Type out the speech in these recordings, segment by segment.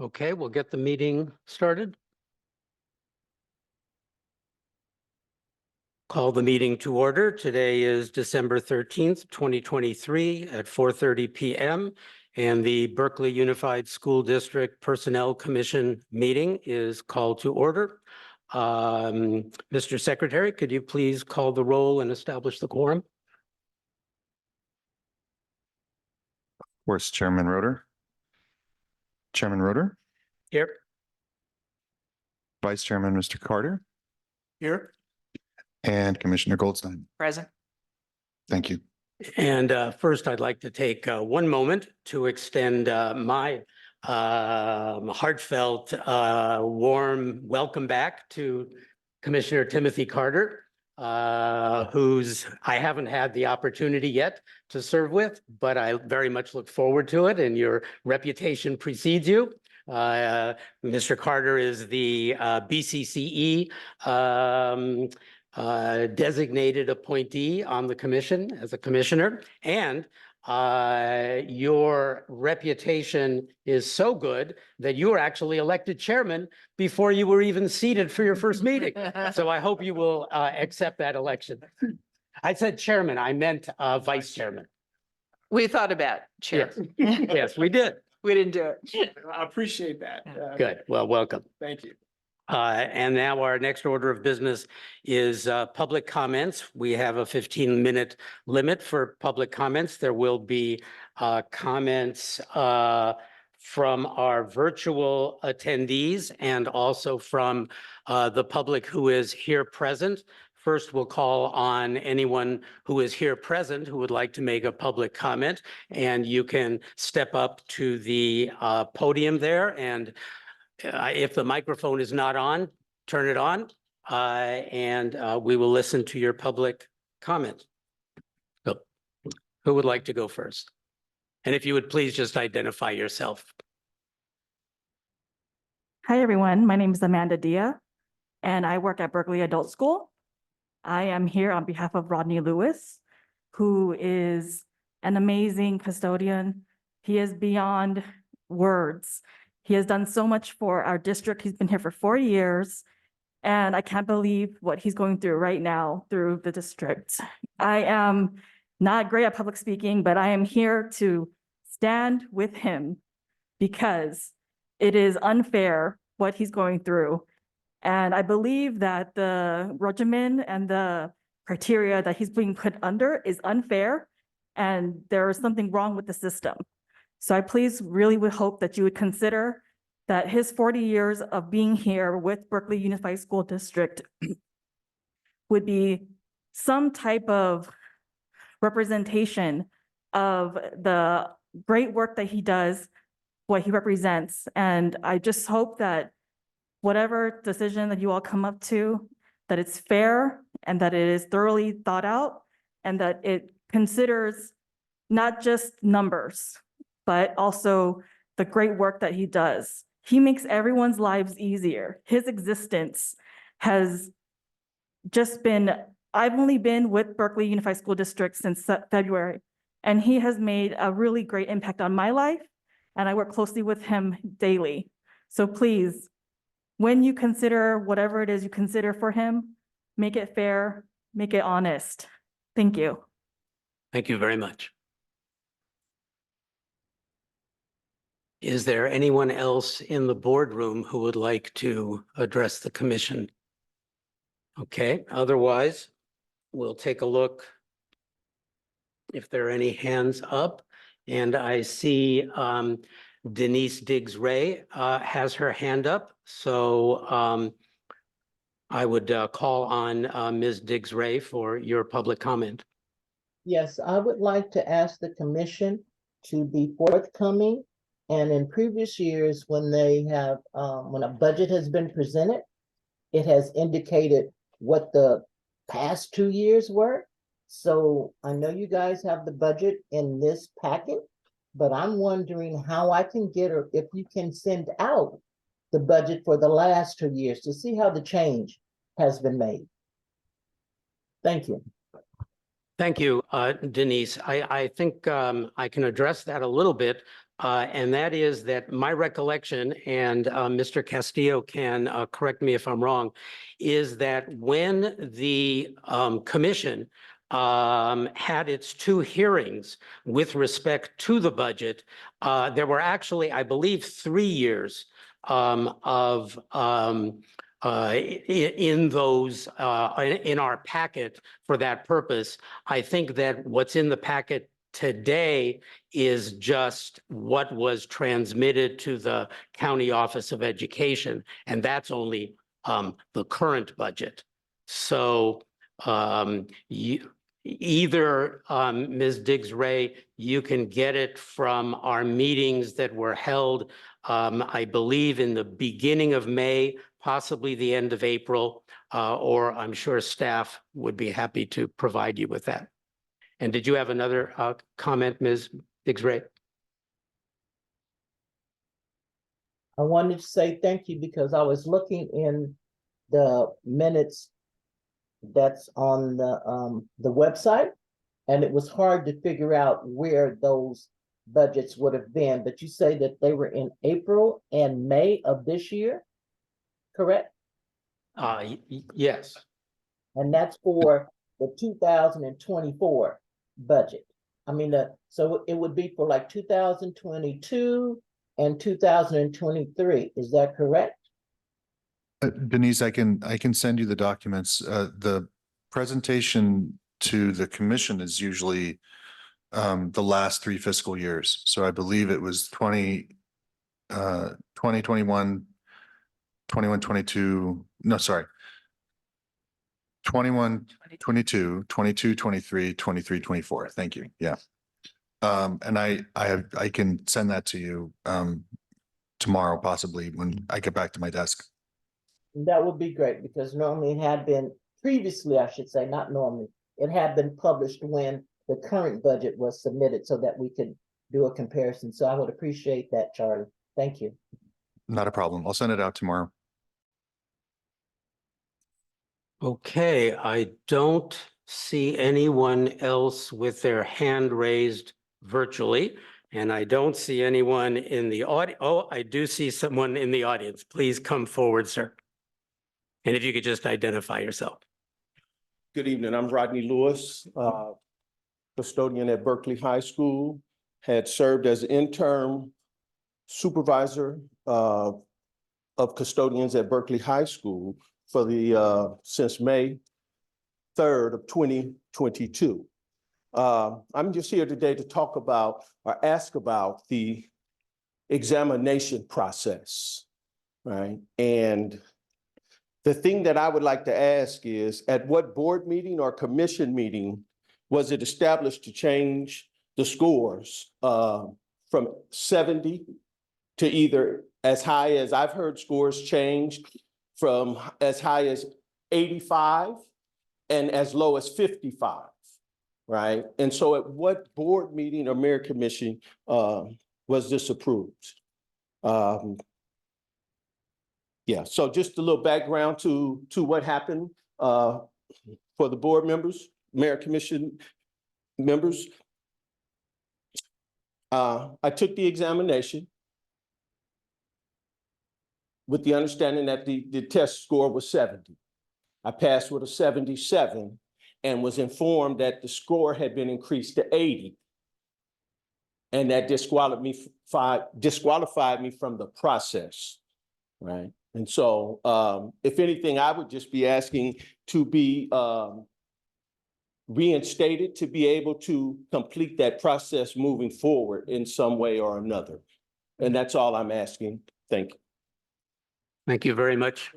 Okay, we'll get the meeting started. Call the meeting to order. Today is December 13th, 2023 at 4:30 p.m. And the Berkeley Unified School District Personnel Commission meeting is called to order. Mr. Secretary, could you please call the roll and establish the quorum? Of course, Chairman Roeder. Chairman Roeder, Here. Vice Chairman Mr. Carter, Here. and Commissioner Goldstein. Present. Thank you. And first, I'd like to take one moment to extend my heartfelt, warm welcome back to Commissioner Timothy Carter, who's I haven't had the opportunity yet to serve with, but I very much look forward to it, and your reputation precedes you. Mr. Carter is the BCCE designated appointee on the commission as a commissioner, and your reputation is so good that you were actually elected chairman before you were even seated for your first meeting. So I hope you will accept that election. I said chairman, I meant vice chairman. We thought about chair. Yes, yes, we did. We didn't do it. I appreciate that. Good. Well, welcome. Thank you. And now our next order of business is public comments. We have a 15-minute limit for public comments. There will be comments from our virtual attendees and also from the public who is here present. First, we'll call on anyone who is here present who would like to make a public comment, and you can step up to the podium there, and if the microphone is not on, turn it on, and we will listen to your public comment. So, who would like to go first? And if you would please just identify yourself. Hi, everyone. My name is Amanda Dia, and I work at Berkeley Adult School. I am here on behalf of Rodney Lewis, who is an amazing custodian. He is beyond words. He has done so much for our district. He's been here for 4 years, and I can't believe what he's going through right now through the district. I am not great at public speaking, but I am here to stand with him because it is unfair what he's going through. And I believe that the regimen and the criteria that he's being put under is unfair, and there is something wrong with the system. So I please really would hope that you would consider that his 40 years of being here with Berkeley Unified School District would be some type of representation of the great work that he does, what he represents. And I just hope that whatever decision that you all come up to, that it's fair and that it is thoroughly thought out and that it considers not just numbers, but also the great work that he does. He makes everyone's lives easier. His existence has just been, I've only been with Berkeley Unified School District since February, and he has made a really great impact on my life, and I work closely with him daily. So please, when you consider whatever it is you consider for him, make it fair, make it honest. Thank you. Thank you very much. Is there anyone else in the boardroom who would like to address the commission? Okay, otherwise, we'll take a look if there are any hands up. And I see Denise Diggs-Ray has her hand up. So I would call on Ms. Diggs-Ray for your public comment. Yes, I would like to ask the commission to be forthcoming. And in previous years, when they have, when a budget has been presented, it has indicated what the past 2 years were. So I know you guys have the budget in this packet, but I'm wondering how I can get, or if you can send out the budget for the last 2 years to see how the change has been made. Thank you. Thank you, Denise. I think I can address that a little bit And that is that my recollection, and Mr. Castillo can correct me if I'm wrong, is that when the commission had its two hearings with respect to the budget, there were actually, I believe, 3 years of in those in our packet for that purpose. I think that what's in the packet today is just what was transmitted to the County Office of Education, and that's only the current budget. So you either Ms. Diggs-Ray, you can get it from our meetings that were held, I believe, in the beginning of May, possibly the end of April, or I'm sure staff would be happy to provide you with that. And did you have another comment, Ms. Diggs-Ray? I wanted to say thank you because I was looking in the minutes that's on the website, and it was hard to figure out where those budgets would have been, but you say that they were in April and May of this year, correct? Yes. And that's for the 2024 budget. I mean, so it would be for like 2022 and 2023. Is that correct? Denise, I can send you the documents. The presentation to the commission is usually the last 3 fiscal years. So I believe it was 2021, 21, 22, no, sorry. 21, 22, 22, 23, 23, 24. Thank you. Yeah. And I can send that to you tomorrow, possibly when I get back to my desk. That would be great because normally it had been previously, I should say, not normally, it had been published when the current budget was submitted so that we could do a comparison. So I would appreciate that, Charlie. Thank you. Not a problem. I'll send it out tomorrow. Okay, I don't see anyone else with their hand raised virtually, and I don't see anyone in the audience. Oh, I do see someone in the audience. Please come forward, sir. And if you could just identify yourself. Good evening. I'm Rodney Lewis, custodian at Berkeley High School, had served as interim supervisor of custodians at Berkeley High School for the since May 3rd of 2022. I'm just here today to talk about or ask about the examination process, right? And the thing that I would like to ask is, at what board meeting or commission meeting was it established to change the scores from 70 to either as high as, I've heard scores changed from as high as 85 and as low as 55, right? And so at what board meeting or mayor commission was this approved? Yeah, so just a little background to what happened for the board members, mayor commission members. I took the examination with the understanding that the test score was 70. I passed with a 77 and was informed that the score had been increased to 80. And that disqualified me from the process, right? And so if anything, I would just be asking to be reinstated to be able to complete that process moving forward in some way or another. And that's all I'm asking. Thank you. Thank you very much,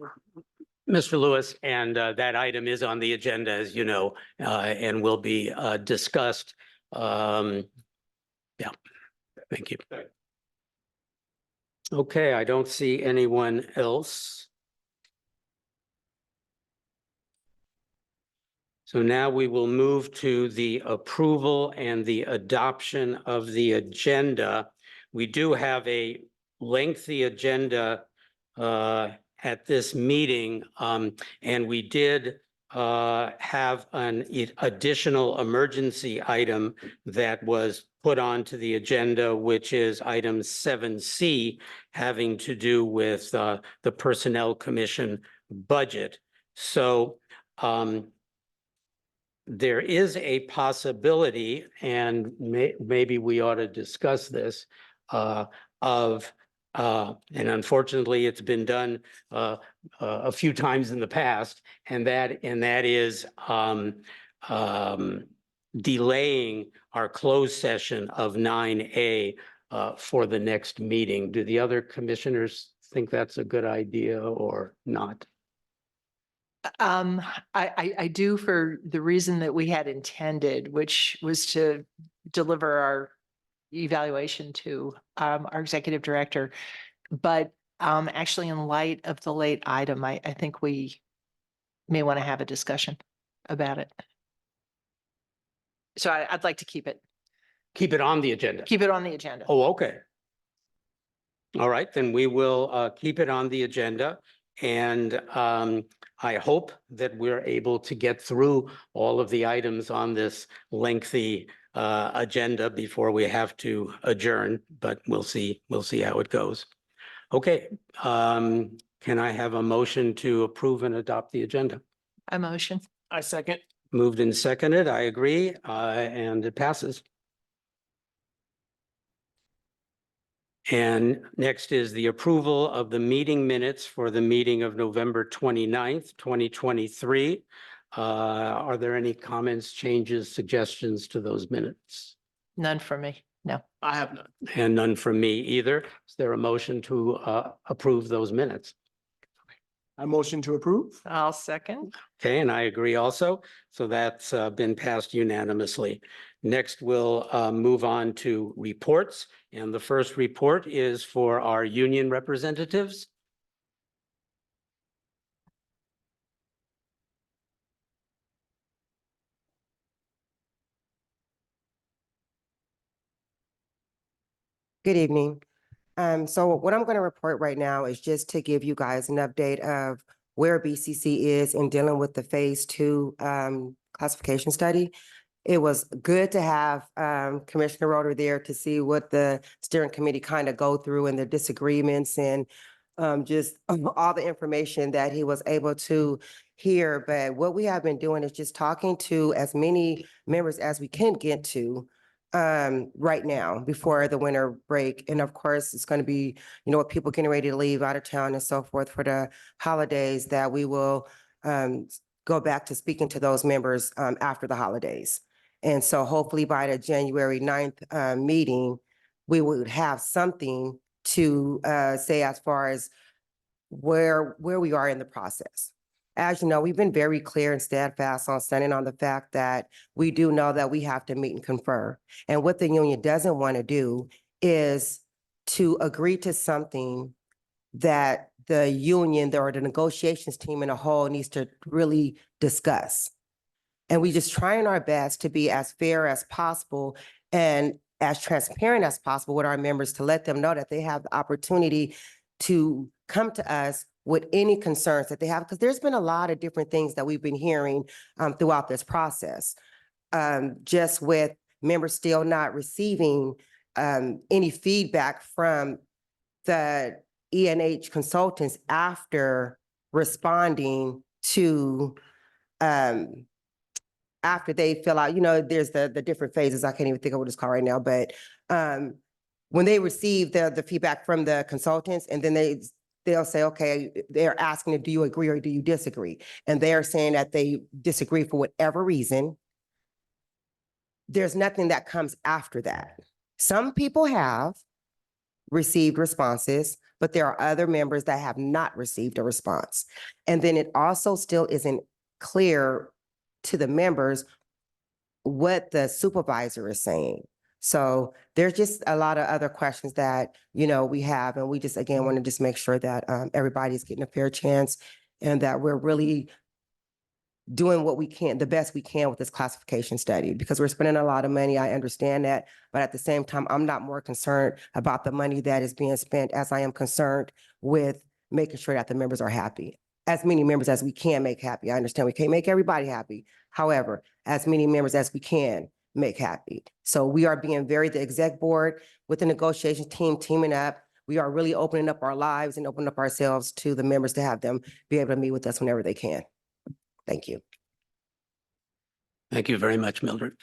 Mr. Lewis. And that item is on the agenda, as you know, and will be discussed. Yeah, thank you. Okay, I don't see anyone else. So now we will move to the approval and the adoption of the agenda. We do have a lengthy agenda at this meeting, and we did have an additional emergency item that was put onto the agenda, which is item 7C, having to do with the Personnel Commission budget. So there is a possibility, and maybe we ought to discuss this, and unfortunately, it's been done a few times in the past, and that is delaying our closed session of 9A for the next meeting. Do the other commissioners think that's a good idea or not? I do, for the reason that we had intended, which was to deliver our evaluation to our executive director. But actually, in light of the late item, I think we may want to have a discussion about it. So I'd like to keep it On the agenda? keep it on the agenda. Oh, okay. All right, then we will keep it on the agenda. And I hope that we're able to get through all of the items on this lengthy agenda before we have to adjourn, but we'll see how it goes. Okay, can I have a motion to approve and adopt the agenda? A motion. I second. Moved and seconded, I agree, and it passes. And next is the approval of the meeting minutes for the meeting of November 29th, 2023. Are there any comments, changes, suggestions to those minutes? None for me. No. I have none. And none from me either. Is there a motion to approve those minutes? I motion to approve. I'll second. Okay, and I agree also. So that's been passed unanimously. Next, we'll move on to reports. And the first report is for our union representatives. Good evening. So what I'm going to report right now is just to give you guys an update of where BCC is in dealing with the phase 2 classification study. It was good to have Commissioner Roder there to see what the steering committee kind of go through and the disagreements and just all the information that he was able to hear. But what we have been doing is just talking to as many members as we can get to right now before the winter break. And of course, it's going to be, with people getting ready to leave out of town and so forth for the holidays, that we will go back to speaking to those members after the holidays. And so hopefully by the January 9th meeting, we would have something to say as far as where we are in the process. As you know, we've been very clear and steadfast on standing on the fact that we do know that we have to meet and confer. And what the union doesn't want to do is to agree to something that the union or the negotiations team in a whole needs to really discuss. And we just trying our best to be as fair as possible and as transparent as possible with our members to let them know that they have the opportunity to come to us with any concerns that they have, because there's been a lot of different things that we've been hearing throughout this process. Just with members still not receiving any feedback from the E&H consultants after responding to, after they fill out, there's the different phases. I can't even think of what it's called right now, but when they receive the feedback from the consultants, and then they'll say, okay, they're asking, do you agree or do you disagree? And they're saying that they disagree for whatever reason. There's nothing that comes after that. Some people have received responses, but there are other members that have not received a response. And then it also still isn't clear to the members what the supervisor is saying. So there's just a lot of other questions that, we have, and we just, again, want to just make sure that everybody's getting a fair chance and that we're really doing what we can, the best we can with this classification study, because we're spending a lot of money. I understand that, but at the same time, I'm not more concerned about the money that is being spent as I am concerned with making sure that the members are happy. As many members as we can make happy. I understand we can't make everybody happy. However, as many members as we can make happy. So we are being the exec board with the negotiation team teaming up. We are really opening up our lives and opening up ourselves to the members to have them be able to meet with us whenever they can. Thank you. Thank you very much, Mildred.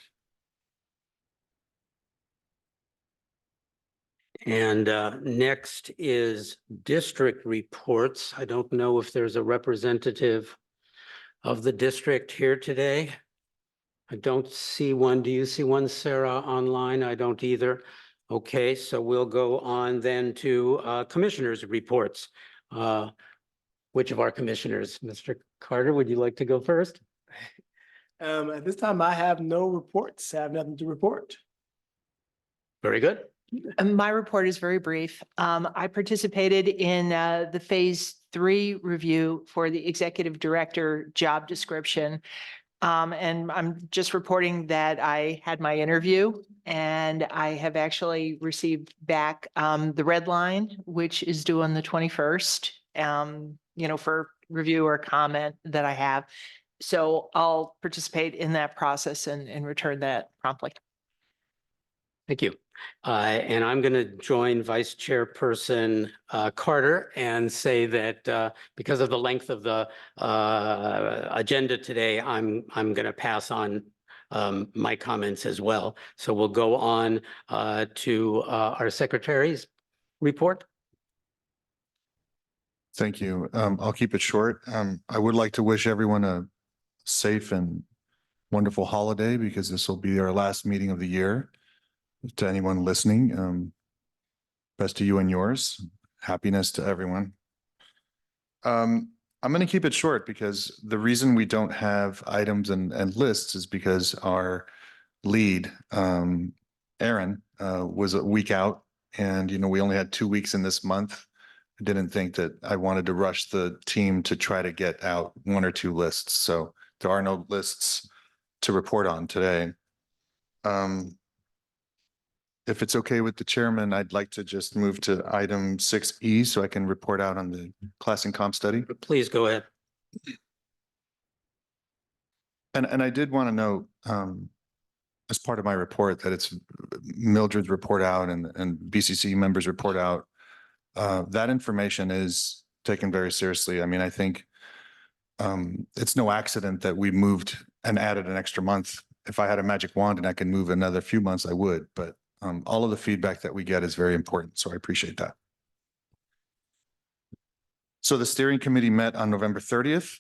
And next is district reports. I don't know if there's a representative of the district here today. I don't see one. Do you see one, Sarah, online? I don't either. Okay, so we'll go on then to commissioners' reports. Which of our commissioners? Mr. Carter, would you like to go first? At this time, I have no reports. I have nothing to report. Very good. And my report is very brief. I participated in the Phase 3 review for the executive director job description. And I'm just reporting that I had my interview and I have actually received back the red line, which is due on the 21st, for review or comment that I have. So I'll participate in that process and return that promptly. Thank you. And I'm going to join Vice Chairperson Carter and say that because of the length of the agenda today, I'm going to pass on my comments as well. So we'll go on to our secretary's report. Thank you. I'll keep it short. I would like to wish everyone a safe and wonderful holiday because this will be our last meeting of the year. To anyone listening, best to you and yours. Happiness to everyone. I'm going to keep it short because the reason we don't have items and lists is because our lead, Aaron, was a week out, and we only had 2 weeks in this month. I didn't think that I wanted to rush the team to try to get out 1 or 2 lists, so there are no lists to report on today. If it's okay with the chairman, I'd like to just move to item 6E so I can report out on the class and comp study. Please go ahead. And I did want to note, as part of my report, that it's Mildred's report out and BCC members report out. That information is taken very seriously. I mean, I think it's no accident that we moved and added an extra month. If I had a magic wand and I could move another few months, I would, but all of the feedback that we get is very important, so I appreciate that. So the steering committee met on November 30th.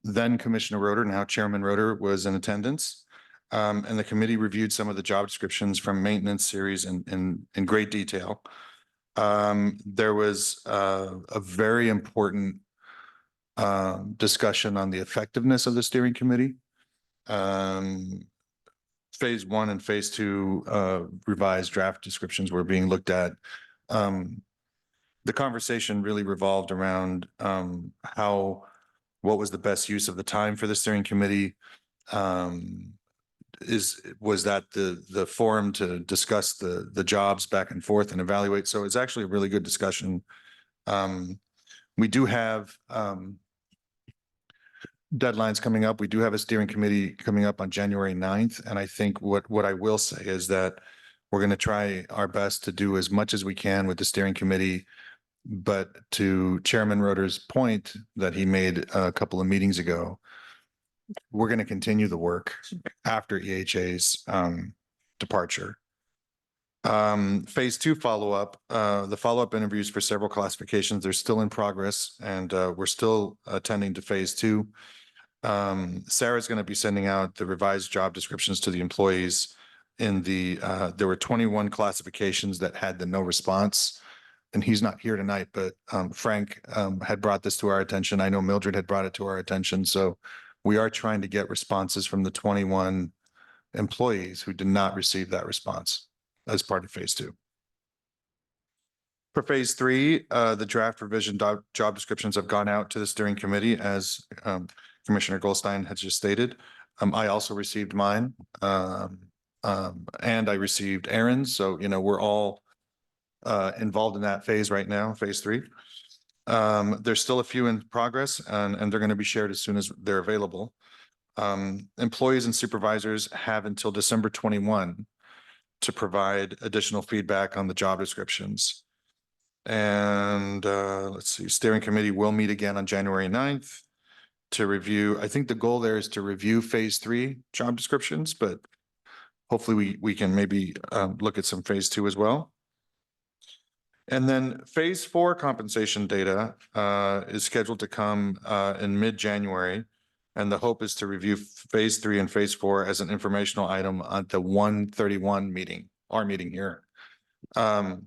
Then Commissioner Roeder, now Chairman Roeder, was in attendance. And the committee reviewed some of the job descriptions from maintenance series in great detail. There was a very important discussion on the effectiveness of the steering committee. Phase 1 and Phase 2 revised draft descriptions were being looked at. The conversation really revolved around what was the best use of the time for the steering committee? Was that the forum to discuss the jobs back and forth and evaluate? So it's actually a really good discussion. We do have deadlines coming up. We do have a steering committee coming up on January 9th. And I think what I will say is that we're going to try our best to do as much as we can with the steering committee. But to Chairman Roeder's point that he made a couple of meetings ago, we're going to continue the work after EHA's departure. Phase 2 follow-up, the follow-up interviews for several classifications, they're still in progress, and we're still attending to Phase 2. Sarah's going to be sending out the revised job descriptions to the employees in there were 21 classifications that had the no response, and he's not here tonight, but Frank had brought this to our attention. I know Mildred had brought it to our attention, so we are trying to get responses from the 21 employees who did not receive that response as part of Phase 2. For Phase 3, the draft revision job descriptions have gone out to the steering committee, as Commissioner Goldstein has just stated. I also received mine, and I received Aaron's. So, we're all involved in that phase right now, Phase 3. There's still a few in progress, and they're going to be shared as soon as they're available. Employees and supervisors have until December 21 to provide additional feedback on the job descriptions. And let's see, steering committee will meet again on January 9th to review. I think the goal there is to review phase 3 job descriptions, but hopefully we can maybe look at some phase 2 as well. And then phase 4 compensation data is scheduled to come in mid-January. And the hope is to review phase 3 and phase 4 as an informational item at the 131 meeting, our meeting here. I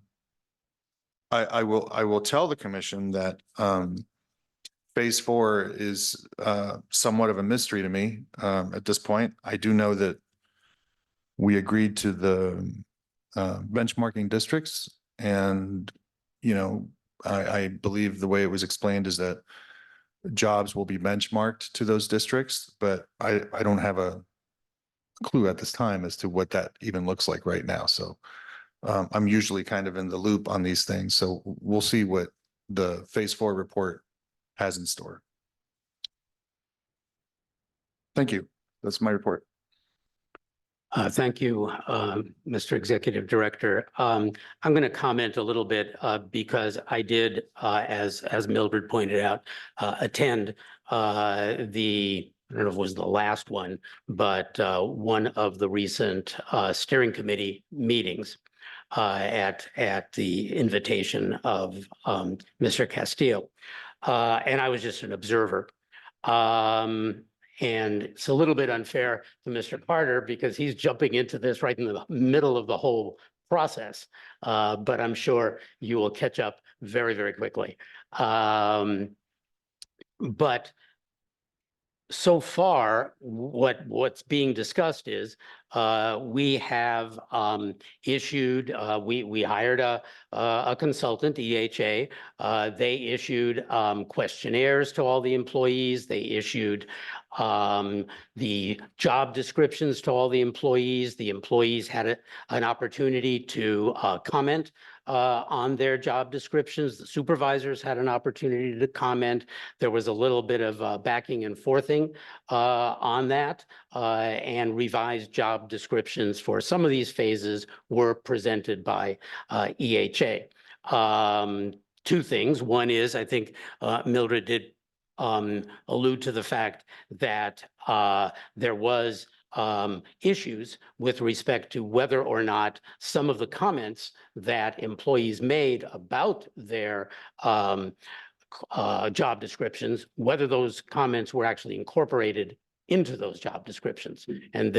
will tell the commission that phase 4 is somewhat of a mystery to me at this point. I do know that we agreed to the benchmarking districts, and I believe the way it was explained is that jobs will be benchmarked to those districts, but I don't have a clue at this time as to what that even looks like right now. So I'm usually kind of in the loop on these things. So we'll see what the phase 4 report has in store. Thank you. That's my report. Thank you, Mr. Executive Director. I'm going to comment a little bit because I did, as Mildred pointed out, attend I don't know if it was the last one, but one of the recent steering committee meetings at the invitation of Mr. Castillo. And I was just an observer. And it's a little bit unfair to Mr. Carter because he's jumping into this right in the middle of the whole process. But I'm sure you will catch up very, very quickly. But so far, what's being discussed is we have issued, we hired a consultant, EHA. They issued questionnaires to all the employees. They issued the job descriptions to all the employees. The employees had an opportunity to comment on their job descriptions. The supervisors had an opportunity to comment. There was a little bit of backing and forthing on that, and revised job descriptions for some of these phases were presented by EHA. Two things. One is, I think Mildred did allude to the fact that there was issues with respect to whether or not some of the comments that employees made about their job descriptions, whether those comments were actually incorporated into those job descriptions. And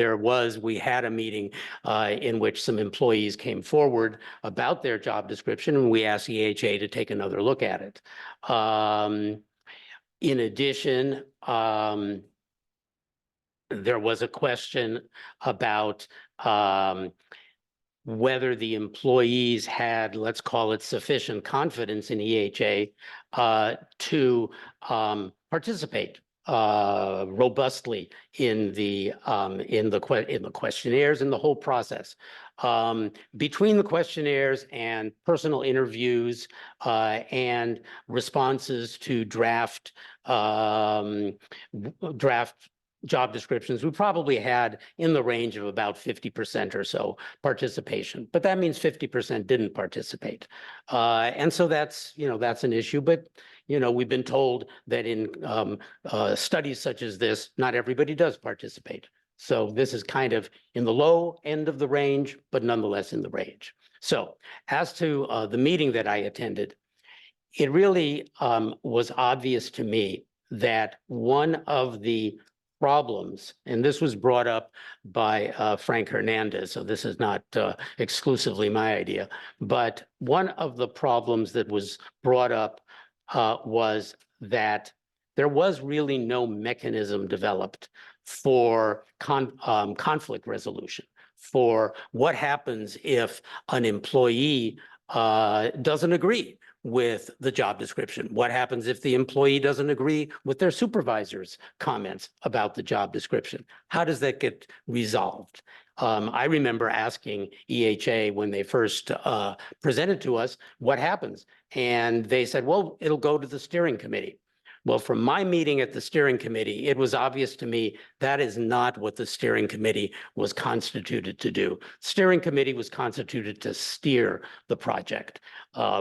we had a meeting in which some employees came forward about their job description, and we asked EHA to take another look at it. In addition, there was a question about whether the employees had, let's call it, sufficient confidence in EHA to participate robustly in the questionnaires and the whole process. Between the questionnaires and personal interviews and responses to draft job descriptions, we probably had in the range of about 50% or so participation, but that means 50% didn't participate. And so that's an issue, but we've been told that in studies such as this, not everybody does participate. So this is kind of in the low end of the range, but nonetheless in the range. So as to the meeting that I attended, it really was obvious to me that one of the problems, and this was brought up by Frank Hernandez, so this is not exclusively my idea, but one of the problems that was brought up was that there was really no mechanism developed for conflict resolution, for what happens if an employee doesn't agree with the job description. What happens if the employee doesn't agree with their supervisor's comments about the job description? How does that get resolved? I remember asking EHA when they first presented to us, what happens? And they said, well, it'll go to the steering committee. Well, from my meeting at the steering committee, it was obvious to me that is not what the steering committee was constituted to do. Steering committee was constituted to steer the project,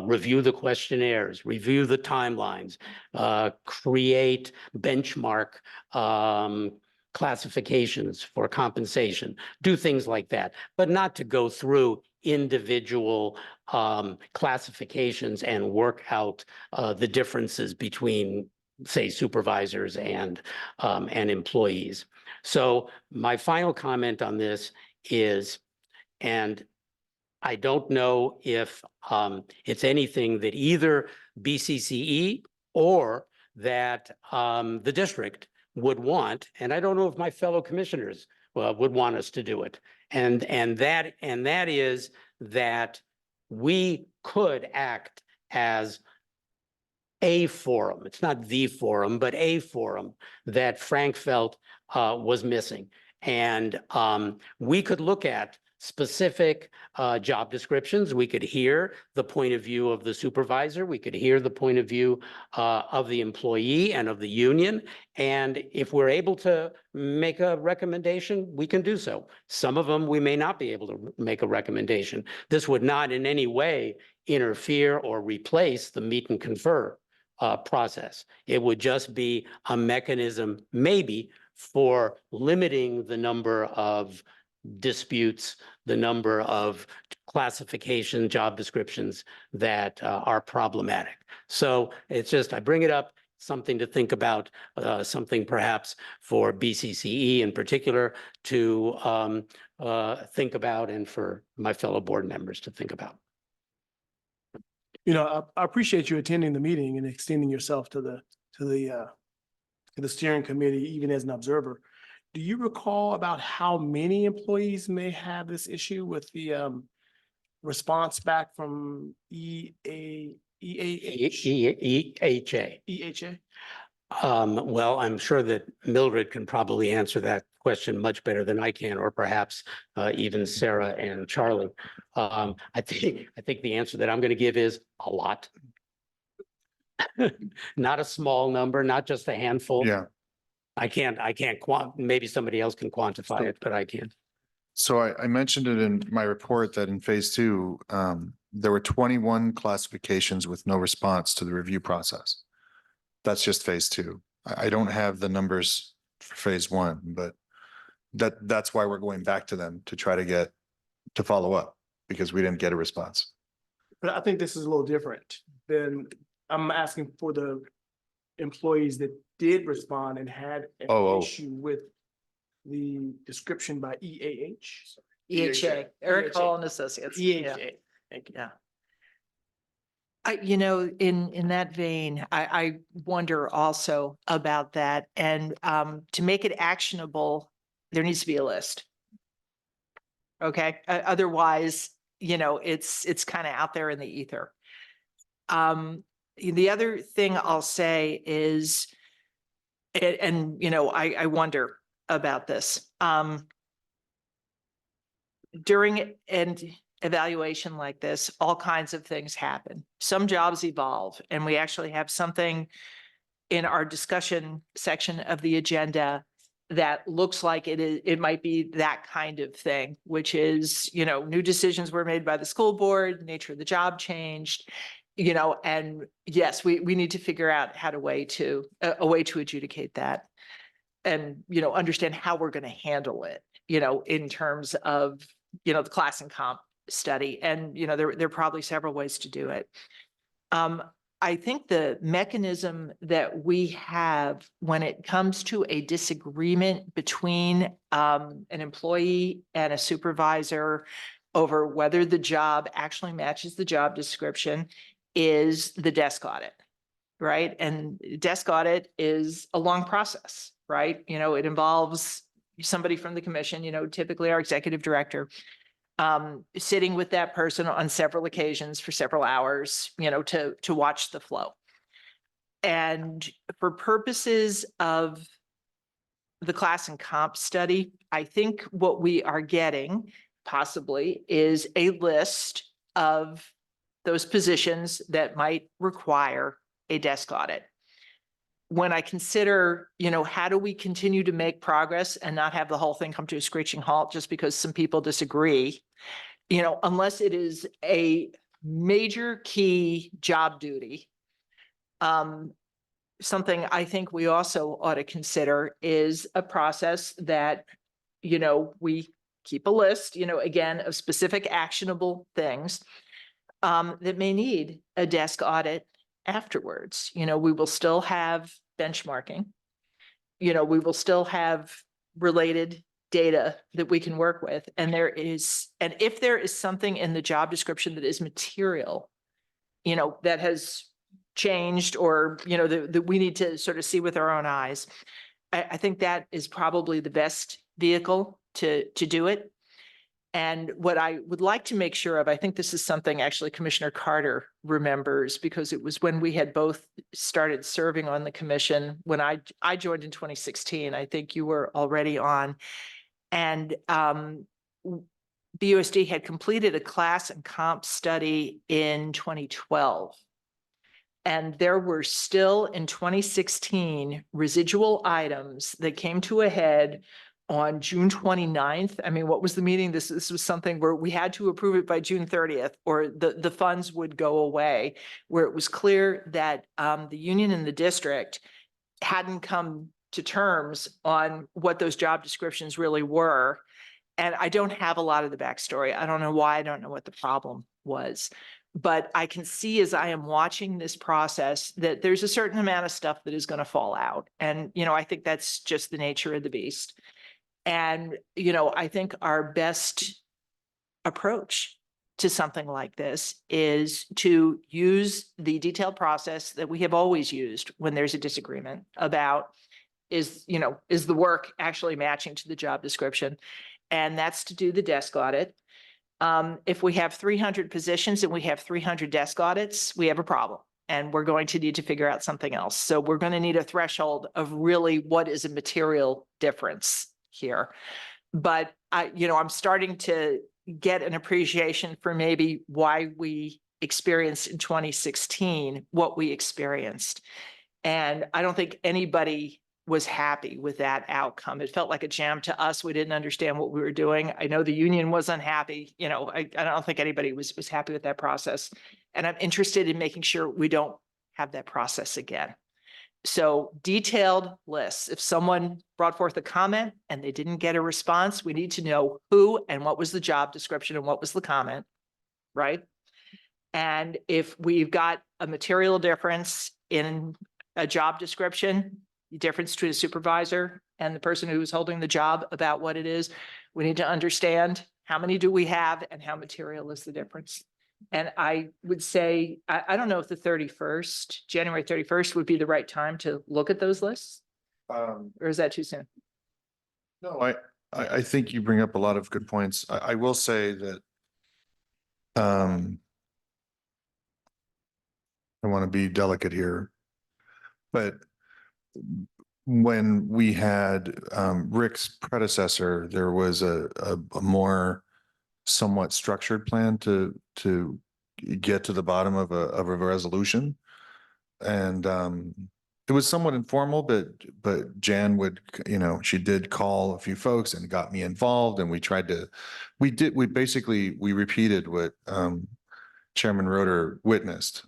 review the questionnaires, review the timelines, create benchmark classifications for compensation, do things like that, but not to go through individual classifications and work out the differences between, say, supervisors and employees. So my final comment on this is, and I don't know if it's anything that either BCCE or that the district would want, and I don't know if my fellow commissioners would want us to do it. And that is that we could act as a forum. It's not the forum, but a forum that Frank felt was missing. And we could look at specific job descriptions. We could hear the point of view of the supervisor. We could hear the point of view of the employee and of the union. And if we're able to make a recommendation, we can do so. Some of them, we may not be able to make a recommendation. This would not in any way interfere or replace the meet and confer process. It would just be a mechanism, maybe, for limiting the number of disputes, the number of classification job descriptions that are problematic. So it's just, I bring it up, something to think about, something perhaps for BCCE in particular to think about, and for my fellow board members to think about. You know, I appreciate you attending the meeting and extending yourself to the steering committee, even as an observer. Do you recall about how many employees may have this issue with the response back from EHA? Well, I'm sure that Mildred can probably answer that question much better than I can, or perhaps even Sarah and Charlie. I think the answer that I'm going to give is a lot. Not a small number, not just a handful. Yeah. I can't maybe somebody else can quantify it, but I can't. So I mentioned it in my report that in phase two, there were 21 classifications with no response to the review process. That's just phase two. I don't have the numbers for phase one, but that's why we're going back to them to try to follow up, because we didn't get a response. But I think this is a little different than, I'm asking for the employees that did respond and had an issue with the description by EAH. EHA, Eric Hall and Associates. Yeah. EHA. Thank you. Yeah. You know, in that vein, I wonder also about that. And to make it actionable, there needs to be a list. Okay, otherwise, you know, it's kind of out there in the ether. The other thing I'll say is, and you know, I wonder about this. During an evaluation like this, all kinds of things happen. Some jobs evolve, and we actually have something in our discussion section of the agenda that looks like it might be that kind of thing, which is, you know, new decisions were made by the school board, nature of the job changed, you know, and yes, we need to figure out a way to adjudicate that, and, you know, understand how we're going to handle it, you know, in terms of, you know, the class and comp study. And, you know, there are probably several ways to do it. I think the mechanism that we have when it comes to a disagreement between an employee and a supervisor over whether the job actually matches the job description is the desk audit, right? And desk audit is a long process, right? You know, it involves somebody from the commission, you know, typically our executive director, sitting with that person on several occasions for several hours, you know, to watch the flow. And for purposes of the class and comp study, I think what we are getting possibly is a list of those positions that might require a desk audit. when I consider, how do we continue to make progress and not have the whole thing come to a screeching halt just because some people disagree, unless it is a major key job duty. Something I think we also ought to consider is a process that, we keep a list, again, of specific actionable things that may need a desk audit afterwards. We will still have benchmarking. We will still have related data that we can work with. And if there is something in the job description that is material, that has changed or, that we need to sort of see with our own eyes, I think that is probably the best vehicle to do it. And what I would like to make sure of, I think this is something actually Commissioner Carter remembers, because it was when we had both started serving on the commission. When I joined in 2016, I think you were already on. And BUSD had completed a class and comp study in 2012. And there were still in 2016 residual items that came to a head on June 29th. I mean, what was the meeting? This was something where we had to approve it by June 30th, or the funds would go away, where it was clear that the union and the district hadn't come to terms on what those job descriptions really were. And I don't have a lot of the backstory. I don't know why. I don't know what the problem was. But I can see as I am watching this process that there's a certain amount of stuff that is going to fall out. And, I think that's just the nature of the beast. And, I think our best approach to something like this is to use the detailed process that we have always used when there's a disagreement about is the work actually matching to the job description? And that's to do the desk audit. If we have 300 positions and we have 300 desk audits, we have a problem. And we're going to need to figure out something else. So we're going to need a threshold of really what is a material difference here. But I'm starting to get an appreciation for maybe why we experienced in 2016 what we experienced. And I don't think anybody was happy with that outcome. It felt like a jam to us. We didn't understand what we were doing. I know the union was unhappy. I don't think anybody was happy with that process. And I'm interested in making sure we don't have that process again. So detailed lists. If someone brought forth a comment and they didn't get a response, we need to know who and what was the job description and what was the comment, right? And if we've got a material difference in a job description, the difference between a supervisor and the person who's holding the job about what it is, we need to understand how many do we have and how material is the difference. And I would say, I don't know if the 31st, January 31st would be the right time to look at those lists, or is that too soon? No, I think you bring up a lot of good points. I will say that I want to be delicate here, but when we had Rick's predecessor, there was a more somewhat structured plan to get to the bottom of a resolution. And it was somewhat informal, but Jan would, she did call a few folks and got me involved, and we repeated what Chairman Roeder witnessed.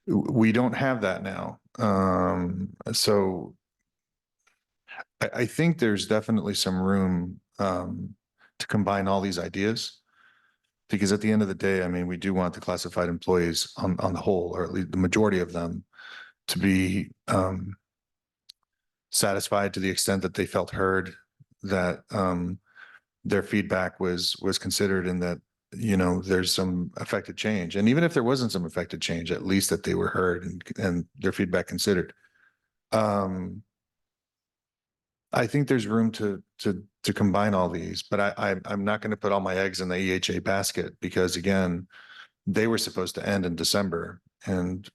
We don't have that now. So I think there's definitely some room to combine all these ideas, because at the end of the day, I mean, we do want the classified employees on the whole, or at least the majority of them, to be satisfied to the extent that they felt heard, that their feedback was considered, and that, there's some affected change. And even if there wasn't some affected change, at least that they were heard and their feedback considered. I think there's room to combine all these, but I'm not going to put all my eggs in the EHA basket, because again, they were supposed to end in December, and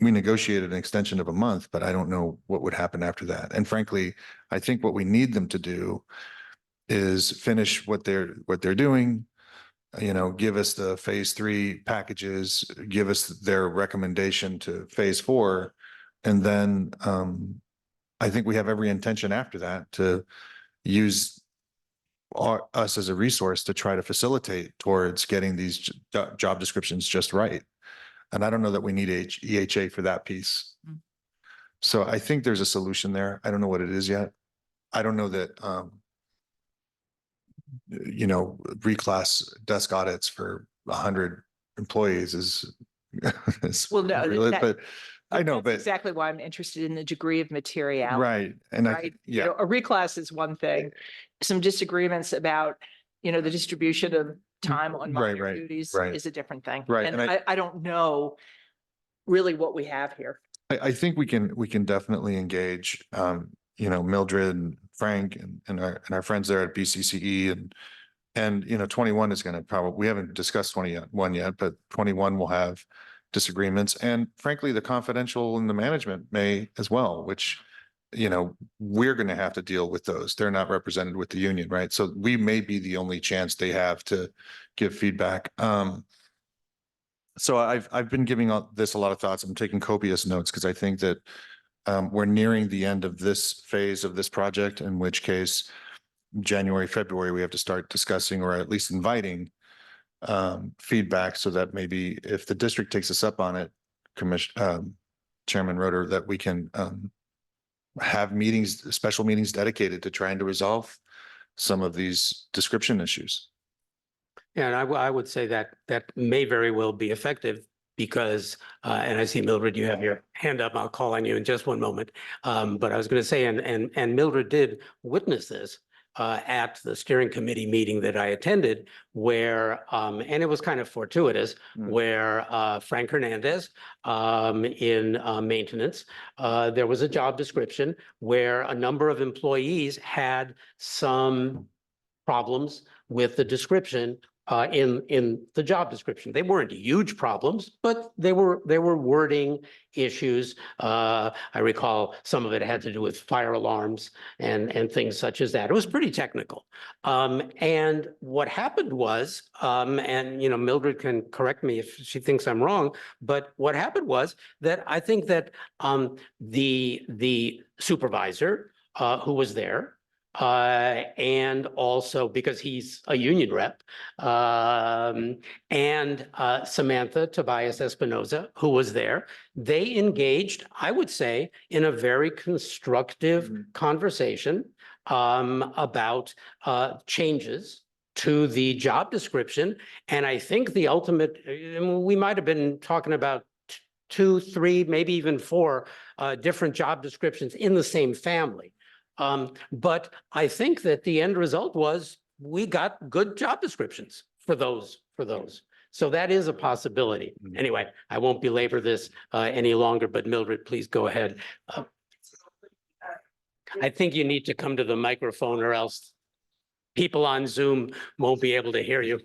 we negotiated an extension of a month, but I don't know what would happen after that. And frankly, I think what we need them to do is finish what they're doing, give us the phase 3 packages, give us their recommendation to phase 4. And then I think we have every intention after that to use us as a resource to try to facilitate towards getting these job descriptions just right. And I don't know that we need EHA for that piece. Mm. So I think there's a solution there. I don't know what it is yet. I don't know that, reclass desk audits for 100 employees is Well, no, really- that- but I know, That's but exactly why I'm interested in the degree of materiality. right. And Right? You yeah, know, a reclass is one thing. Some disagreements about, the distribution of time on Right, minor right, duties right. is a different thing. Right, And and I don't know really what we have here. I think we can definitely engage, Mildred and Frank and our friends there at BCCE and 21 is going to probably, we haven't discussed 21 yet, but 21 will have disagreements. And frankly, the confidential and the management may as well, which, we're going to have to deal with those. They're not represented with the union, right? So we may be the only chance they have to give feedback. So I've been giving this a lot of thoughts. I'm taking copious notes because I think that we're nearing the end of this phase of this project, in which case January, February, we have to start discussing or at least inviting feedback so that maybe if the district takes us up on it, Chairman Roeder, that we can have meetings, special meetings dedicated to trying to resolve some of these description issues. Yeah, and I would say that may very well be effective because, and I see Mildred, you have your hand up. I'll call on you in just one moment. But I was going to say, and Mildred did witness this at the steering committee meeting that I attended where, and it was kind of fortuitous, where Frank Hernandez in maintenance, there was a job description where a number of employees had some problems with the description in the job description. They weren't huge problems, but they were wording issues. I recall some of it had to do with fire alarms and things such as that. It was pretty technical. And what happened was, and Mildred can correct me if she thinks I'm wrong, but what happened was that I think that the supervisor who was there, and also because he's a union rep, and Samantha Tobias Espinoza, who was there, they engaged, I would say, in a very constructive conversation about changes to the job description. And I think the ultimate, we might have been talking about 2, 3, maybe even 4 different job descriptions in the same family. But I think that the end result was we got good job descriptions for those. So that is a possibility. Anyway, I won't belabor this any longer, but Mildred, please go ahead. I think you need to come to the microphone or else people on Zoom won't be able to hear you.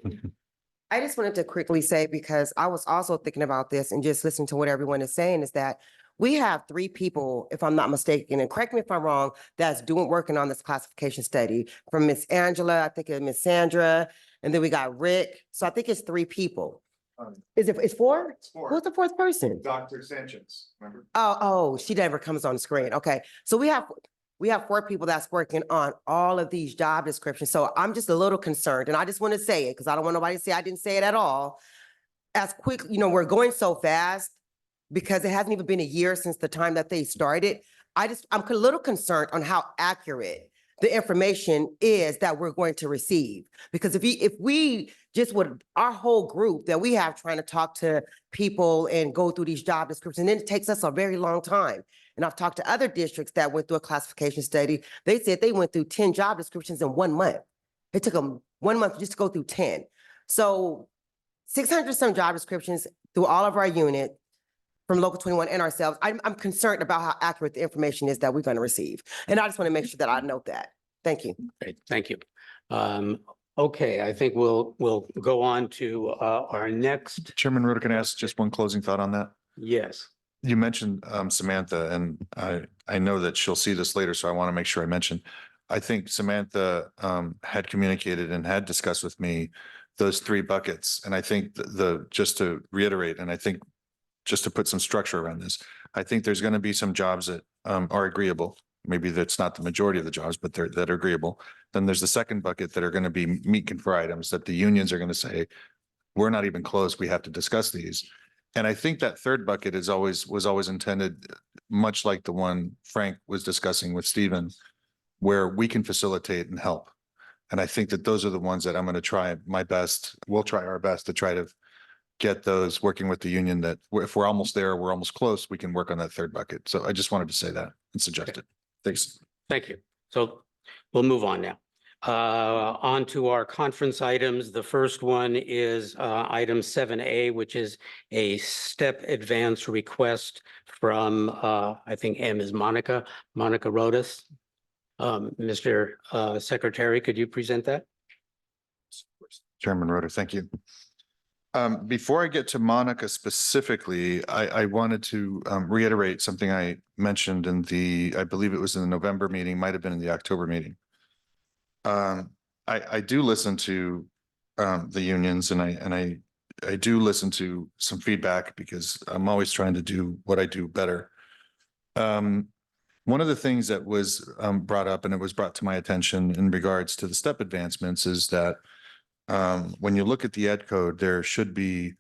I just wanted to quickly say, because I was also thinking about this and just listening to what everyone is saying, is that we have 3 people, if I'm not mistaken, and correct me if I'm wrong, that's working on this classification study, from Miss Angela, I think it's Miss Sandra, and then we got Rick. So I think it's 3 people. It's 4? Who's the 4th person? Dr. Sanchez, remember? Oh, she never comes on the screen. Okay. So we have 4 people that's working on all of these job descriptions. So I'm just a little concerned, and I just want to say it because I don't want nobody to say I didn't say it at all. As quick, we're going so fast because it hasn't even been a year since the time that they started. I'm a little concerned on how accurate the information is that we're going to receive. Because if we just would, our whole group that we have trying to talk to people and go through these job descriptions, then it takes us a very long time. And I've talked to other districts that went through a classification study. They said they went through 10 job descriptions in 1 month. It took them 1 month just to go through 10. So 600 some job descriptions through all of our units from Local 21 and ourselves. I'm concerned about how accurate the information is that we're going to receive. And I just want to make sure that I note that. Thank you. Great, thank you. Okay, I think we'll go on to our next. Chairman Roeder, can I ask just one closing thought on that? Yes. You mentioned Samantha, and I know that she'll see this later, so I want to make sure I mention. I think Samantha had communicated and had discussed with me those three buckets. And I think just to reiterate, and I think just to put some structure around this, I think there's going to be some jobs that are agreeable. Maybe that's not the majority of the jobs, but that are agreeable. Then there's the second bucket that are going to be meat and fry items that the unions are going to say, we're not even close. We have to discuss these. And I think that third bucket was always intended, much like the one Frank was discussing with Stephen, where we can facilitate and help. And I think that those are the ones that I'm going to try my best. We'll try our best to try to get those working with the union, that if we're almost there, we're almost close, we can work on that third bucket. So I just wanted to say that and suggest it. Thanks. Thank you. So we'll move on now. On to our conference items. The first one is item 7A, which is a step advance request from, I think M is Monica Rodas. Mr. Secretary, could you present that? Chairman Roder, thank you. Before I get to Monica specifically, I wanted to reiterate something I mentioned in I believe it was in the November meeting, might have been in the October meeting. I do listen to the unions, and I do listen to some feedback, because I'm always trying to do what I do better. One of the things that was brought up, and it was brought to my attention in regards to the step advancements, is that when you look at the ed code, there should be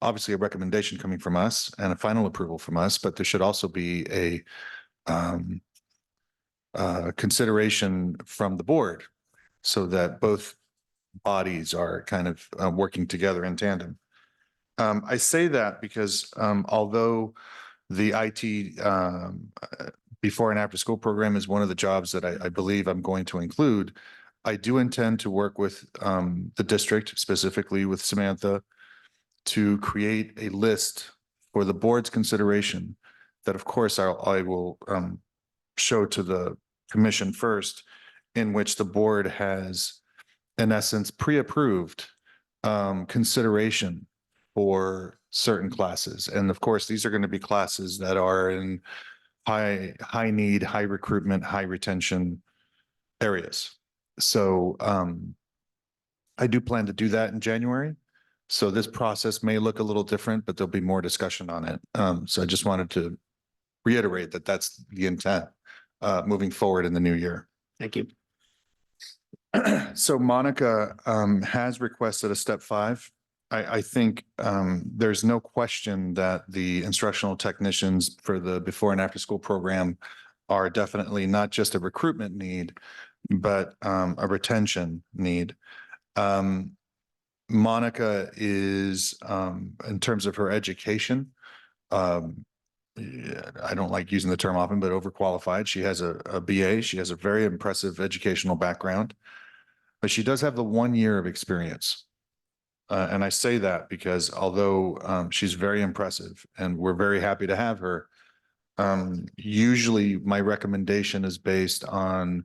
obviously a recommendation coming from us and a final approval from us, but there should also be a consideration from the board, so that both bodies are kind of working together in tandem. I say that because although the IT before and after school program is one of the jobs that I believe I'm going to include, I do intend to work with the district, specifically with Samantha, to create a list for the board's consideration that, of course, I will show to the commission first, in which the board has, in essence, pre-approved consideration for certain classes. And of course, these are going to be classes that are in high need, high recruitment, high retention areas. So I do plan to do that in January. So this process may look a little different, but there'll be more discussion on it. So I just wanted to reiterate that that's the intent moving forward in the new year. Thank you. So Monica has requested a step 5. I think there's no question that the instructional technicians for the before and after school program are definitely not just a recruitment need, but a retention need. Monica is, in terms of her education, I don't like using the term often, but overqualified. She has a BA. She has a very impressive educational background, but she does have the 1 year of experience. And I say that because although she's very impressive and we're very happy to have her, usually my recommendation is based on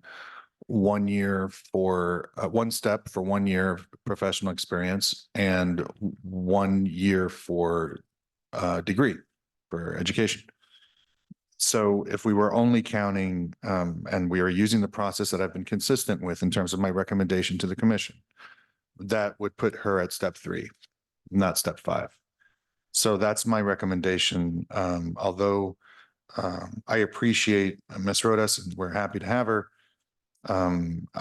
1 year for one step for 1 year of professional experience and 1 year for degree for education. So if we were only counting and we are using the process that I've been consistent with in terms of my recommendation to the commission, that would put her at step 3, not step 5. So that's my recommendation. Although I appreciate Ms. Rodas and we're happy to have her,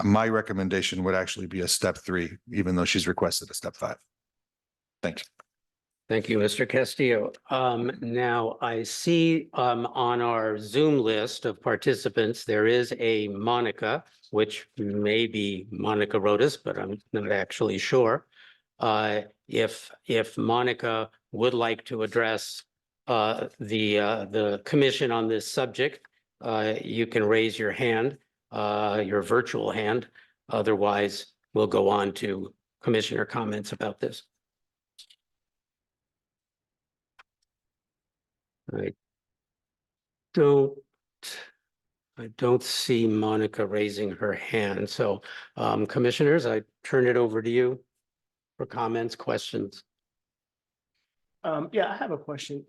my recommendation would actually be a step 3, even though she's requested a step 5. Thank you. Thank you, Mr. Castillo. Now I see on our Zoom list of participants, there is a Monica, which may be Monica Rodas, but I'm not actually sure. If Monica would like to address the commission on this subject, you can raise your hand, your virtual hand. Otherwise, we'll go on to commissioner comments about this. I don't see Monica raising her hand. So commissioners, I turn it over to you for comments, questions. Yeah, I have a question.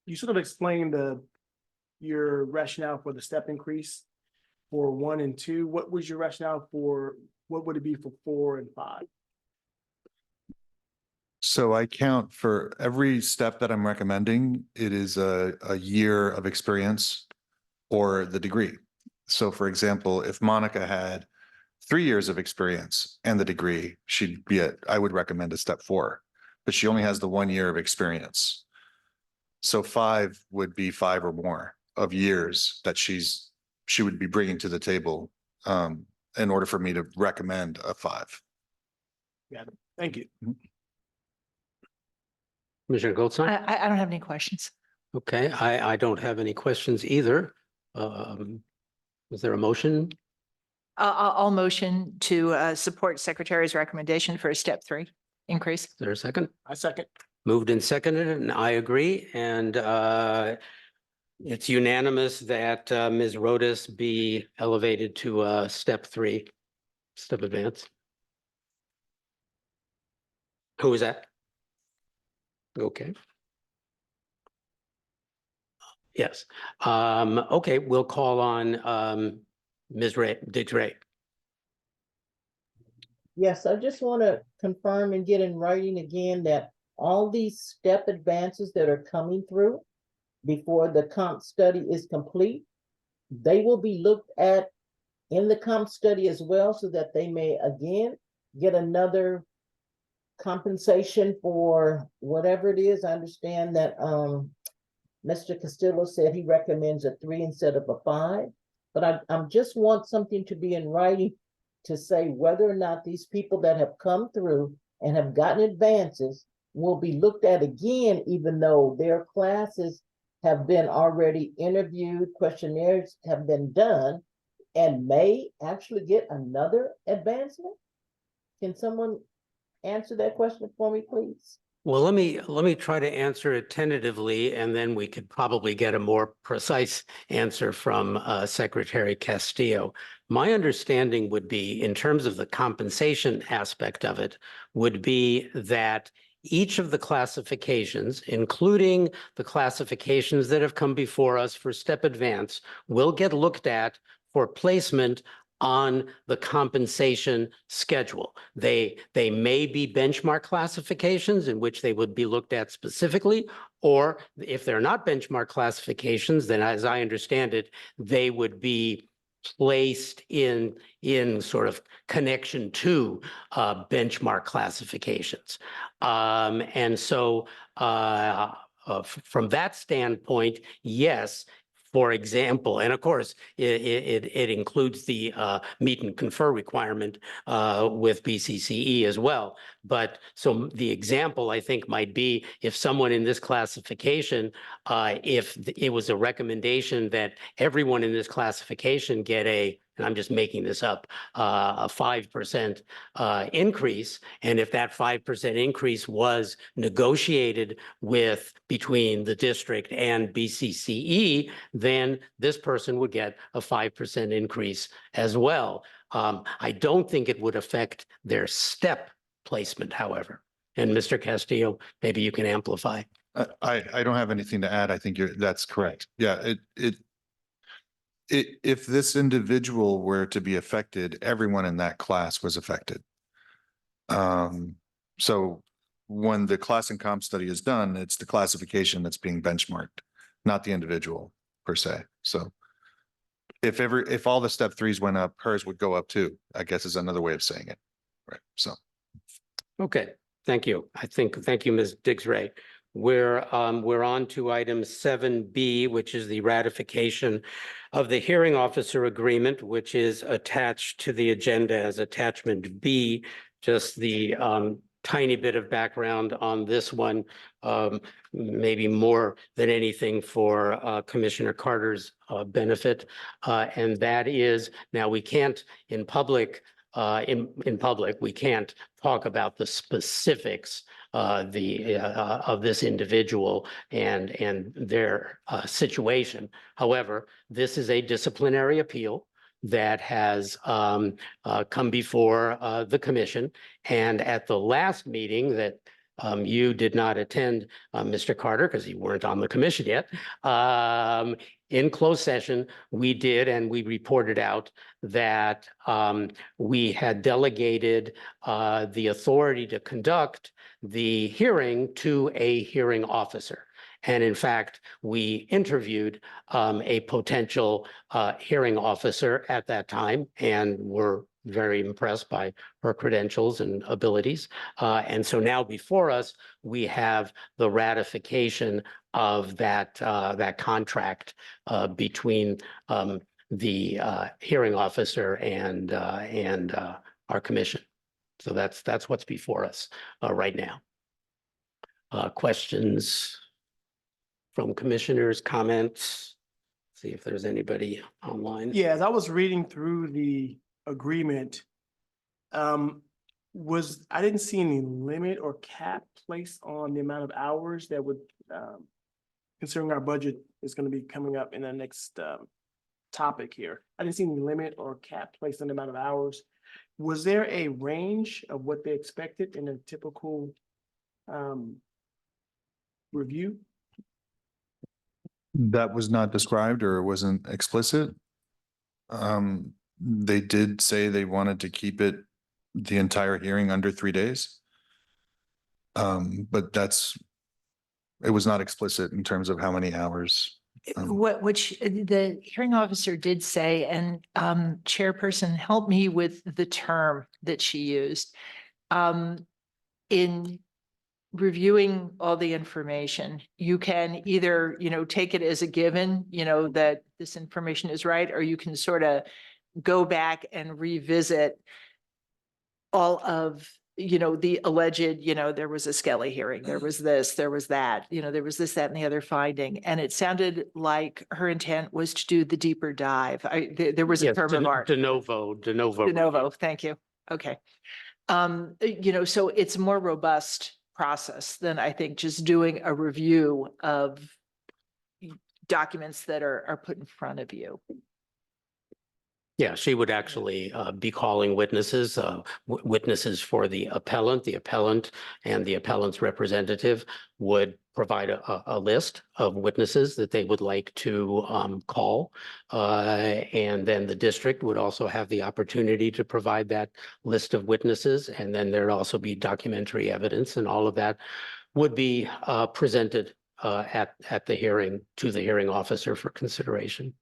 You sort of explained your rationale for the step increase for 1 and 2. What was your rationale for what would it be for 4 and 5? So I count for every step that I'm recommending, it is a year of experience or the degree. So for example, if Monica had 3 years of experience and the degree, she'd be I would recommend a step 4, but she only has the 1 year of experience. So 5 would be 5 or more of years that she would be bringing to the table in order for me to recommend a 5. Thank you. Commissioner Goldstein? I don't have any questions. Okay, I don't have any questions either. Is there a motion? I'll motion to support Secretary's recommendation for a step 3 increase. Is there a second? I second. Moved and seconded, and I agree. And it's unanimous that Ms. Rodas be elevated to step 3, step advance. Who is that? Okay. Yes. Okay, we'll call on Ms. Diggs Ray. Yes, I just want to confirm and get in writing again that all these step advances that are coming through before the comp study is complete, they will be looked at in the comp study as well, so that they may again get another compensation for whatever it is. I understand that Mr. Castillo said he recommends a 3 instead of a 5, but I'm just want something to be in writing to say whether or not these people that have come through and have gotten advances will be looked at again, even though their classes have been already interviewed, questionnaires have been done, and may actually get another advancement. Can someone answer that question for me, please? Well, let me try to answer it tentatively, and then we could probably get a more precise answer from Secretary Castillo. My understanding would be, in terms of the compensation aspect of it, would be that each of the classifications, including the classifications that have come before us for step advance, will get looked at for placement on the compensation schedule. They may be benchmark classifications in which they would be looked at specifically, or if they're not benchmark classifications, then as I understand it, they would be placed in sort of connection to benchmark classifications. And so from that standpoint, yes. For example, and of course, it includes the meet and confer requirement with BCCE as well. But so the example, I think, might be if someone in this classification, if it was a recommendation that everyone in this classification get and I'm just making this up, a 5% increase. And if that 5% increase was negotiated between the district and BCCE, then this person would get a 5% increase as well. I don't think it would affect their step placement, however. And Mr. Castillo, maybe you can amplify. I don't have anything to add. I think that's correct. Yeah, if this individual were to be affected, everyone in that class was affected. So when the class and comp study is done, it's the classification that's being benchmarked, not the individual per se. So if all the step 3s went up, hers would go up too, I guess is another way of saying it. Right. So. Okay, thank you. Thank you, Ms. Diggs Ray. We're on to item 7B, which is the ratification of the hearing officer agreement, which is attached to the agenda as attachment B. Just the tiny bit of background on this one, maybe more than anything for Commissioner Carter's benefit. And that is, now we can't in public, we can't talk about the specifics of this individual and their situation. However, this is a disciplinary appeal that has come before the commission. And at the last meeting that you did not attend, Mr. Carter, because you weren't on the commission yet, in closed session, we did, and we reported out that we had delegated the authority to conduct the hearing to a hearing officer. And in fact, we interviewed a potential hearing officer at that time and were very impressed by her credentials and abilities. And so now before us, we have the ratification of that contract between the hearing officer and our commission. So that's what's before us right now. Questions from commissioners, comments? See if there's anybody online. Yeah, as I was reading through the agreement, I didn't see any limit or cap placed on the amount of hours that would, considering our budget is going to be coming up in the next topic here. I didn't see any limit or cap placed on the amount of hours. Was there a range of what they expected in a typical review? That was not described or wasn't explicit. They did say they wanted to keep it, the entire hearing, under 3 days. But it was not explicit in terms of how many hours. Which the hearing officer did say, and chairperson, help me with the term that she used. In reviewing all the information, you can either, take it as a given, that this information is right, or you can sort of go back and revisit all of, the alleged, there was a Skelly hearing, there was this, there was that, there was this, that, and the other finding. And it sounded like her intent was to do the deeper dive. There was a Yes, term of art. de novo. De novo, thank you. Okay. So it's a more robust process than I think just doing a review of documents that are put in front of you. Yeah, she would actually be calling witnesses, witnesses for the appellant. The appellant and the appellant's representative would provide a list of witnesses that they would like to call. And then the district would also have the opportunity to provide that list of witnesses. And then there'd also be documentary evidence, and all of that would be presented at the hearing to the hearing officer for consideration.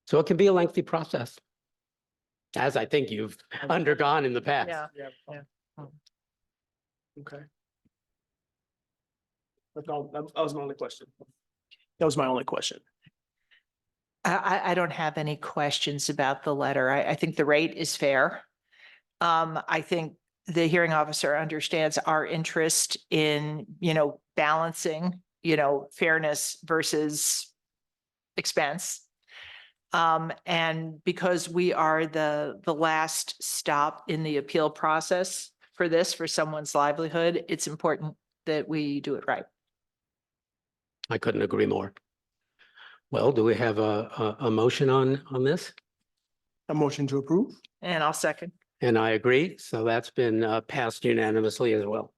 So it can be a lengthy process, as I think you've undergone in the past. Yeah. Okay. That was my only question. That was my only question. I don't have any questions about the letter. I think the rate is fair. I think the hearing officer understands our interest in, balancing, fairness versus expense. And because we are the last stop in the appeal process for someone's livelihood, it's important that we do it right. I couldn't agree more. Well, do we have a motion on this? A motion to approve? And I'll second. And I agree. So that's been passed unanimously as well.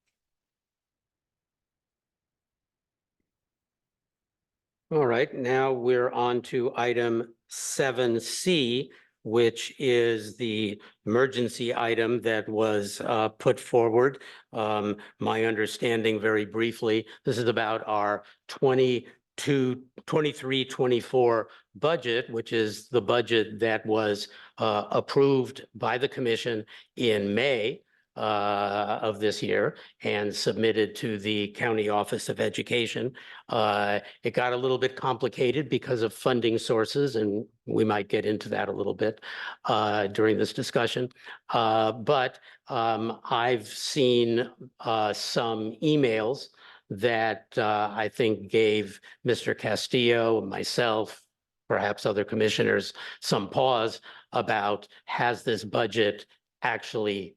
All right, now we're on to item 7C, which is the emergency item that was put forward. My understanding, very briefly, this is about our 23-24 budget, which is the budget that was approved by the commission in May of this year and submitted to the County Office of Education. It got a little bit complicated because of funding sources, and we might get into that a little bit during this discussion. But I've seen some emails that I think gave Mr. Castillo, myself, perhaps other commissioners, some pause about, has this budget actually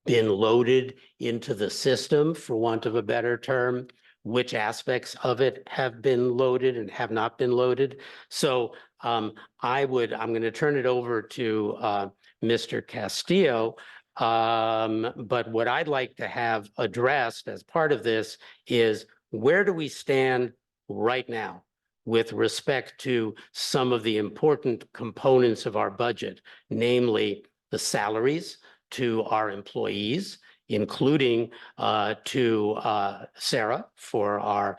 been loaded into the system, for want of a better term? Which aspects of it have been loaded and have not been loaded? So I'm going to turn it over to Mr. Castillo. But what I'd like to have addressed as part of this is, where do we stand right now? with respect to some of the important components of our budget, namely the salaries to our employees, including to Sarah for our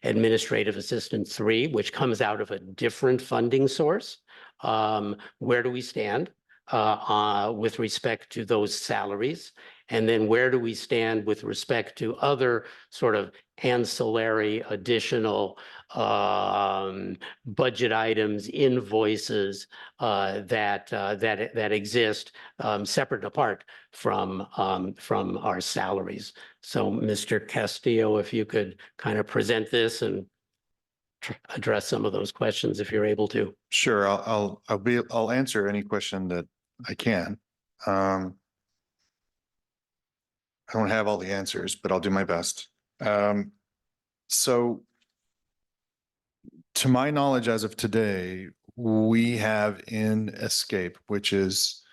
Administrative Assistant 3, which comes out of a different funding source. Where do we stand with respect to those salaries? And then where do we stand with respect to other sort of ancillary additional budget items, invoices that exist separate and apart from our salaries? So Mr. Castillo, if you could kind of present this and address some of those questions if you're able to. Sure, I'll answer any question that I can. I don't have all the answers, but I'll do my best. So to my knowledge, as of today, we have in Escape, which is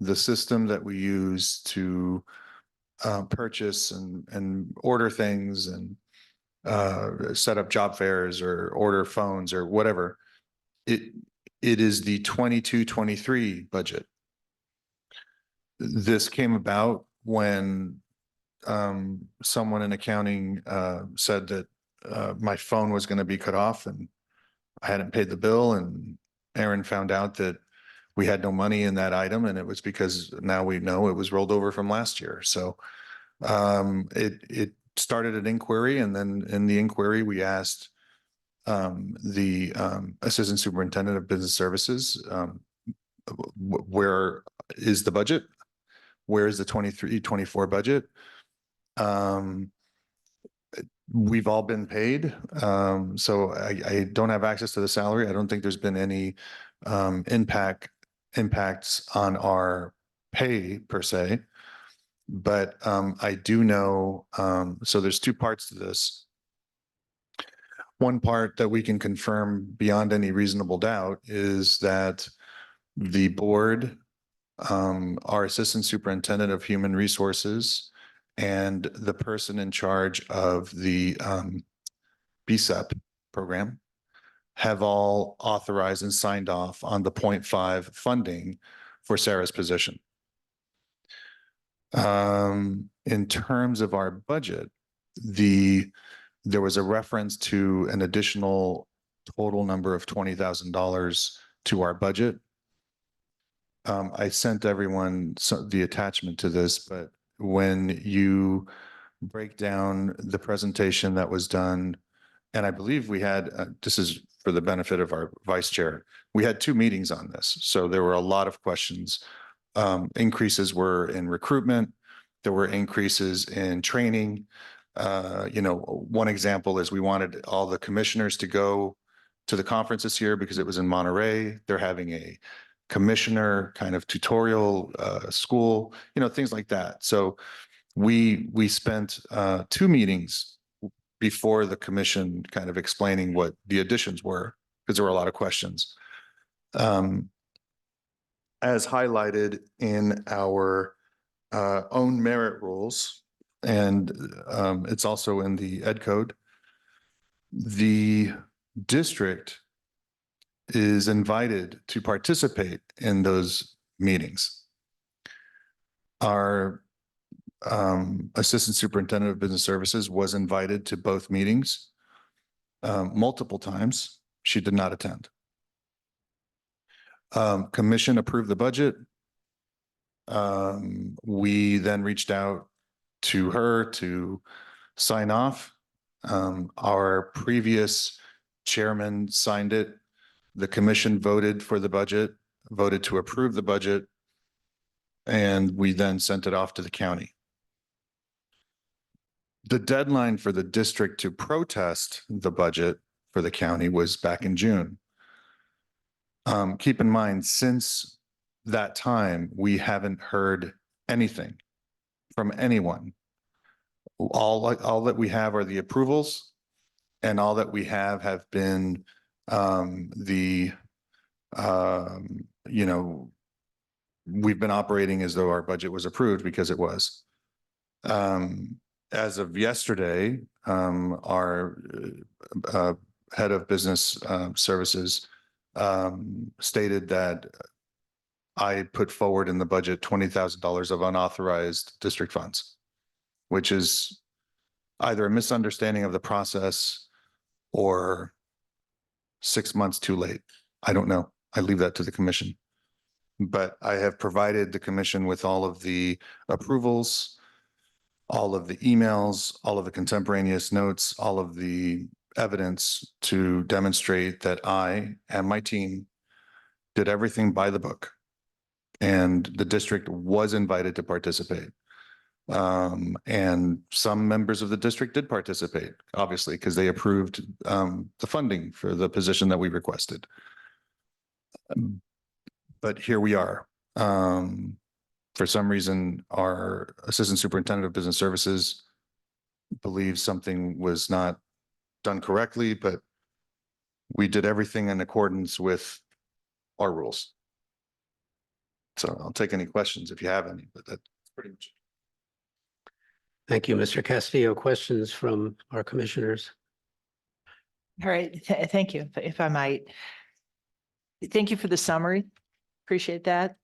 the system that we use to purchase and order things and set up job fairs or order phones or whatever. It is the 22-23 budget. This came about when someone in accounting said that my phone was going to be cut off and I hadn't paid the bill, and Aaron found out that we had no money in that item, and it was because now we know it was rolled over from last year. So it started an inquiry, and then in the inquiry we asked the Assistant Superintendent of Business Services, where is the budget? Where is the 23-24 budget? We've all been paid. So I don't have access to the salary. I don't think there's been any impacts on our pay per se. But I do know, so there's two parts to this. One part that we can confirm beyond any reasonable doubt is that the board, our Assistant Superintendent of Human Resources, and the person in charge of the BSEP program have all authorized and signed off on the 0.5 funding for Sarah's position. In terms of our budget, there was a reference to an additional total number of $20,000 to our budget. I sent everyone the attachment to this, but when you break down the presentation that was done, and I believe we had, this is for the benefit of our vice chair, we had 2 meetings on this. So there were a lot of questions. Increases were in recruitment. There were increases in training. One example is we wanted all the commissioners to go to the conference this year because it was in Monterey. They're having a commissioner kind of tutorial school, things like that. So we spent 2 meetings before the commission kind of explaining what the additions were, because there were a lot of questions. As highlighted in our own merit rules, and it's also in the Ed Code, the district is invited to participate in those meetings. Our Assistant Superintendent of Business Services was invited to both meetings multiple times. She did not attend. Commission approved the budget. We then reached out to her to sign off. Our previous chairman signed it. The commission voted for the budget, voted to approve the budget, and we then sent it off to the county. The deadline for the district to protest the budget for the county was back in June. Keep in mind, since that time, we haven't heard anything from anyone. All that we have are the approvals, and all that we have been we've been operating as though our budget was approved because it was. As of yesterday, our head of business services, stated that I put forward in the budget $20,000 of unauthorized district funds, which is either a misunderstanding of the process or 6 months too late. I don't know. I leave that to the commission. But I have provided the commission with all of the approvals, all of the emails, all of the contemporaneous notes, all of the evidence to demonstrate that I and my team did everything by the book. And the district was invited to participate. And some members of the district did participate, obviously, because they approved the funding for the position that we requested. But here we are. For some reason, our Assistant Superintendent of Business Services believes something was not done correctly, but we did everything in accordance with our rules. So I'll take any questions if you have any, but that's pretty much it. Thank you, Mr. Castillo. Questions from our commissioners? All right, thank you, if I might. Thank you for the summary. Appreciate that.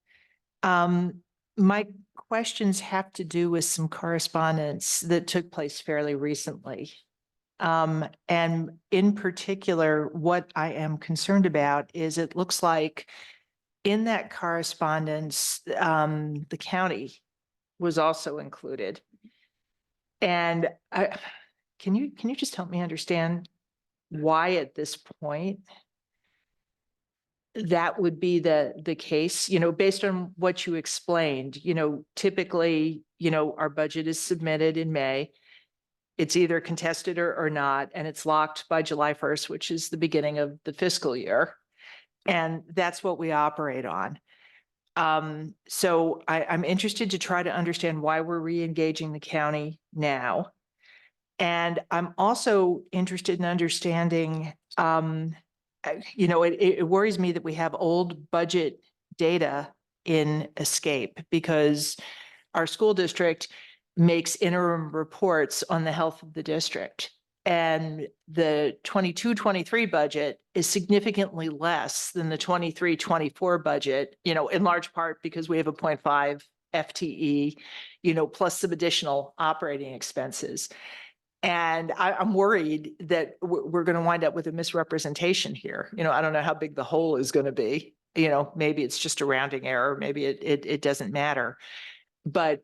My questions have to do with some correspondence that took place fairly recently. And in particular, what I am concerned about is it looks like in that correspondence, the county was also included. And can you just help me understand why at this point that would be the case, based on what you explained, typically, our budget is submitted in May. It's either contested or not, and it's locked by July 1st, which is the beginning of the fiscal year. And that's what we operate on. So I'm interested to try to understand why we're re-engaging the county now. And I'm also interested in understanding, it worries me that we have old budget data in Escape because our school district makes interim reports on the health of the district. And the 22-23 budget is significantly less than the 23-24 budget, in large part because we have a 0.5 FTE, plus some additional operating expenses. And I'm worried that we're going to wind up with a misrepresentation here. I don't know how big the hole is going to be. Maybe it's just a rounding error. Maybe it doesn't matter. But,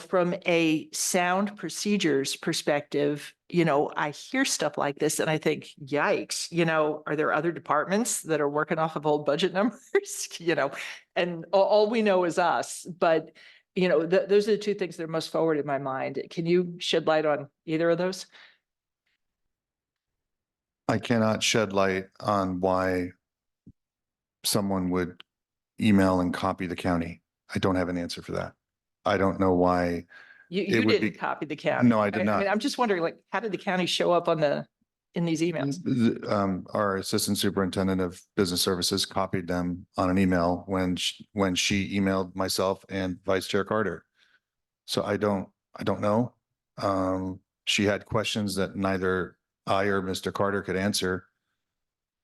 from a sound procedures perspective, I hear stuff like this and I think, yikes, are there other departments that are working off of old budget numbers? And all we know is us. But, those are the two things that are most forward in my mind. Can you shed light on either of those? I cannot shed light on why someone would email and copy the county. I don't have an answer for that. I don't know why. You would didn't be- copy the county. No, I did not. I'm just wondering, how did the county show up in these emails? Our Assistant Superintendent of Business Services copied them on an email when she emailed myself and Vice Chair Carter. So I don't know. She had questions that neither I or Mr. Carter could answer.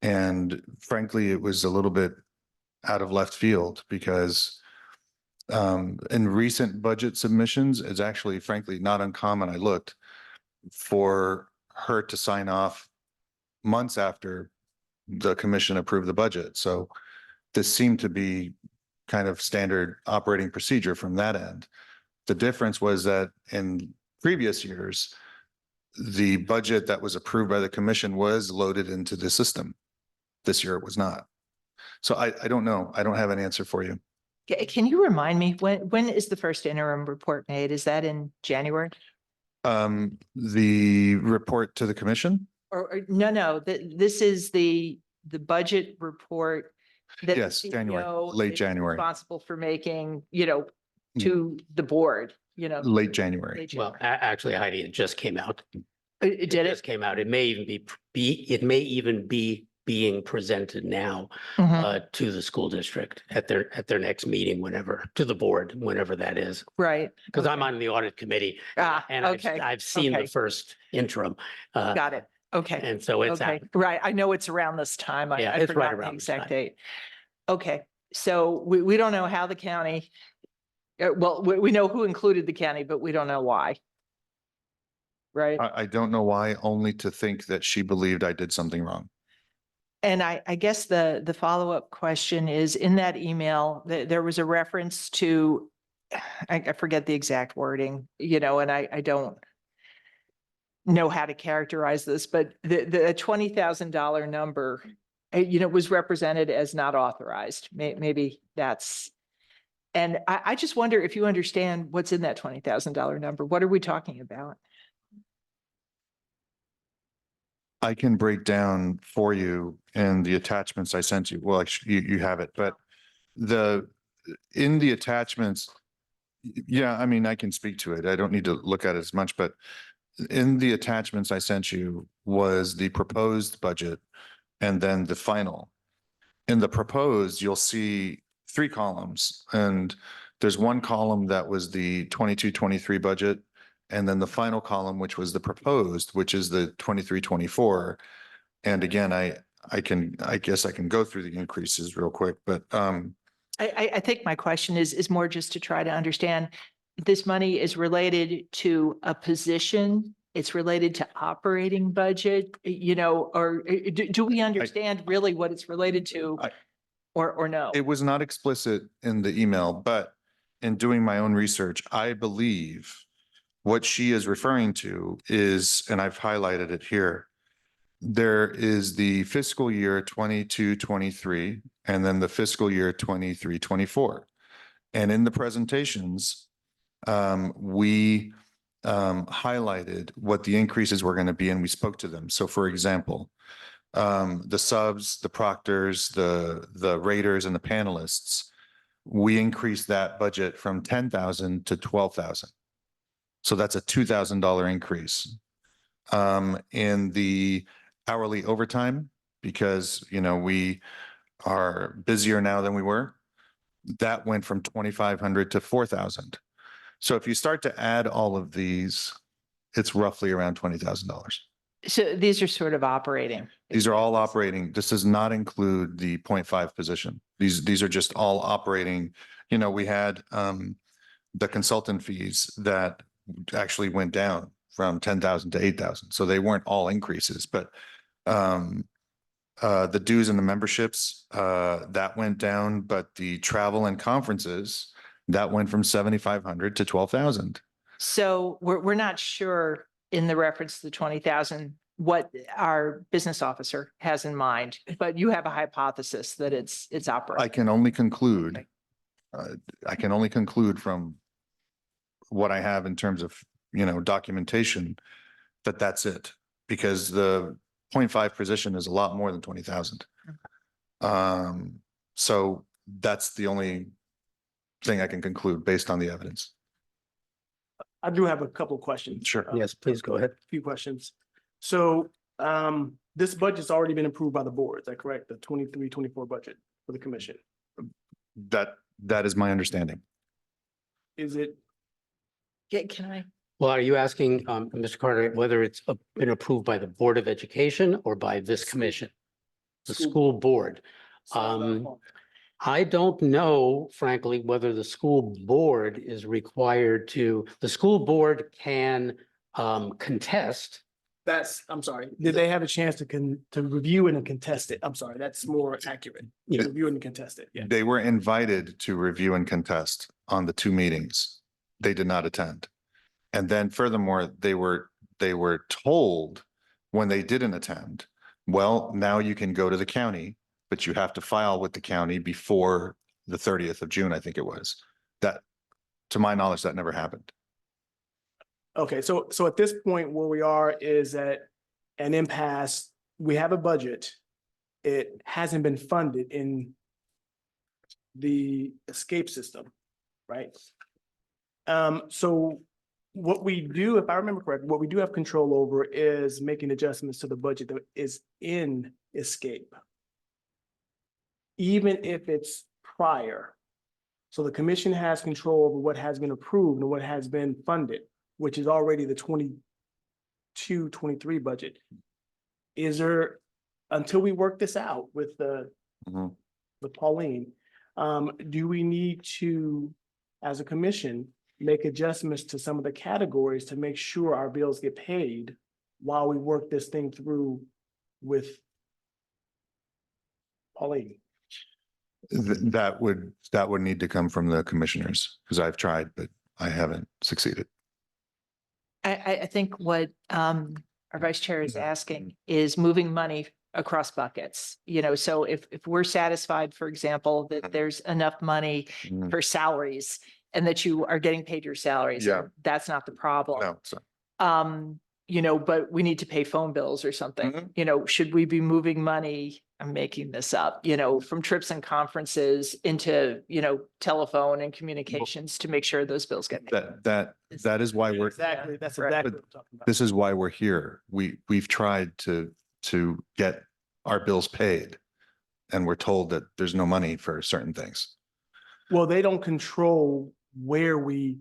And frankly, it was a little bit out of left field because in recent budget submissions, it's actually frankly not uncommon. I looked for her to sign off months after the commission approved the budget. So this seemed to be kind of standard operating procedure from that end. The difference was that in previous years, the budget that was approved by the commission was loaded into the system. This year it was not. So I don't know. I don't have an answer for you. Can you remind me, when is the first interim report made? Is that in January? The report to the commission? Or no, this is the budget report. That the Yes, January, CEO late is January. Responsible for making, to the board, Late January. late Well, January. actually, Heidi, it just came out. It did just came out. It may even be being presented now Mhm. to the school district at their next meeting, to the board, whenever that is. Right. Because I'm Okay. on the audit committee Ah, and okay. I've seen Okay. the first interim. Got it. Okay. And so it's Okay, out. right. I know it's around this time. Yeah, I it's right forgot the around this exact time. date. Okay, so we don't know how the county, well, we know who included the county, but we don't know why. Right? I don't know why, only to think that she believed I did something wrong. And I guess the follow-up question is, in that email, there was a reference to, I forget the exact wording, you know, and I don't know how to characterize this, but the $20,000 number, you know, was represented as not authorized. Maybe that's, and I just wonder if you understand what's in that $20,000 number. What are we talking about? I can break down for you in the attachments I sent you. Well, actually, you have it, but in the attachments, yeah, I mean, I can speak to it. I don't need to look at it as much, but in the attachments I sent you was the proposed budget and then the final. In the proposed, you'll see 3 columns, and there's one column that was the 22-23 budget. And then the final column, which was the proposed, which is the 23-24. And again, I guess I can go through the increases real quick, but I think my question is more just to try to understand, this money is related to a position, it's related to operating budget, you know, or do we understand really what it's related to? I- Or no? it was not explicit in the email, but in doing my own research, I believe what she is referring to is, and I've highlighted it here, there is the fiscal year 22-23, and then the fiscal year 23-24. And in the presentations, we highlighted what the increases were going to be, and we spoke to them. So for example, the subs, the proctors, the raters, and the panelists, we increased that budget from 10,000 to 12,000. So that's a $2,000 increase. In the hourly overtime, because, you know, we are busier now than we were, that went from 2,500 to 4,000. So if you start to add all of these, it's roughly around $20,000. So these are sort of operating. These are all expenses. operating. This does not include the 0.5 position. These are just all operating. You know, we had the consultant fees that actually went down from 10,000 to 8,000. So they weren't all increases, but the dues and the memberships that went down, but the travel and conferences that went from 7,500 to 12,000. So we're not sure in the reference to the 20,000 what our business officer has in mind, but you have a hypothesis that it's I operating. can only conclude, Okay. I can only conclude from what I have in terms of, you know, documentation, that that's it, because the 0.5 position is a lot more than 20,000. So that's the only thing I can conclude based on the evidence. I do have a couple of questions. Sure. Yes, please go ahead. Few questions. So this budget's already been approved by the board, is that correct? The 23-24 budget for the commission. That is my understanding. Is it, Can I? Well, are you asking, Mr. Carter, whether it's been approved by the Board of Education or by this commission? The school board. I don't know, frankly, whether the school board is required to, the school board can contest. I'm sorry, did they have a chance to review and contest it? I'm sorry, that's more accurate. Yeah. Review and contest it, yeah. They were invited to review and contest on the 2 meetings. They did not attend. And then furthermore, they were told when they didn't attend, well, now you can go to the county, but you have to file with the county before the 30th of June, I think it was. That, to my knowledge, that never happened. Okay, so at this point where we are is at an impasse. We have a budget. It hasn't been funded in the escape system, right? So what we do, if I remember correctly, what we do have control over is making adjustments to the budget that is in escape. Even if it's prior. So the commission has control over what has been approved and what has been funded, which is already the 22-23 budget. is there, until we work this out with Mhm. with Pauline, do we need to, as a commission, make adjustments to some of the categories to make sure our bills get paid while we work this thing through with Pauline? That would need to come from the commissioners, because I've tried, but I haven't succeeded. I think what our vice chair is Mhm. asking is moving money across buckets. So if we're satisfied, for example, that Mhm. there's enough money Mhm. for salaries and that you are getting paid your salaries. Yeah. That's not the problem. No, so, But we need to pay phone bills or something. Mhm. Should we be moving money? I'm making this up, from trips and conferences into, telephone and communications to make sure those bills get paid. that is why we're, Exactly, that's Right. exactly what I'm talking about. this is why we're here. We've tried to get our bills paid. And we're told that there's no money for certain things. Well, they don't control where we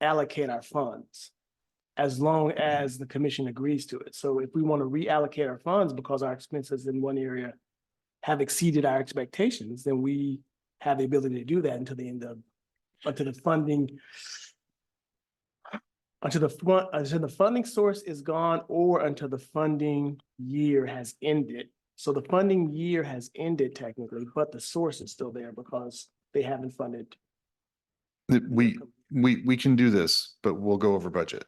allocate our funds as long as the commission agrees to it. So if we want to reallocate our funds because our expenses in one area have exceeded our expectations, then we have the ability to do that until the end of, until the funding, until the funding source is gone or until the funding year has ended. So the funding year has ended technically, but the source is still there because they haven't funded. We can do this, but we'll go over budget.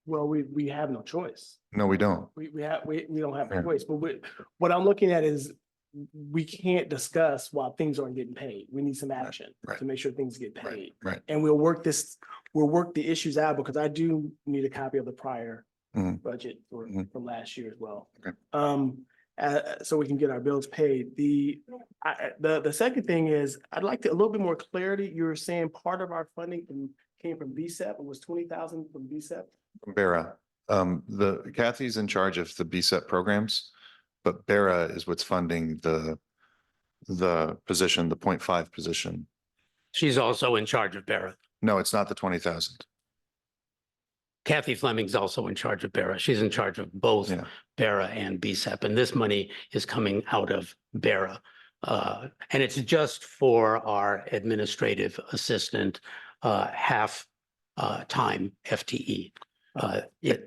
Well, we have no choice. No, we don't. We don't have a Yeah. choice, but what I'm looking at is we can't discuss while things aren't getting paid. We need some action right. to make sure things get paid. Right. And we'll work the issues out because I do need a copy of the prior Mhm. budget Mhm. from last year as well. Okay. So we can get our bills paid. The second thing is, I'd like a little bit more clarity. You were saying part of our funding came from BSEP. It was 20,000 from BSEP. Bera, the Kathy's in charge of the BSEP programs, but Bera is what's funding the position, the 0.5 position. She's also in charge of Barra. No, it's not the 20,000. Kathy Fleming's also in charge of Barra. She's in charge of both Yeah. Barra and BSEP, and this money is coming out of Barra. And it's just for our administrative assistant, half time FTE.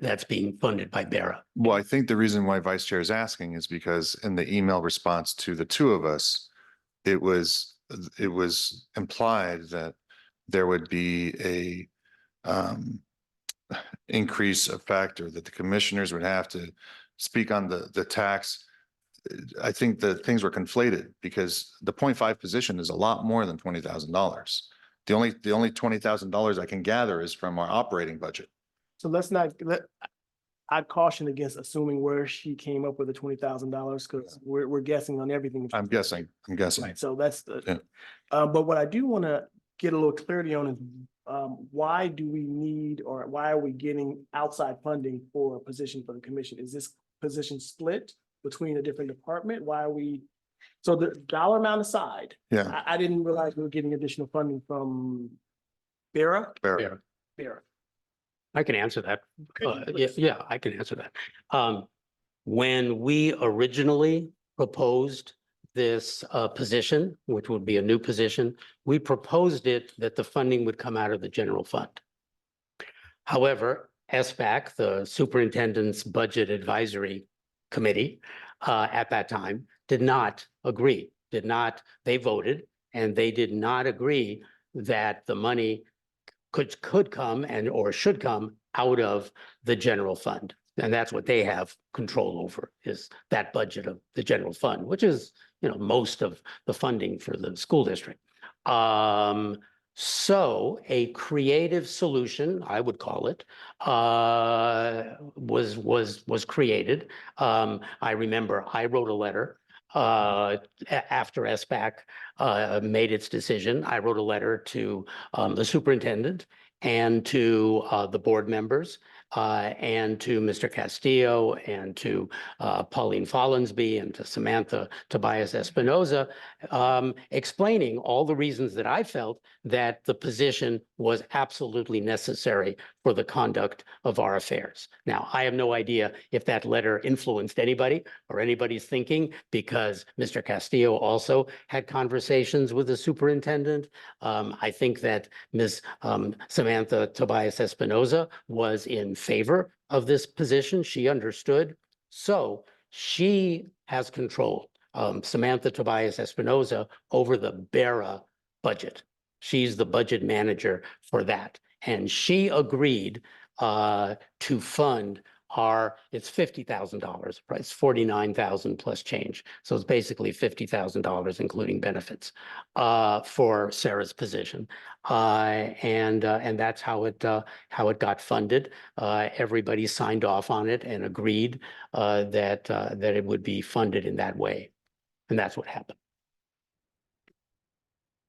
That's being funded by Barra. Well, I think the reason why Vice Chair is asking is because in the email response to the two of us, it was implied that there would be a increase of factor that the commissioners would have to speak on the tax. I think that things were conflated because the 0.5 position is a lot more than $20,000. The only $20,000 I can gather is from our operating budget. So I'd caution against assuming where she came up with the $20,000 because we're guessing on everything. I'm guessing. Right, so that's Yeah. But what I do want to get a little clarity on is why do we need, or why are we getting outside funding for a position for the commission? Is this position split between a different department? Why are we, so the dollar amount aside, Yeah. I didn't realize we were getting additional funding from Bera? Bera. Bera. I can answer that. Could you please? Yeah, I can answer that. When we originally proposed this position, which would be a new position, we proposed it that the funding would come out of the general fund. However, SBAC, the Superintendent's Budget Advisory Committee, at that time, did not agree, they voted, and they did not agree that the money could come or should come out of the general fund. And that's what they have control over, is that budget of the general fund, which is, most of the funding for the school district. So a creative solution, I would call it, was created. I remember I wrote a letter after SBAC made its decision. I wrote a letter to the superintendent and to the board members and to Mr. Castillo and to Pauline Follensby and to Samantha Tobias Espinoza, explaining all the reasons that I felt that the position was absolutely necessary for the conduct of our affairs. Now, I have no idea if that letter influenced anybody or anybody's thinking, because Mr. Castillo also had conversations with the superintendent. I think that Ms. Samantha Tobias Espinoza was in favor of this position. She understood. So she has control, Samantha Tobias Espinoza, over the BERA budget. She's the budget manager for that. And she agreed to fund it's $50,000, right? It's 49,000 plus change. So it's basically $50,000, including benefits, for Sarah's position. And that's how it got funded. Everybody signed off on it and agreed that it would be funded in that way. And that's what happened.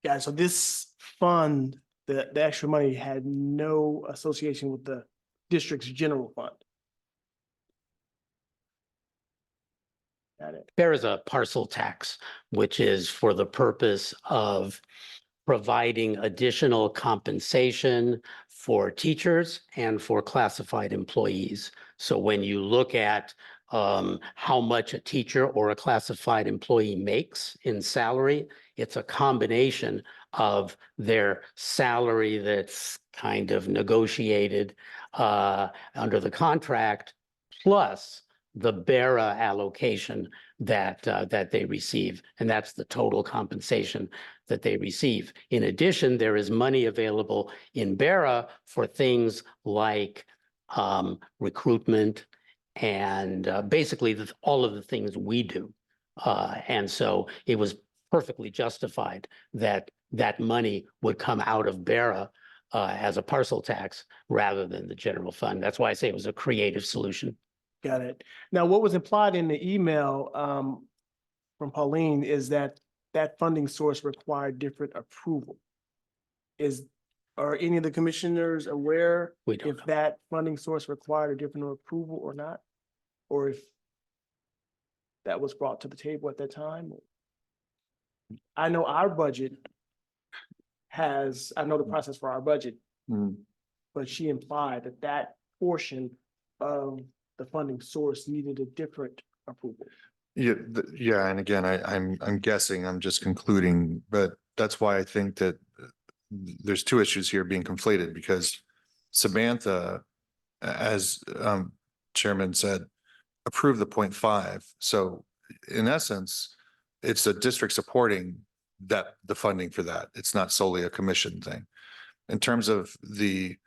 Yeah, so this fund, the extra money had no association with the district's general fund. Got it. There is a parcel tax, which is for the purpose of providing additional compensation for teachers and for classified employees. So when you look at how much a teacher or a classified employee makes in salary, it's a combination of their salary that's kind of negotiated under the contract, plus the BERA allocation that they receive, and that's the total compensation that they receive. In addition, there is money available in BERA for things like recruitment and basically all of the things we do. And so it was perfectly justified that that money would come out of BERA as a parcel tax rather than the general fund. That's why I say it was a creative solution. Got it. Now, what was implied in the email from Pauline is that that funding source required different approval. Are any of the commissioners aware We don't if know. that funding source required a different approval or not? Or if that was brought to the table at that time? I know our budget I know the process for our budget, Mm. but she implied that that portion of the funding source needed a different approval. Yeah, yeah, and again, I'm guessing, I'm just concluding, but that's why I think that there's two issues here being conflated, because Samantha, as Chairman said, approved the 0.5. So in essence, it's a district supporting that, the funding for that. It's not solely a commission thing. In terms of the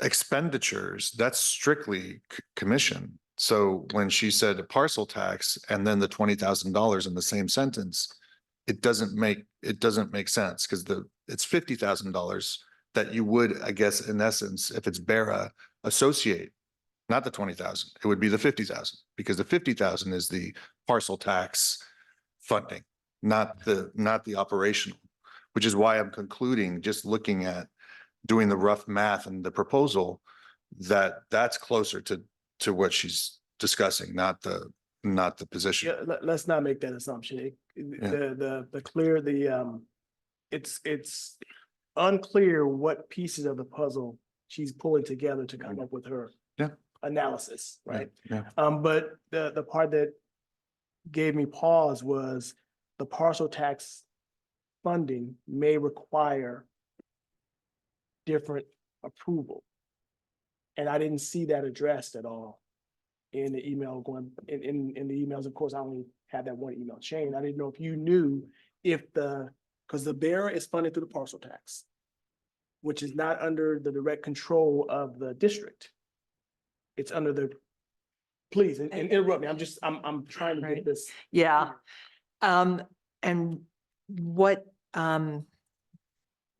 expenditures, that's strictly commission. So when she said a parcel tax and then the $20,000 in the same sentence, it doesn't make sense, because it's $50,000 that you would, I guess, in essence, if it's BERA, associate, not the 20,000. It would be the 50,000, because the 50,000 is the parcel tax funding, not the operational, which is why I'm concluding, just looking at doing the rough math and the proposal, that's closer to what she's discussing, not the position. Yeah, let's not make that assumption. It's unclear what pieces of the puzzle she's pulling together to come up with her Yeah. analysis, right? Yeah. But the part that gave me pause was the parcel tax funding may require different approval. And I didn't see that addressed at all in the email in the emails. Of course, I only had that one email chain. I didn't know if you knew because the BERA is funded through the parcel tax, which is not under the direct control of the district. It's under please, and interrupt me. I'm trying to Right. get this. Yeah. And what,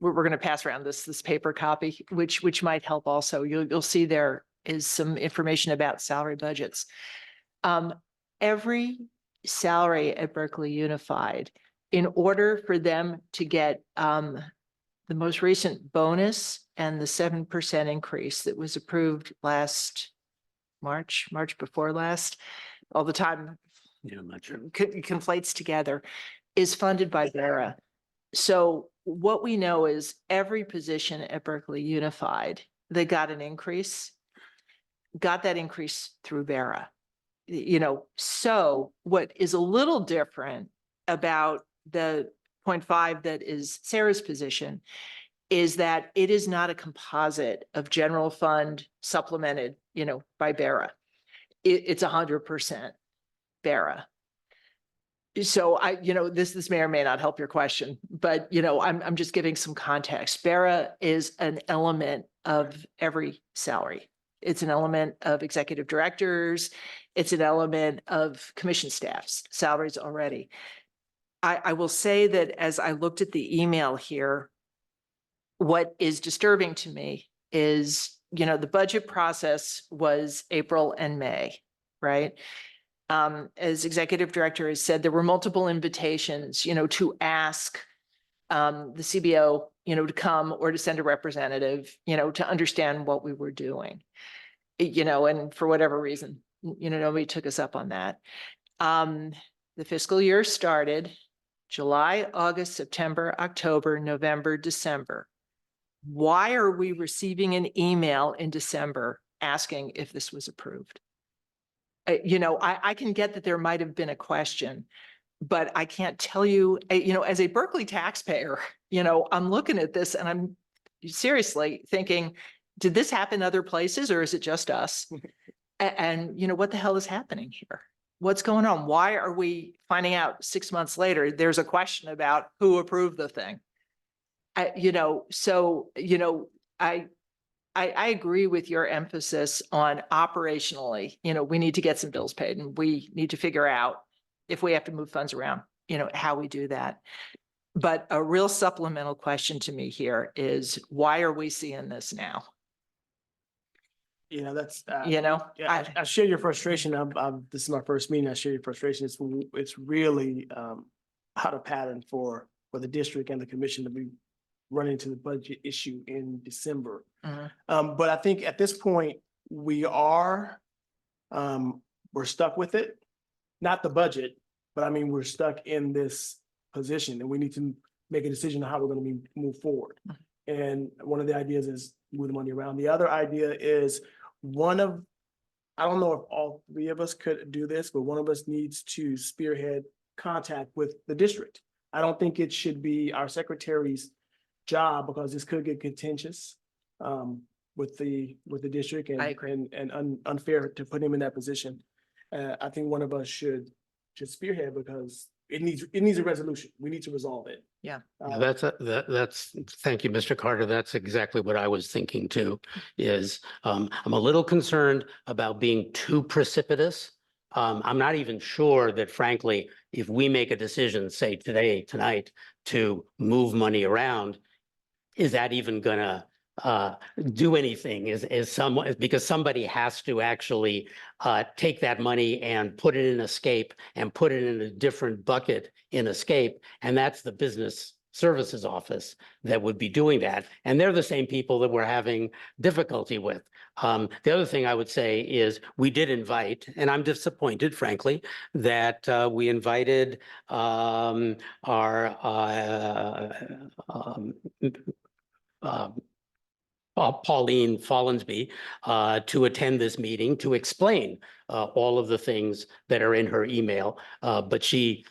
we're going to pass around this paper copy, which might help also. You'll see there is some information about salary budgets. Every salary at Berkeley Unified, in order for them to get the most recent bonus and the 7% increase that was approved last March before last, all the time Yeah, I'm not sure. conflates together, is funded by Vera. So what we know is every position at Berkeley Unified, they got an increase, got that increase through Vera. You know, so what is a little different about the 0.5 that is Sarah's position is that it is not a composite of general fund supplemented, you know, by Vera. It's 100% Vera. So this may or may not help your question, but I'm just giving some context. Bara is an element of every salary. It's an element of executive directors. It's an element of commission staffs salaries already. I will say that as I looked at the email here, what is disturbing to me is, the budget process was April and May, right? As executive director has said, there were multiple invitations, to ask the CBO, to come or to send a representative, to understand what we were doing, and for whatever reason, nobody took us up on that. The fiscal year started July, August, September, October, November, December. Why are we receiving an email in December asking if this was approved? I can get that there might have been a question, but I can't tell you, as a Berkeley taxpayer, I'm looking at this and I'm seriously thinking, did this happen other places or is it just us? And what the hell is happening here? What's going on? Why are we finding out 6 months later, there's a question about who approved the thing? I agree with your emphasis on operationally, we need to get some bills paid and we need to figure out if we have to move funds around, how we do that. But a real supplemental question to me here is why are we seeing this now? That's, Yeah, I share your frustration. This is my first meeting. I share your frustration. It's really out of pattern for the district and the commission to be running into the budget issue in December. But I think at this point, we're stuck with it. Not the budget, but we're stuck in this position and we need to make a decision on how we're going to move forward. And one of the ideas is move the money around. The other idea is I don't know if all three of us could do this, but one of us needs to spearhead contact with the district. I don't think it should be our secretary's job because this could get contentious with the district and unfair to put him in that position. I think one of us should spearhead because it needs a resolution. We need to resolve it. Yeah. Thank you, Mr. Carter. That's exactly what I was thinking too, is I'm a little concerned about being too precipitous. I'm not even sure that frankly, if we make a decision, say tonight, to move money around, is that even gonna do anything? Because somebody has to actually take that money and put it in escape and put it in a different bucket in escape. And that's the business services office that would be doing that. And they're the same people that we're having difficulty with. The other thing I would say is we did invite, and I'm disappointed, frankly, that we invited Pauline Follansby to attend this meeting to explain all of the things that are in her email, but she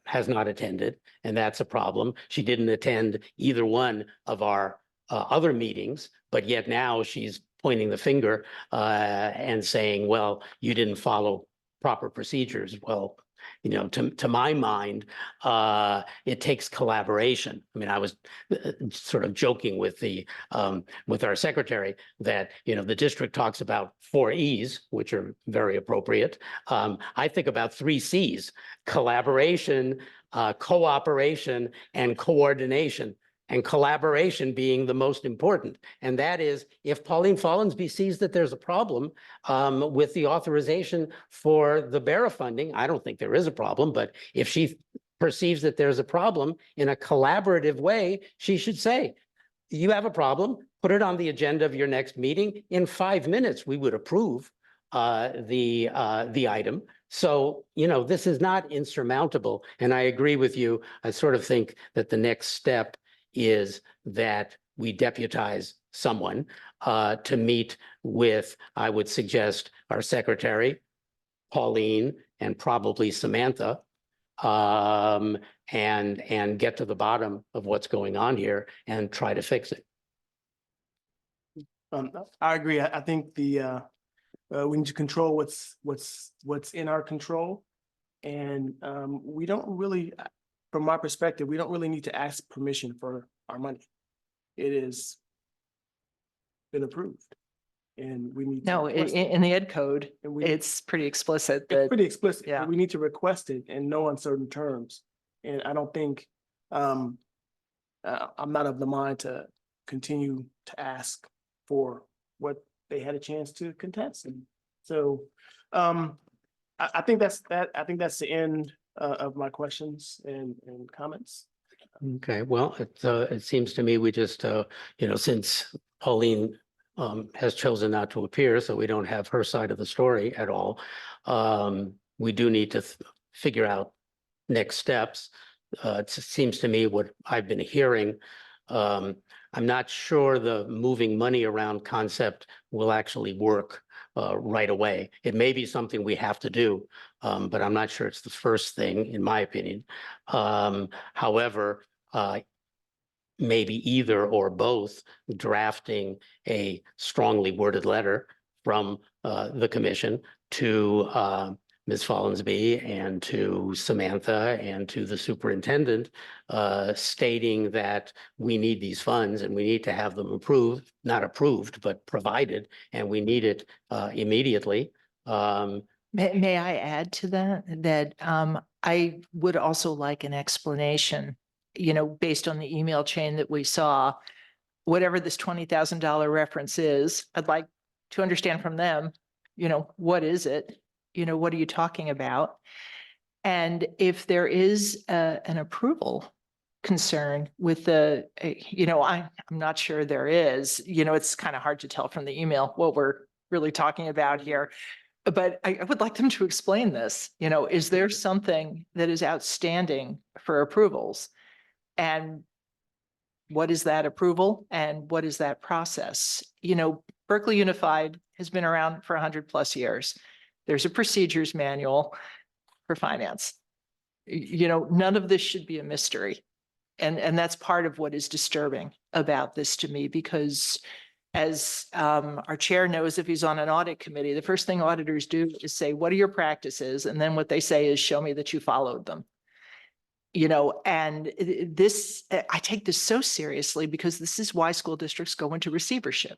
has not attended, and that's a problem. She didn't attend either one of our other meetings, but yet now she's pointing the finger and saying, well, you didn't follow proper procedures. Well, to my mind, it takes collaboration. I was sort of joking with with our secretary that, the district talks about 4 E's, which are very appropriate. I think about 3 C's: collaboration, cooperation, and coordination. And collaboration being the most important. And that is, if Pauline Follansby sees that there's a problem with the authorization for the BARA funding, I don't think there is a problem, but if she perceives that there's a problem in a collaborative way, she should say, you have a problem, put it on the agenda of your next meeting. In 5 minutes, we would approve the item. So, this is not insurmountable. And I agree with you. I sort of think that the next step is that we deputize someone to meet with, I would suggest, our secretary, Pauline, and probably Samantha, and get to the bottom of what's going on here and try to fix it. I agree. I think we need to control what's in our control. And we don't really, from my perspective, we don't really need to ask permission for our money. It has been approved. And we need. to No, request it. in the ed code, And we- it's pretty explicit It's that, pretty explicit. yeah. But we need to request it in no uncertain terms. And I don't think, I'm not of the mind to continue to ask for what they had a chance to contest. And so, I think that's the end, of my questions and comments. Okay, well, it seems to me we just, since Pauline has chosen not to appear, so we don't have her side of the story at all. We do need to figure out next steps. It seems to me what I've been hearing, I'm not sure the moving money around concept will actually work right away. It may be something we have to do, but I'm not sure it's the first thing, in my opinion. However, maybe either or both drafting a strongly worded letter from the commission to Ms. Follansbee and to Samantha and to the superintendent, stating that we need these funds and we need to have them approved, not approved, but provided, and we need it immediately. may I add to that, I would also like an explanation, based on the email chain that we saw, whatever this $20,000 reference is, I'd like to understand from them, what is it? What are you talking about? And if there is an approval concern with I'm not sure there is, it's kind of hard to tell from the email what we're really talking about here. But I would like them to explain this, is there something that is outstanding for approvals? And what is that approval and what is that process? Berkeley Unified has been around for 100+ years. There's a procedures manual for finance. None of this should be a mystery. And that's part of what is disturbing about this to me, because as our chair knows, if he's on an audit committee, the first thing auditors do is say, what are your practices? And then what they say is, show me that you followed them. And this, I take this so seriously because this is why school districts go into receivership.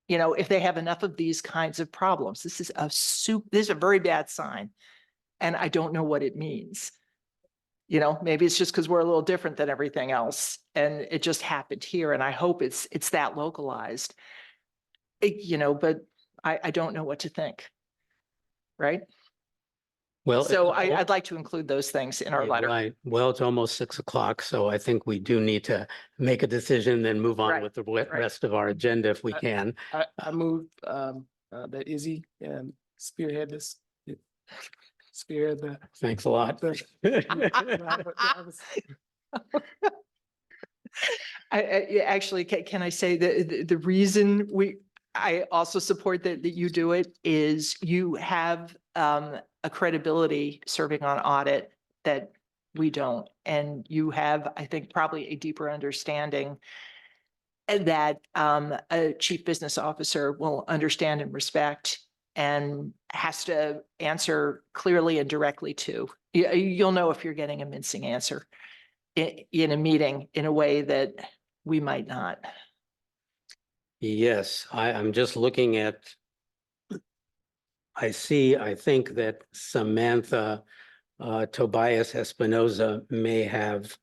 If they have enough of these kinds of problems, this is a very bad sign. And I don't know what it means. Maybe it's just because we're a little different than everything else. And it just happened here. And I hope it's that localized, but I don't know what to think. Right. Well, So I'd like to include those things in our letter. Right. Well, it's almost 6 o'clock, so I think we do need to make a decision, then move on Right, with the rest of our agenda if we can. I move, that Izzy spearhead this. Spearhead the. Thanks a lot. Actually, can I say that the reason I also support that you do it is you have a credibility serving on audit that we don't. And you have, I think, probably a deeper understanding that a chief business officer will understand and respect and has to answer clearly and directly to. You'll know if you're getting a mincing answer in a meeting in a way that we might not. Yes, I'm just looking at, I think that Samantha Tobias Espinoza may have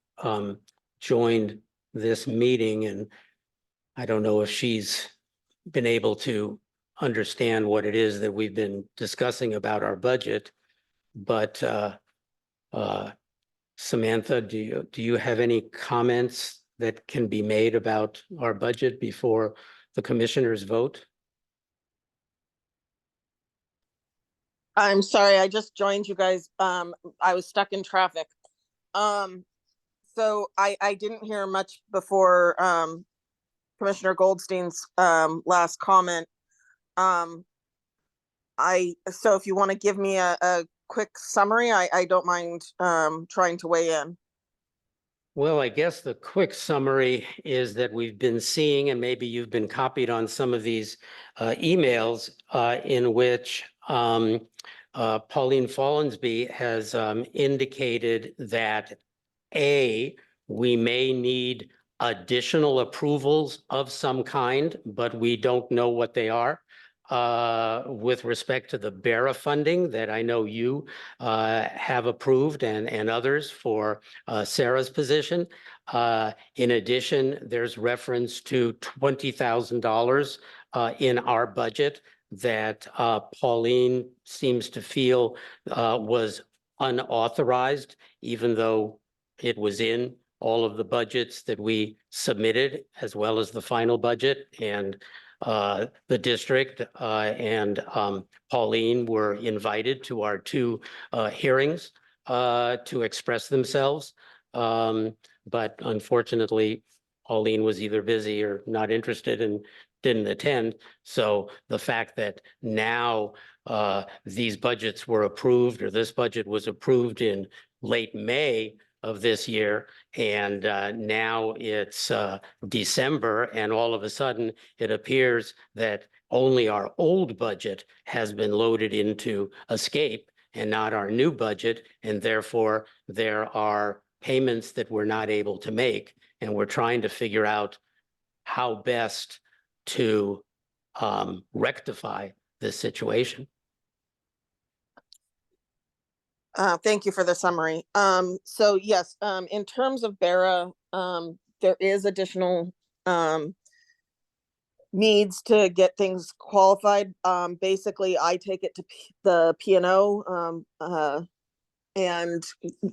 joined this meeting, and I don't know if she's been able to understand what it is that we've been discussing about our budget. But Samantha, do you have any comments that can be made about our budget before the commissioners vote? I'm sorry, I just joined you guys. I was stuck in traffic. So I didn't hear much before, Commissioner Goldstein's, last comment. So if you want to give me a quick summary, I don't mind, trying to weigh in. Well, I guess the quick summary is that we've been seeing, and maybe you've been copied on some of these emails in which Pauline Follansby has indicated that we may need additional approvals of some kind, but we don't know what they are. With respect to the BERA funding that I know you have approved and others for Sarah's position. In addition, there's reference to $20,000 in our budget that Pauline seems to feel was unauthorized, even though it was in all of the budgets that we submitted, as well as the final budget. And the district and Pauline were invited to our two hearings to express themselves. But unfortunately, Pauline was either busy or not interested and didn't attend. So the fact that now these budgets were approved, or this budget was approved in late May of this year, and now it's December, and all of a sudden it appears that only our old budget has been loaded into Escape and not our new budget, and therefore there are payments that we're not able to make, and we're trying to figure out how best to rectify this situation. Thank you for the summary. So yes, in terms of BERA, there is additional needs to get things qualified. Basically, I take it to the P&O and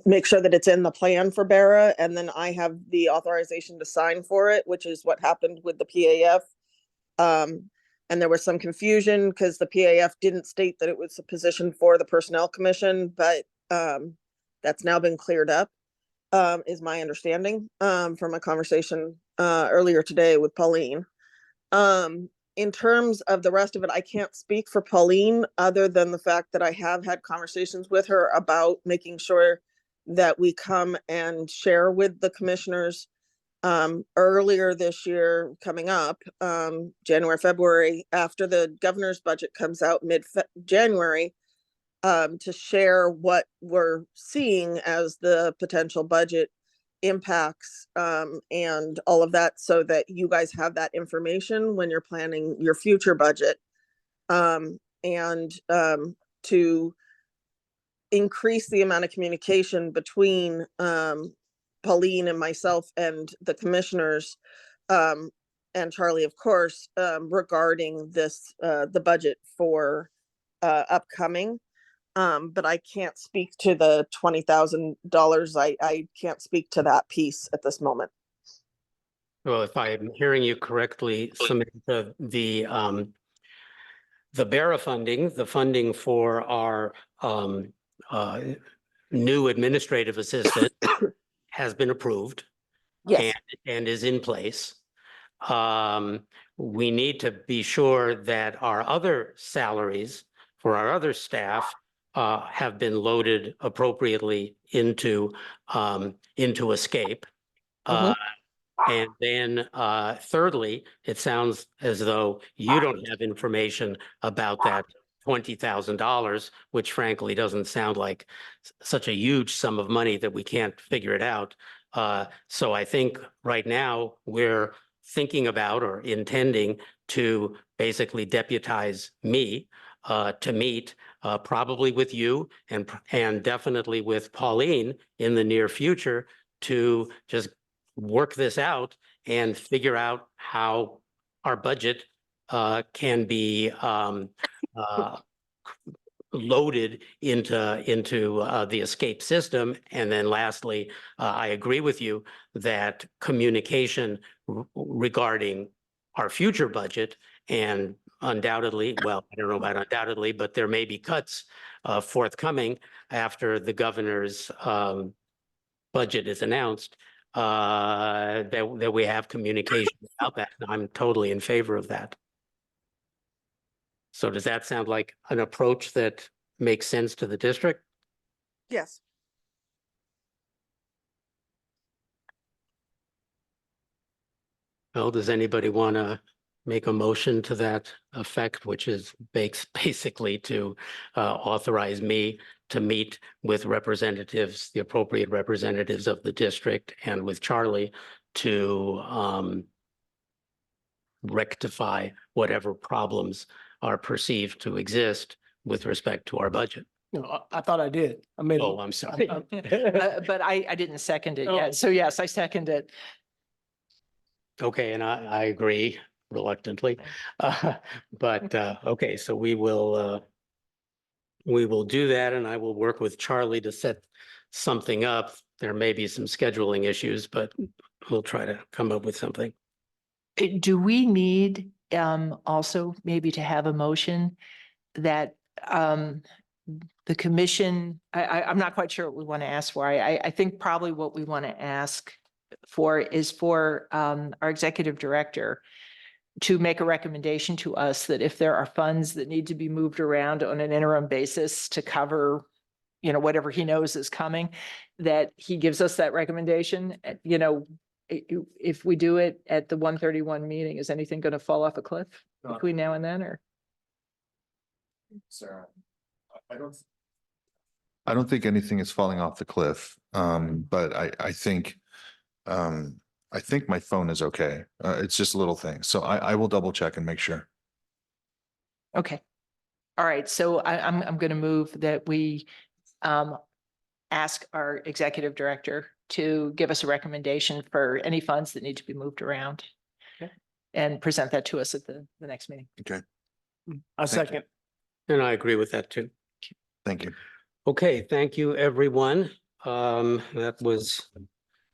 make sure that it's in the plan for BERA, and then I have the authorization to sign for it, which is what happened with the PAF. And there was some confusion because the PAF didn't state that it was a position for the Personnel Commission, but that's now been cleared up, is my understanding, from a conversation earlier today with Pauline. In terms of the rest of it, I can't speak for Pauline other than the fact that I have had conversations with her about making sure that we come and share with the commissioners earlier this year, coming up, January, February, after the governor's budget comes out mid-January, to share what we're seeing as the potential budget impacts and all of that, so that you guys have that information when you're planning your future budget, and to increase the amount of communication between Pauline and myself and the commissioners, and Charlie, of course, regarding this, the budget for upcoming. But I can't speak to the $20,000. I can't speak to that piece at this moment. Well, if I'm hearing you correctly, Samantha, the BERA funding, the funding for our new administrative assistant has been approved. Yes. And is in place. We need to be sure that our other salaries for our other staff have been loaded appropriately into Escape. And then thirdly, it sounds as though you don't have information about that $20,000, which frankly doesn't sound like such a huge sum of money that we can't figure it out. So I think right now we're thinking about or intending to basically deputize me to meet probably with you and definitely with Pauline in the near future to just work this out and figure out how our budget can be loaded into the escape system. And then lastly, I agree with you that communication regarding our future budget and undoubtedly, well, I don't know about undoubtedly, but there may be cuts forthcoming after the governor's budget is announced, that we have communication about that. I'm totally in favor of that. So does that sound like an approach that makes sense to the district? Yes. Well, does anybody want to make a motion to that effect, which is basically to authorize me to meet with representatives, the appropriate representatives of the district, and with Charlie to rectify whatever problems are perceived to exist with respect to our budget? No, I thought I did. I made. Oh, I'm sorry. But I didn't second it Oh. yet. So yes, I second it. Okay, and I agree reluctantly. But okay, so we will do that, and I will work with Charlie to set something up. There may be some scheduling issues, but we'll try to come up with something. Do we need also maybe to have a motion that the commission, I'm not quite sure what we want to ask for. I think probably what we want to ask for is for our executive director to make a recommendation to us that if there are funds that need to be moved around on an interim basis to cover, you know, whatever he knows is coming, that he gives us that recommendation. You know, if we do it at the 131 meeting, is anything going to fall off a cliff between now and then, or? Sarah, I don't think anything is falling off the cliff. But I think my phone is okay. It's just little things. So I will double check and make sure. Okay. All right. So I'm going to move that we ask our executive director to give us a recommendation for any funds that need to be moved around. Okay. And present that to us at the next meeting. Okay, I second. And I agree with that too. thank you. Okay, thank you, everyone. That was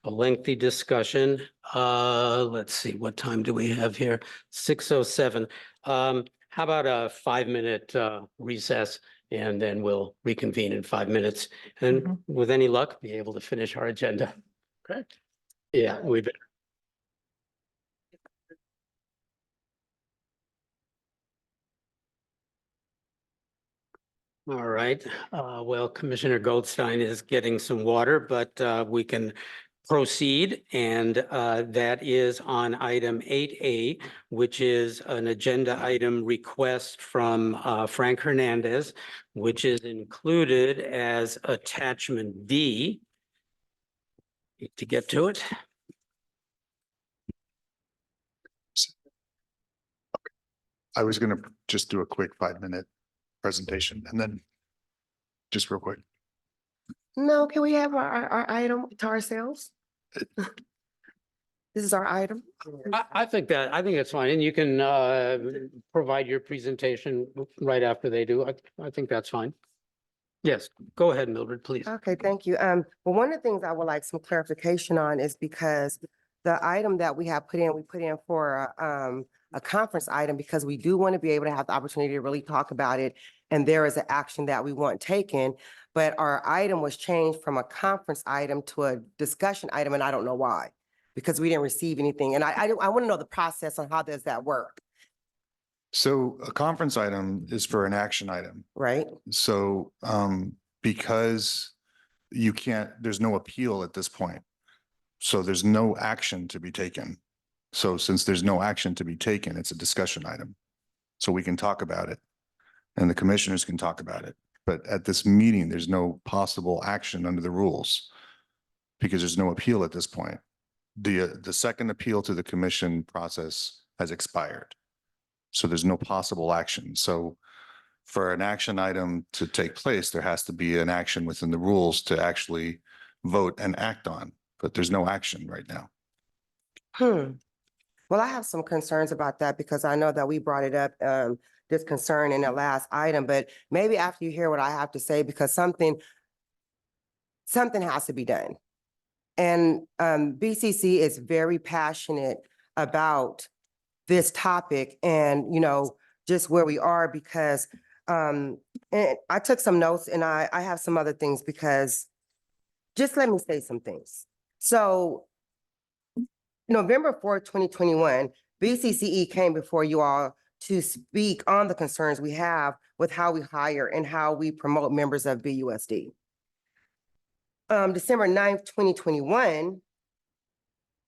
a lengthy discussion. Let's see, what time do we have here? 6:07. How about a 5-minute recess? And then we'll reconvene in 5 minutes. And Mhm. with any luck, be able to finish our agenda. Okay. Yeah, we better. All right, well, Commissioner Goldstein is getting some water, but we can proceed. And that is on item 8A, which is an agenda item request from Frank Hernandez, which is included as attachment D. Need to get to it. I was gonna just do a quick 5-minute presentation and then just real quick. No, can we have our item to ourselves? This is our item. I think it's fine. And you can provide your presentation right after they do. I think that's fine. Yes, go ahead, Mildred, please. Okay, thank you. Well, one of the things I would like some clarification on is because the item that we have put in, we put in for a conference item because we do want to be able to have the opportunity to really talk about it. And there is an action that we want taken, but our item was changed from a conference item to a discussion item, and I don't know why. Because we didn't receive anything. And I want to know the process on how does that work, So a conference item is for an action item. right? So because there's no appeal at this point. So there's no action to be taken. So since there's no action to be taken, it's a discussion item. So we can talk about it and the commissioners can talk about it. But at this meeting, there's no possible action under the rules because there's no appeal at this point. The second appeal to the commission process has expired. So there's no possible action. So for an action item to take place, there has to be an action within the rules to actually vote and act on, but there's no action right now. Well, I have some concerns about that because I know that we brought it up this concern in the last item, but maybe after you hear what I have to say, because something has to be done. And BCC is very passionate about this topic and, you know, just where we are because and I took some notes and I have some other things because just let me say some things. So November 4th, 2021, BCCE came before you all to speak on the concerns we have with how we hire and how we promote members of BUSD. December 9th, 2021,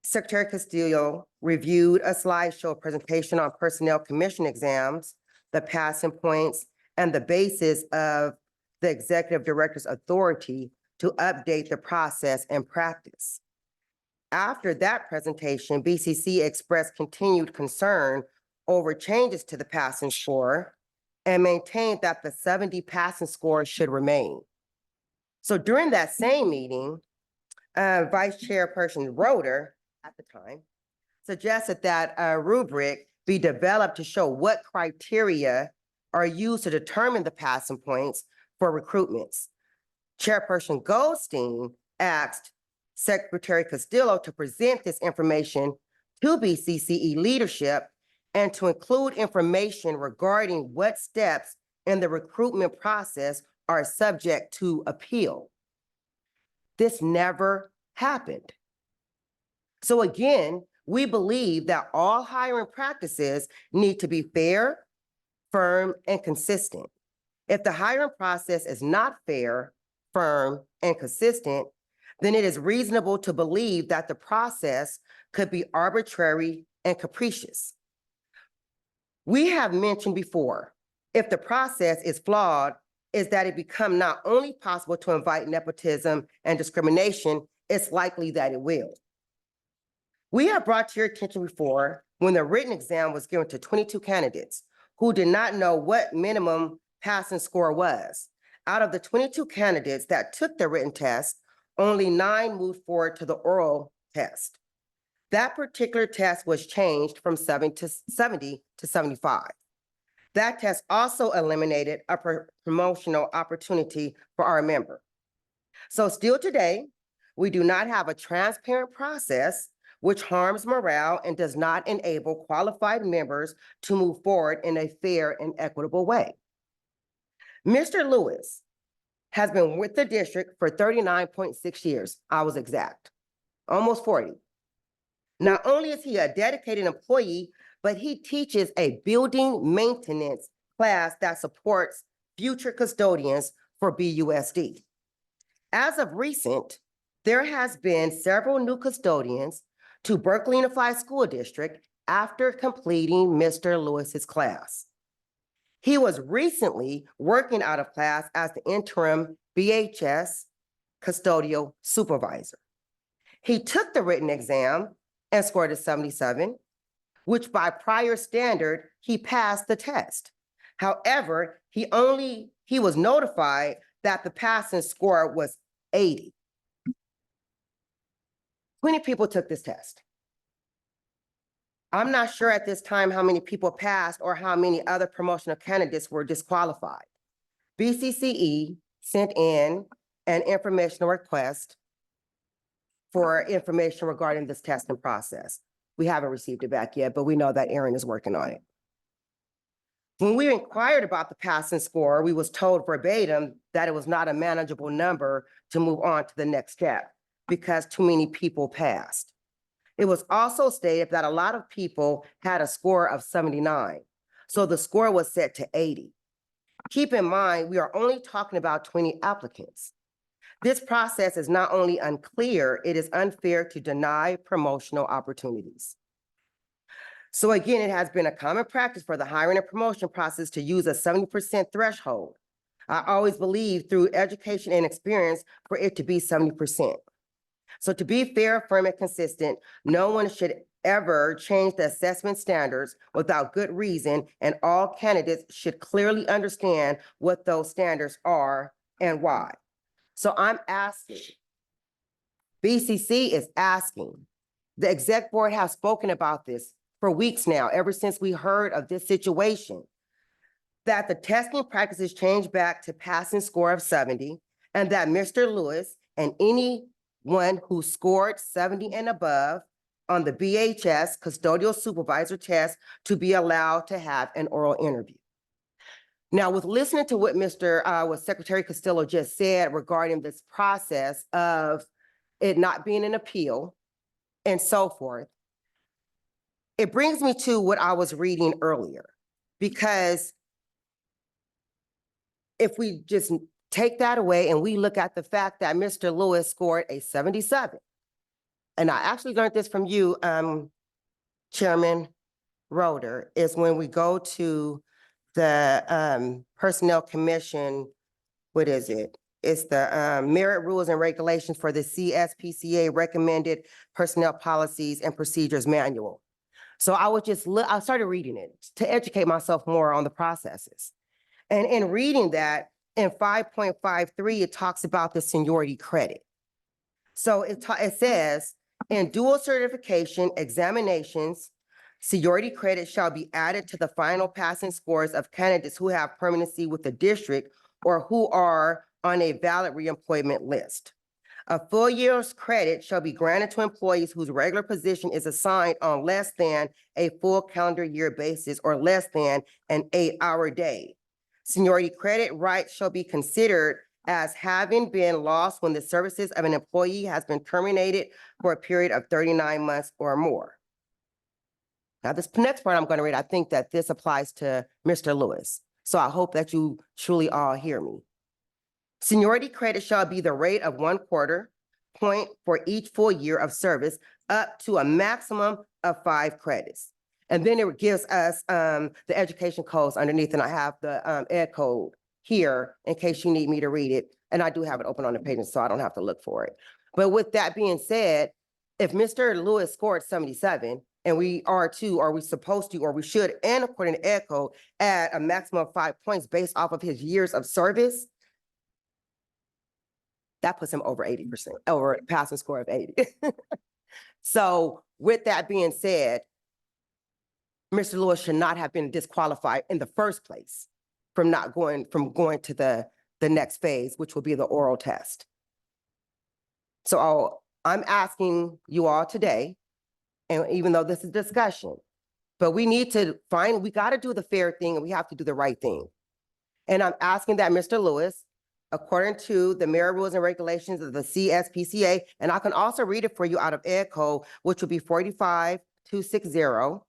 Secretary Castillo reviewed a slideshow presentation on personnel commission exams, the passing points, and the basis of the executive director's authority to update the process and practice. After that presentation, BCC expressed continued concern over changes to the passing score and maintained that the 70 passing score should remain. So during that same meeting, Vice Chairperson Roeder at the time suggested that a rubric be developed to show what criteria are used to determine the passing points for recruitments. Chairperson Goldstein asked Secretary Castillo to present this information to BCCE leadership and to include information regarding what steps in the recruitment process are subject to appeal. This never happened. So again, we believe that all hiring practices need to be fair, firm, and consistent. If the hiring process is not fair, firm, and consistent, then it is reasonable to believe that the process could be arbitrary and capricious. We have mentioned before, if the process is flawed, is that it become not only possible to invite nepotism and discrimination, it's likely that it will. We have brought to your attention before when the written exam was given to 22 candidates who did not know what minimum passing score was. Out of the 22 candidates that took the written test, only 9 moved forward to the oral test. That particular test was changed from 70 to 75. That test also eliminated a promotional opportunity for our member. So still today, we do not have a transparent process which harms morale and does not enable qualified members to move forward in a fair and equitable way. Mr. Lewis has been with the district for 39.6 years. I was exact, almost 40. Not only is he a dedicated employee, but he teaches a building maintenance class that supports future custodians for BUSD. As of recent, there has been several new custodians to Berkeley Unified School District after completing Mr. Lewis's class. He was recently working out of class as the interim BHS custodial supervisor. He took the written exam and scored a 77, which by prior standard, he passed the test. However, he was notified that the passing score was 80. 20 people took this test. I'm not sure at this time how many people passed or how many other promotional candidates were disqualified. BCCE sent in an informational request for information regarding this testing process. We haven't received it back yet, but we know that Aaron is working on it. When we inquired about the passing score, we was told verbatim that it was not a manageable number to move on to the next step because too many people passed. It was also stated that a lot of people had a score of 79, so the score was set to 80. Keep in mind, we are only talking about 20 applicants. This process is not only unclear, it is unfair to deny promotional opportunities. So again, it has been a common practice for the hiring and promotion process to use a 70% threshold. I always believe through education and experience for it to be 70%. So to be fair, firm, and consistent, no one should ever change the assessment standards without good reason, and all candidates should clearly understand what those standards are and why. So I'm asking, BCC is asking, the exec board has spoken about this for weeks now, ever since we heard of this situation. that the testing practices change back to passing score of 70, and that Mr. Lewis and anyone who scored 70 and above on the BHS custodial supervisor test to be allowed to have an oral interview. Now, with listening to what what Secretary Castillo just said regarding this process of it not being an appeal and so forth, it brings me to what I was reading earlier, because if we just take that away and we look at the fact that Mr. Lewis scored a 77, and I actually learned this from you, Chairman Roeder, is when we go to the Personnel Commission, what is it? It's the Merit Rules and Regulations for the CSPCA Recommended Personnel Policies and Procedures Manual. So I would just I started reading it to educate myself more on the processes. And in reading that, in 5.53, it talks about the seniority credit. So it says, in dual certification examinations, seniority credit shall be added to the final passing scores of candidates who have permanency with the district or who are on a valid reemployment list. A full year's credit shall be granted to employees whose regular position is assigned on less than a full calendar year basis or less than an 8-hour day. Seniority credit rights shall be considered as having been lost when the services of an employee has been terminated for a period of 39 months or more. Now, this next part I'm going to read, I think that this applies to Mr. Lewis. So I hope that you truly all hear me. Seniority credit shall be the rate of 1/4 point for each full year of service up to a maximum of 5 credits. And then it gives us the education codes underneath, and I have the ed code here in case you need me to read it. And I do have it open on the page, so I don't have to look for it. But with that being said, if Mr. Lewis scored 77, and we are to, or we supposed to, or we should, and according to ed code, add a maximum of 5 points based off of his years of service, that puts him over 80%, over a passing score of 80. So with that being said, Mr. Lewis should not have been disqualified in the first place from going to the next phase, which will be the oral test. So I'm asking you all today, and even though this is discussion, but we need to we got to do the fair thing and we have to do the right thing. And I'm asking that Mr. Lewis, according to the Merit Rules and Regulations of the CSPCA, and I can also read it for you out of ed code, which will be 45260.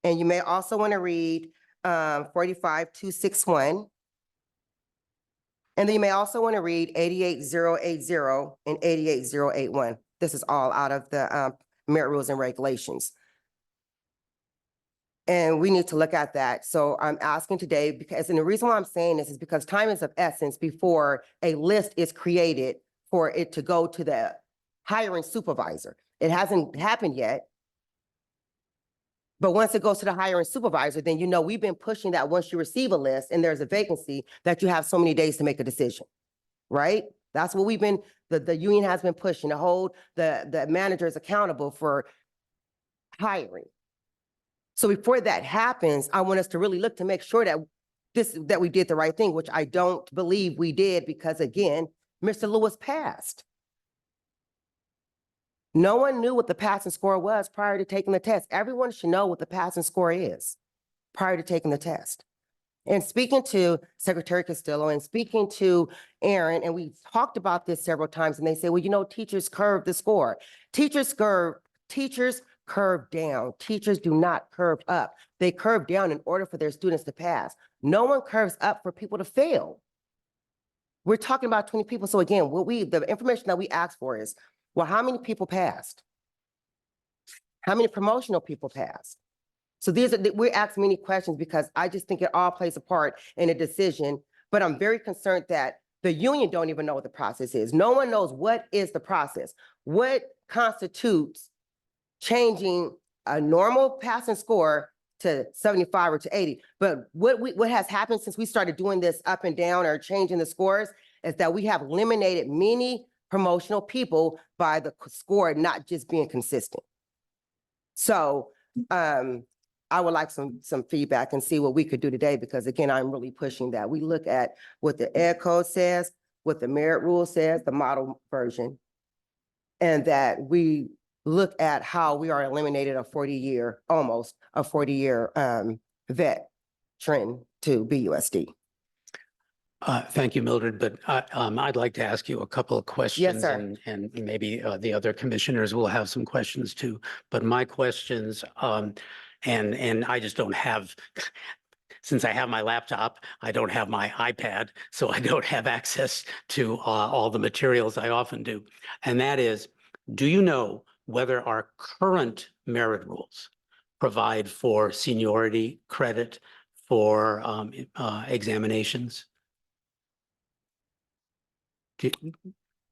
And you may also want to read 45261. And then you may also want to read 88080 and 88081. This is all out of the Merit Rules and Regulations. And we need to look at that. So I'm asking today, because, and the reason why I'm saying this is because time is of essence before a list is created for it to go to the hiring supervisor. It hasn't happened yet. But once it goes to the hiring supervisor, then you know we've been pushing that once you receive a list and there's a vacancy, that you have so many days to make a decision, right? That's what we've been, the union has been pushing, to hold the managers accountable for hiring. So before that happens, I want us to really look to make sure that that we did the right thing, which I don't believe we did, because again, Mr. Lewis passed. No one knew what the passing score was prior to taking the test. Everyone should know what the passing score is prior to taking the test. And speaking to Secretary Castillo and speaking to Aaron, and we talked about this several times, and they say, well, you know, teachers curve the score. Teachers curve down. Teachers do not curve up. They curve down in order for their students to pass. No one curves up for people to fail. We're talking about 20 people. So again, the information that we asked for is, well, how many people passed? How many promotional people passed? So we're asking many questions because I just think it all plays a part in a decision, but I'm very concerned that the union don't even know what the process is. No one knows what is the process. What constitutes changing a normal passing score to 75 or to 80? But what has happened since we started doing this up and down or changing the scores is that we have eliminated many promotional people by the score not just being consistent. So I would like some feedback and see what we could do today, because again, I'm really pushing that. We look at what the ed code says, what the merit rule says, the model version. And that we look at how we are eliminated almost a 40-year vet trend to BUSD. Thank you, Mildred, but I'd like to ask you a couple of questions. sir. And maybe the other commissioners will have some questions too. But my questions, and I just don't have, since I have my laptop, I don't have my iPad, so I don't have access to all the materials I often do. And that is, do you know whether our current merit rules provide for seniority credit for examinations?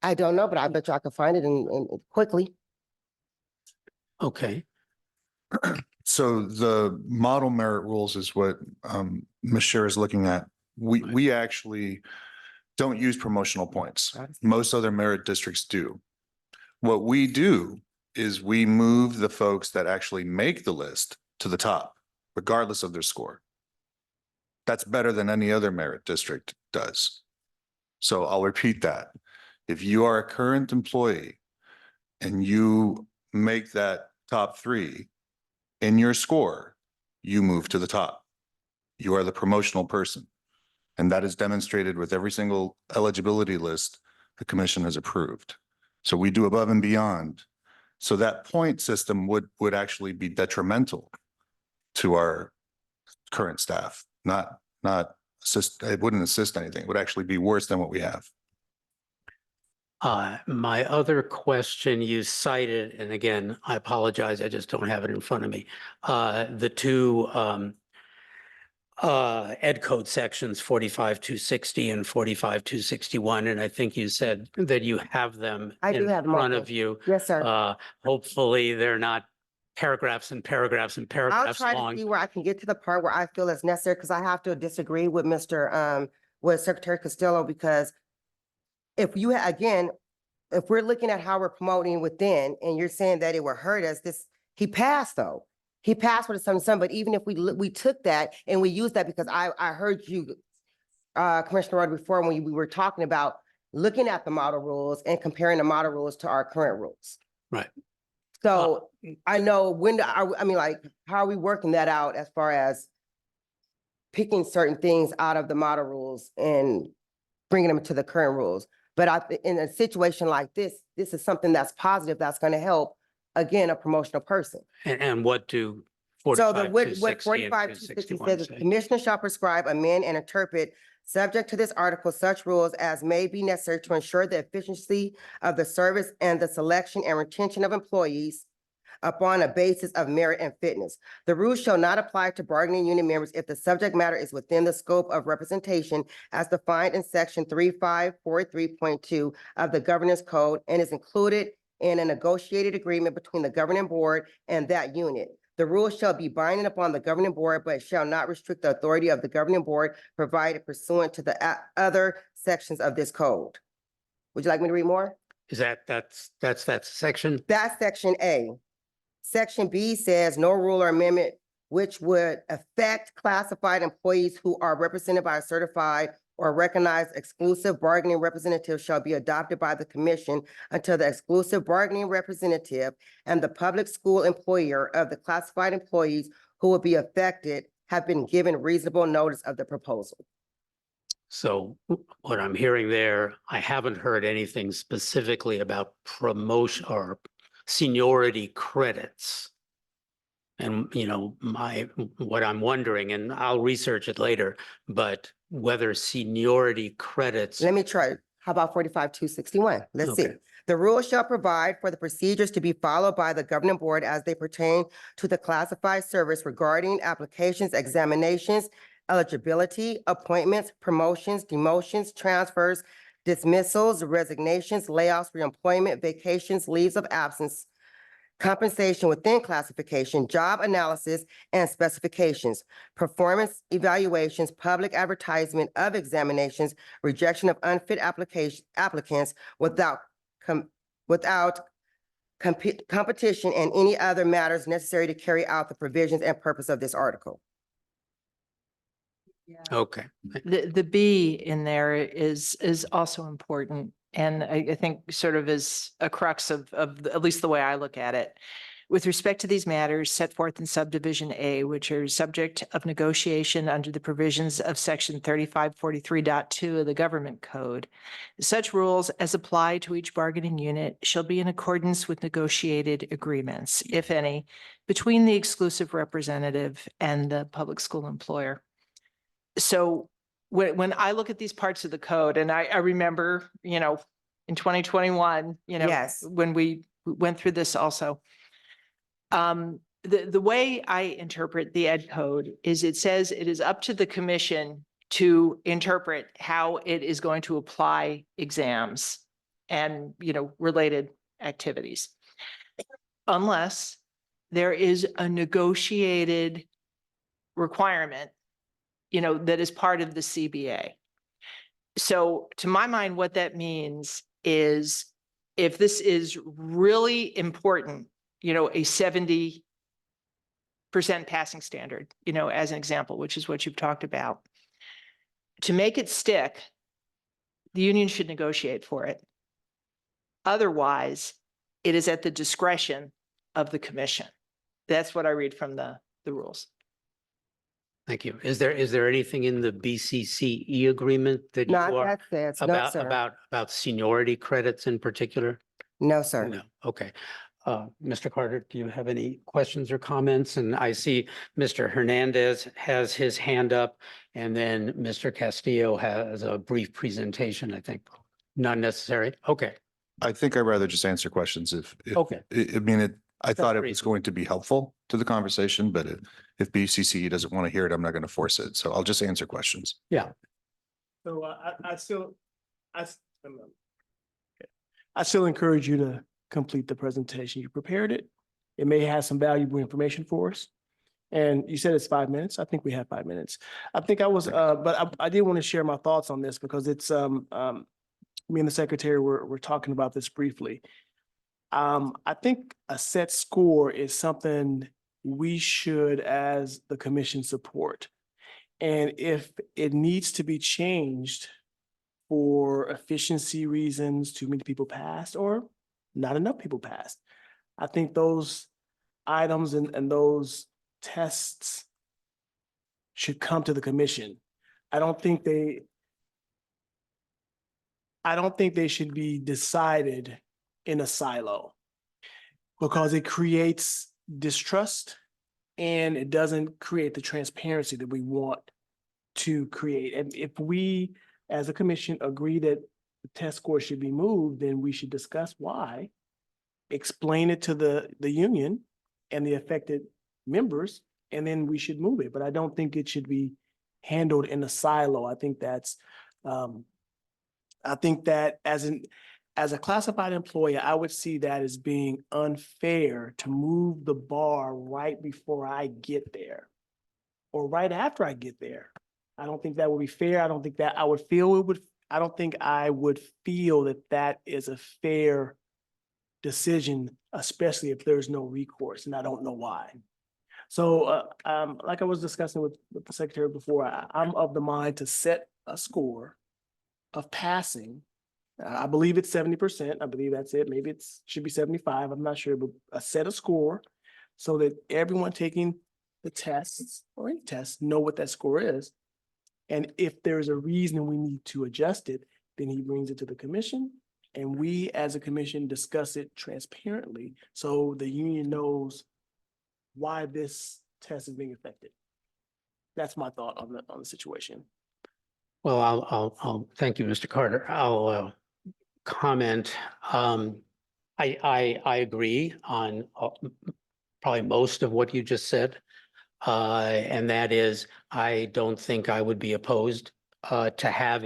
I don't know, but I bet you I can find it in quickly. Okay, So the model merit rules is what Ms. Scher is looking at. We actually don't use promotional points. Got it. Most other merit districts do. What we do is we move the folks that actually make the list to the top, regardless of their score. That's better than any other merit district does. So I'll repeat that. If you are a current employee and you make that top 3 in your score, you move to the top. You are the promotional person. And that is demonstrated with every single eligibility list the commission has approved. So we do above and beyond. So that point system would actually be detrimental to our current staff, not assist, it wouldn't assist anything. It would actually be worse than what we have. my other question you cited, and again, I apologize, I just don't have it in front of me. The two ed code sections 45-260 and 45-261, and I think you said that you have them I do in have them front open. of you. Yes, sir. Hopefully they're not paragraphs and paragraphs and I'll paragraphs try to long. see where I can get to the part where I feel it's necessary, because I have to disagree with with Secretary Costello, because if you, again, if we're looking at how we're promoting within, and you're saying that it would hurt us, he passed though. He passed with some, but even if we took that and we used that, because I heard you, Commissioner Rod, before when we were talking about looking at the model rules and comparing the model rules to our current rules. Right. So I know how are we working that out as far as picking certain things out of the model rules and bringing them to the current rules? But in a situation like this is something that's positive, that's going to help, again, a promotional person. And what do So 45-260 what and 45-260 261 says, the say? commissioner shall prescribe, amend, and interpret, subject to this article, such rules as may be necessary to ensure the efficiency of the service and the selection and retention of employees upon a basis of merit and fitness. The rules shall not apply to bargaining unit members if the subject matter is within the scope of representation as defined in section 3543.2 of the governance code and is included in a negotiated agreement between the governing board and that unit. The rules shall be binding upon the governing board, but shall not restrict the authority of the governing board provided pursuant to the other sections of this code. Would you like me to read more? Is that's that section? That's section A. Section B says no rule or amendment which would affect classified employees who are represented by a certified or recognized exclusive bargaining representative shall be adopted by the commission until the exclusive bargaining representative and the public school employer of the classified employees who will be affected have been given reasonable notice of the proposal. So what I'm hearing there, I haven't heard anything specifically about promotion or seniority credits. And, what I'm wondering, and I'll research it later, but whether seniority credits. Let me try. How about 45-261? Let's see. Okay. The rules shall provide for the procedures to be followed by the governing board as they pertain to the classified service regarding applications, examinations, eligibility, appointments, promotions, demotions, transfers, dismissals, resignations, layoffs, reemployment, vacations, leaves of absence, compensation within classification, job analysis and specifications, performance evaluations, public advertisement of examinations, rejection of unfit applicants without competition, and any other matters necessary to carry out the provisions and purpose of this article. Okay. The B in there is also important. And I think sort of is a crux of at least the way I look at it. With respect to these matters set forth in subdivision A, which are subject of negotiation under the provisions of section 3543.2 of the government code, such rules as apply to each bargaining unit shall be in accordance with negotiated agreements, if any, between the exclusive representative and the public school employer. So when I look at these parts of the code, and I remember, in 2021, Yes. when we went through this also, the way I interpret the ed code is it says it is up to the commission to interpret how it is going to apply exams and, related activities. Unless there is a negotiated requirement, that is part of the CBA. So to my mind, what that means is if this is really important, a 70% passing standard, as an example, which is what you've talked about, to make it stick, the union should negotiate for it. Otherwise, it is at the discretion of the commission. That's what I read from the rules. Thank you. Is there anything in the BCCE agreement that you Not are that sense, no, sir. about seniority credits in particular? No, sir. No. Okay. Mr. Carter, do you have any questions or comments? And I see Mr. Hernandez has his hand up, and then Mr. Castillo has a brief presentation, I think. Not necessary. Okay. I think I'd rather just answer questions if, Okay. I thought it great. was going to be helpful to the conversation, but if BCCE doesn't want to hear it, I'm not going to force it. So I'll just answer questions. Yeah. So I still encourage you to complete the presentation. You prepared it. It may have some valuable information for us. And you said it's 5 minutes. I think we have 5 minutes. I think but I did want to share my thoughts on this because it's, me and the secretary were talking about this briefly. I think a set score is something we should, as the commission, support. And if it needs to be changed for efficiency reasons, too many people passed or not enough people passed, I think those items and those tests should come to the commission. I don't think they should be decided in a silo because it creates distrust and it doesn't create the transparency that we want to create. And if we, as a commission, agree that the test score should be moved, then we should discuss why, explain it to the union and the affected members, and then we should move it. But I don't think it should be handled in a silo. I think that as a classified employee, I would see that as being unfair to move the bar right before I get there or right after I get there. I don't think that would be fair. I don't think that I would feel it would. I don't think I would feel that that is a fair decision, especially if there's no recourse, and I don't know why. So, like I was discussing with the secretary before, I'm of the mind to set a score of passing. I believe it's 70%. I believe that's it. Maybe should be 75. I'm not sure, but set a score so that everyone taking the tests or any tests know what that score is. And if there's a reason we need to adjust it, then he brings it to the commission and we as a commission discuss it transparently so the union knows why this test is being affected. That's my thought on the situation. Well, I'll thank you, Mr. Carter. I'll comment. I agree on probably most of what you just said. And that is, I don't think I would be opposed to have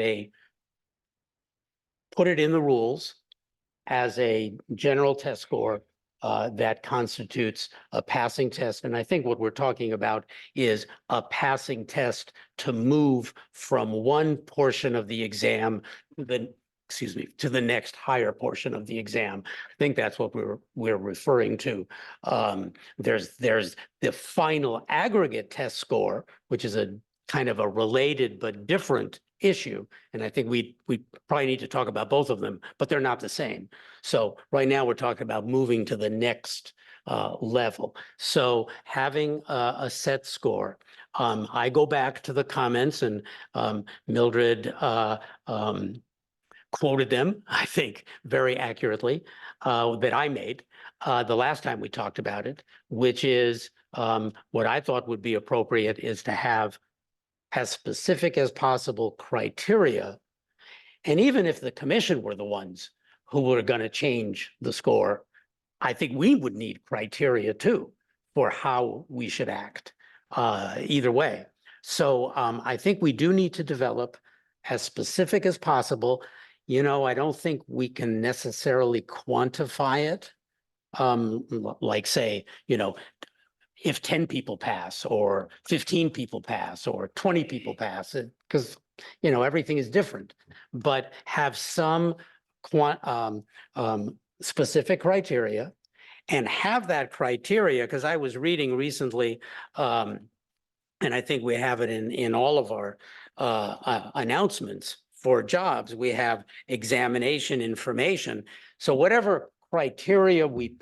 put it in the rules as a general test score that constitutes a passing test. And I think what we're talking about is a passing test to move from one portion of the exam to excuse me, to the next higher portion of the exam. I think that's what we're referring to. There's the final aggregate test score, which is a kind of a related but different issue. And I think we probably need to talk about both of them, but they're not the same. So right now we're talking about moving to the next level. So having a set score. I go back to the comments, and Mildred quoted them, I think, very accurately, that I made the last time we talked about it, which is what I thought would be appropriate is to have as specific as possible criteria. And even if the commission were the ones who were going to change the score, I think we would need criteria too for how we should act either way. So I think we do need to develop as specific as possible. You know, I don't think we can necessarily quantify it. Like say, you know, if 10 people pass or 15 people pass or 20 people pass, because, you know, everything is different, but have some specific criteria and have that criteria, because I was reading recently, and I think we have it in all of our announcements for jobs, we have examination information. So whatever criteria we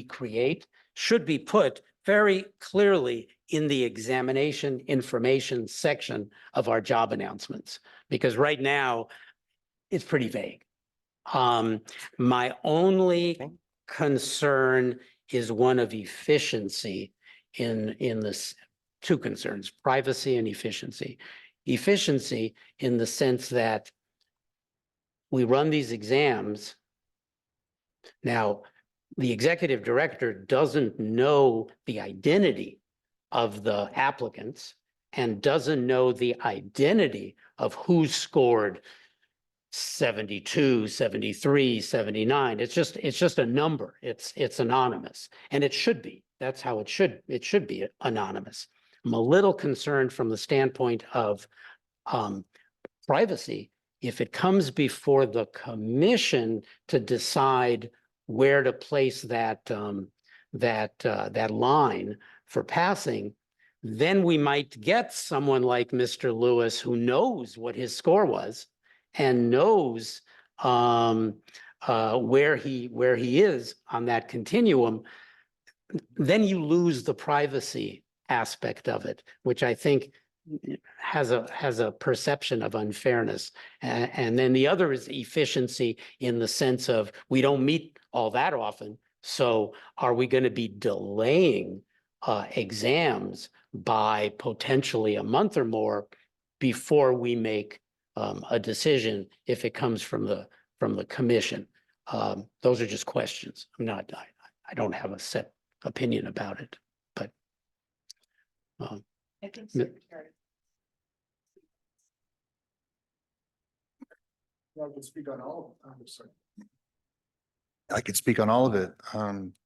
create should be put very clearly in the examination information section of our job announcements, because right now it's pretty vague. My only concern is one of efficiency in this, two concerns, privacy and efficiency. Efficiency in the sense that we run these exams. Now, the executive director doesn't know the identity of the applicants and doesn't know the identity of who scored 72, 73, 79. It's just a number. It's anonymous, and it should be. That's how it should be anonymous. I'm a little concerned from the standpoint of privacy. If it comes before the commission to decide where to place that line for passing, then we might get someone like Mr. Lewis who knows what his score was and knows where he is on that continuum. Then you lose the privacy aspect of it, which I think has a perception of unfairness. And then the other is efficiency in the sense of we don't meet all that often. So are we going to be delaying exams by potentially a month or more before we make a decision if it comes from the commission? Those are just questions. I don't have a set opinion about it, but I think Secretary. I can speak on all of them. I could speak on all of it,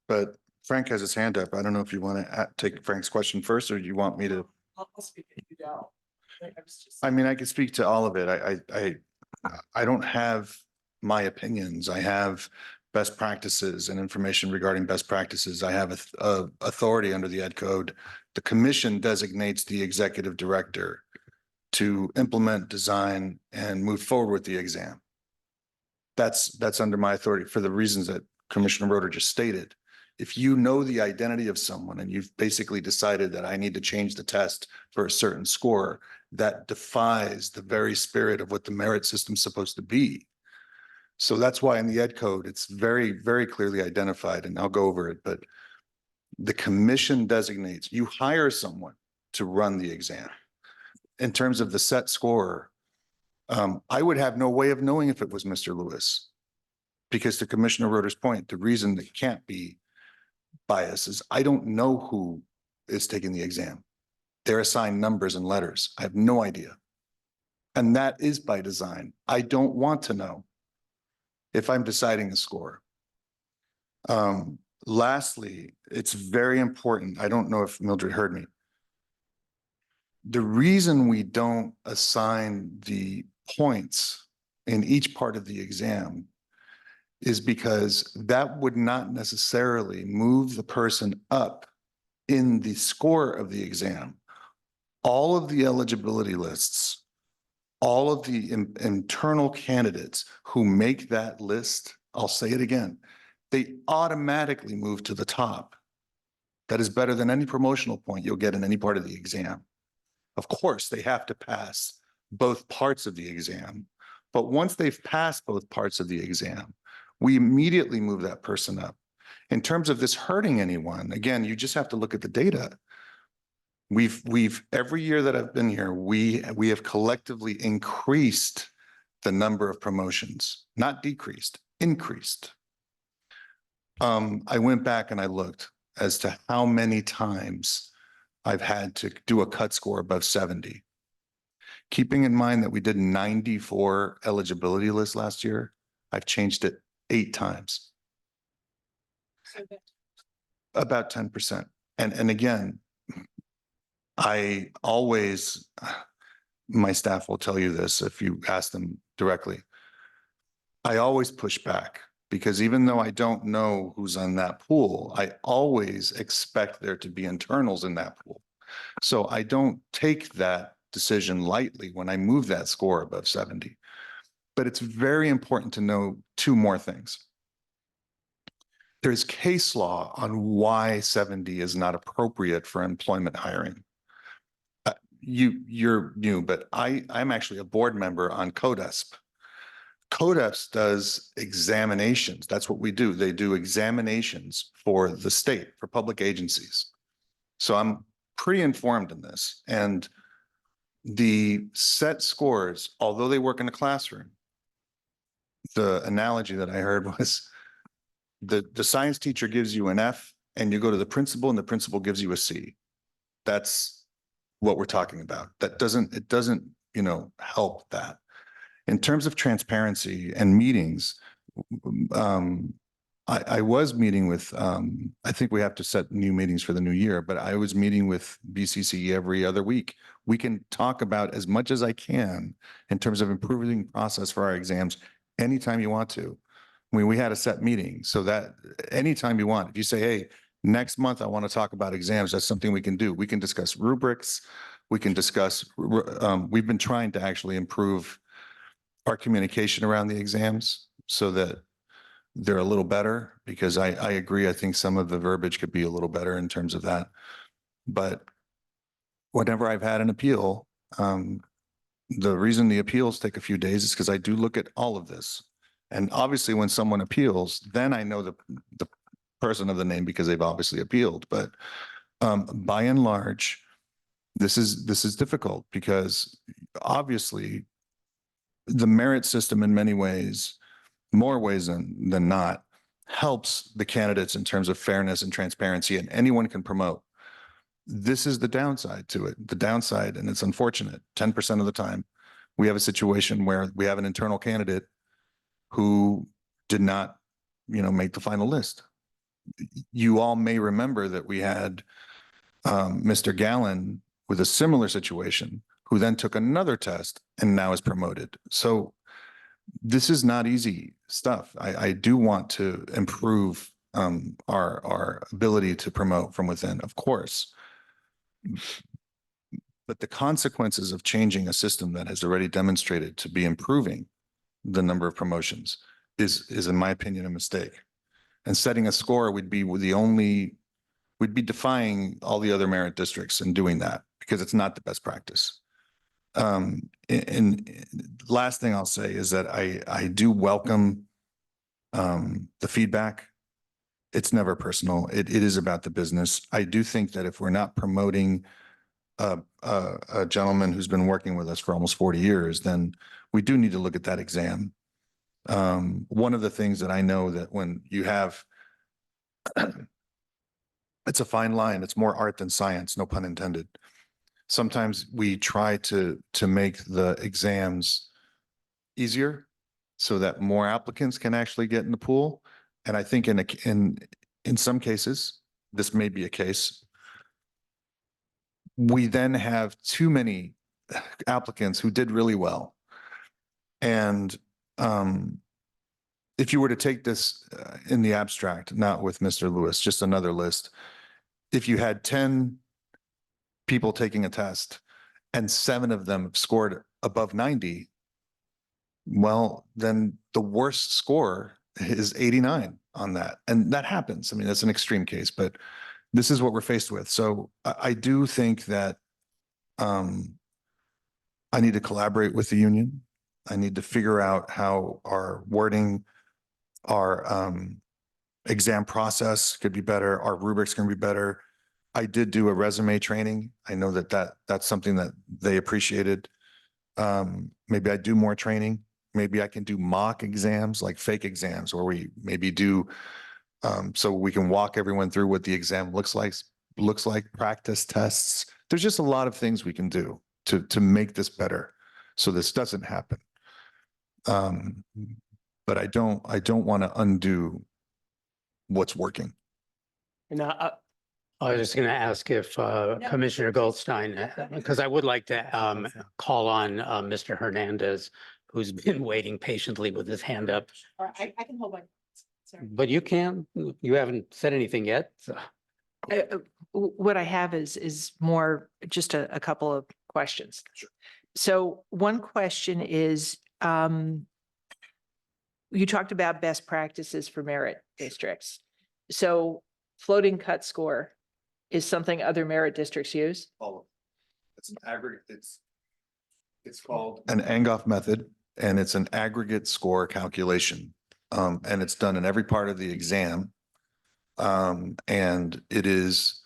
but Frank has his hand up. I don't know if you want to take Frank's question first, or you want me to? I'll speak if you don't. I mean, I could speak to all of it. I don't have my opinions. I have best practices and information regarding best practices. I have authority under the Ed Code. The commission designates the executive director to implement, design, and move forward with the exam. That's under my authority for the reasons that Commissioner Roeder just stated. If you know the identity of someone and you've basically decided that I need to change the test for a certain score, that defies the very spirit of what the merit system is supposed to be. So that's why in the Ed Code, it's very, very clearly identified, and I'll go over it, but the commission designates, you hire someone to run the exam. In terms of the set score, I would have no way of knowing if it was Mr. Lewis. Because to Commissioner Roeder's point, the reason it can't be bias is I don't know who is taking the exam. They're assigned numbers and letters. I have no idea. And that is by design. I don't want to know if I'm deciding a score. Lastly, it's very important. I don't know if Mildred heard me. The reason we don't assign the points in each part of the exam is because that would not necessarily move the person up in the score of the exam. All of the eligibility lists, all of the internal candidates who make that list, I'll say it again, they automatically move to the top. That is better than any promotional point you'll get in any part of the exam. Of course, they have to pass both parts of the exam, but once they've passed both parts of the exam, we immediately move that person up. In terms of this hurting anyone, again, you just have to look at the data. We've every year that I've been here, we have collectively increased the number of promotions, not decreased, increased. I went back and I looked as to how many times I've had to do a cut score above 70. Keeping in mind that we did 94 eligibility lists last year, I've changed it 8 times. About 10%. And again, I always, my staff will tell you this if you ask them directly. I always push back because even though I don't know who's on that pool, I always expect there to be internals in that pool. So I don't take that decision lightly when I move that score above 70. But it's very important to know 2 more things. There's case law on why 70 is not appropriate for employment hiring. You're new, but I'm actually a board member on CODESP. CODESP does examinations. That's what we do. They do examinations for the state, for public agencies. So I'm pretty informed in this. And the set scores, although they work in a classroom, the analogy that I heard was the science teacher gives you an F and you go to the principal and the principal gives you a C. That's what we're talking about. It doesn't, help that. In terms of transparency and meetings, I was meeting with, I think we have to set new meetings for the new year, but I was meeting with BCC every other week. We can talk about as much as I can in terms of improving the process for our exams anytime you want to. We had a set meeting so that anytime you want, if you say, hey, next month, I want to talk about exams, that's something we can do. We can discuss rubrics. We can discuss, we've been trying to actually improve our communication around the exams so that they're a little better because I agree. I think some of the verbiage could be a little better in terms of that. But whenever I've had an appeal, the reason the appeals take a few days is because I do look at all of this. And obviously when someone appeals, then I know the person of the name because they've obviously appealed. But by and large, this is difficult because obviously the merit system in many ways, more ways than not, helps the candidates in terms of fairness and transparency, and anyone can promote. This is the downside to it. The downside, and it's unfortunate, 10% of the time, we have a situation where we have an internal candidate who did not, make the final list. You all may remember that we had Mr. Gallen with a similar situation who then took another test and now is promoted. So this is not easy stuff. I do want to improve our ability to promote from within, of course. But the consequences of changing a system that has already demonstrated to be improving the number of promotions is in my opinion, a mistake. And setting a score would be we'd be defying all the other merit districts in doing that because it's not the best practice. And last thing I'll say is that I do welcome the feedback. It's never personal. It is about the business. I do think that if we're not promoting a gentleman who's been working with us for almost 40 years, then we do need to look at that exam. One of the things that I know that when you have, it's a fine line. It's more art than science, no pun intended. Sometimes we try to make the exams easier so that more applicants can actually get in the pool. And I think in some cases, this may be a case, we then have too many applicants who did really well. And if you were to take this in the abstract, not with Mr. Lewis, just another list, if you had 10 people taking a test and 7 of them scored above 90, well, then the worst score is 89 on that. And that happens. I mean, that's an extreme case, but this is what we're faced with. So I do think that I need to collaborate with the union. I need to figure out how our wording, our exam process could be better, our rubrics can be better. I did do a resume training. I know that's something that they appreciated. Maybe I do more training. Maybe I can do mock exams, like fake exams, where we maybe do so we can walk everyone through what the exam looks like, practice tests. There's just a lot of things we can do to make this better, so this doesn't happen. But I don't want to undo what's working. And I was just going to ask if Commissioner Goldstein, because I would like to call on Mr. Hernandez, who's been waiting patiently with his hand up. Or I can hold my. Sorry. But you can, you haven't said anything yet. So. What I have is more just a couple of questions. Sure. So one question is, you talked about best practices for merit districts. So floating cut score is something other merit districts use? It's an aggregate, it's called an Angoff method, and it's an aggregate score calculation. And it's done in every part of the exam. And it is,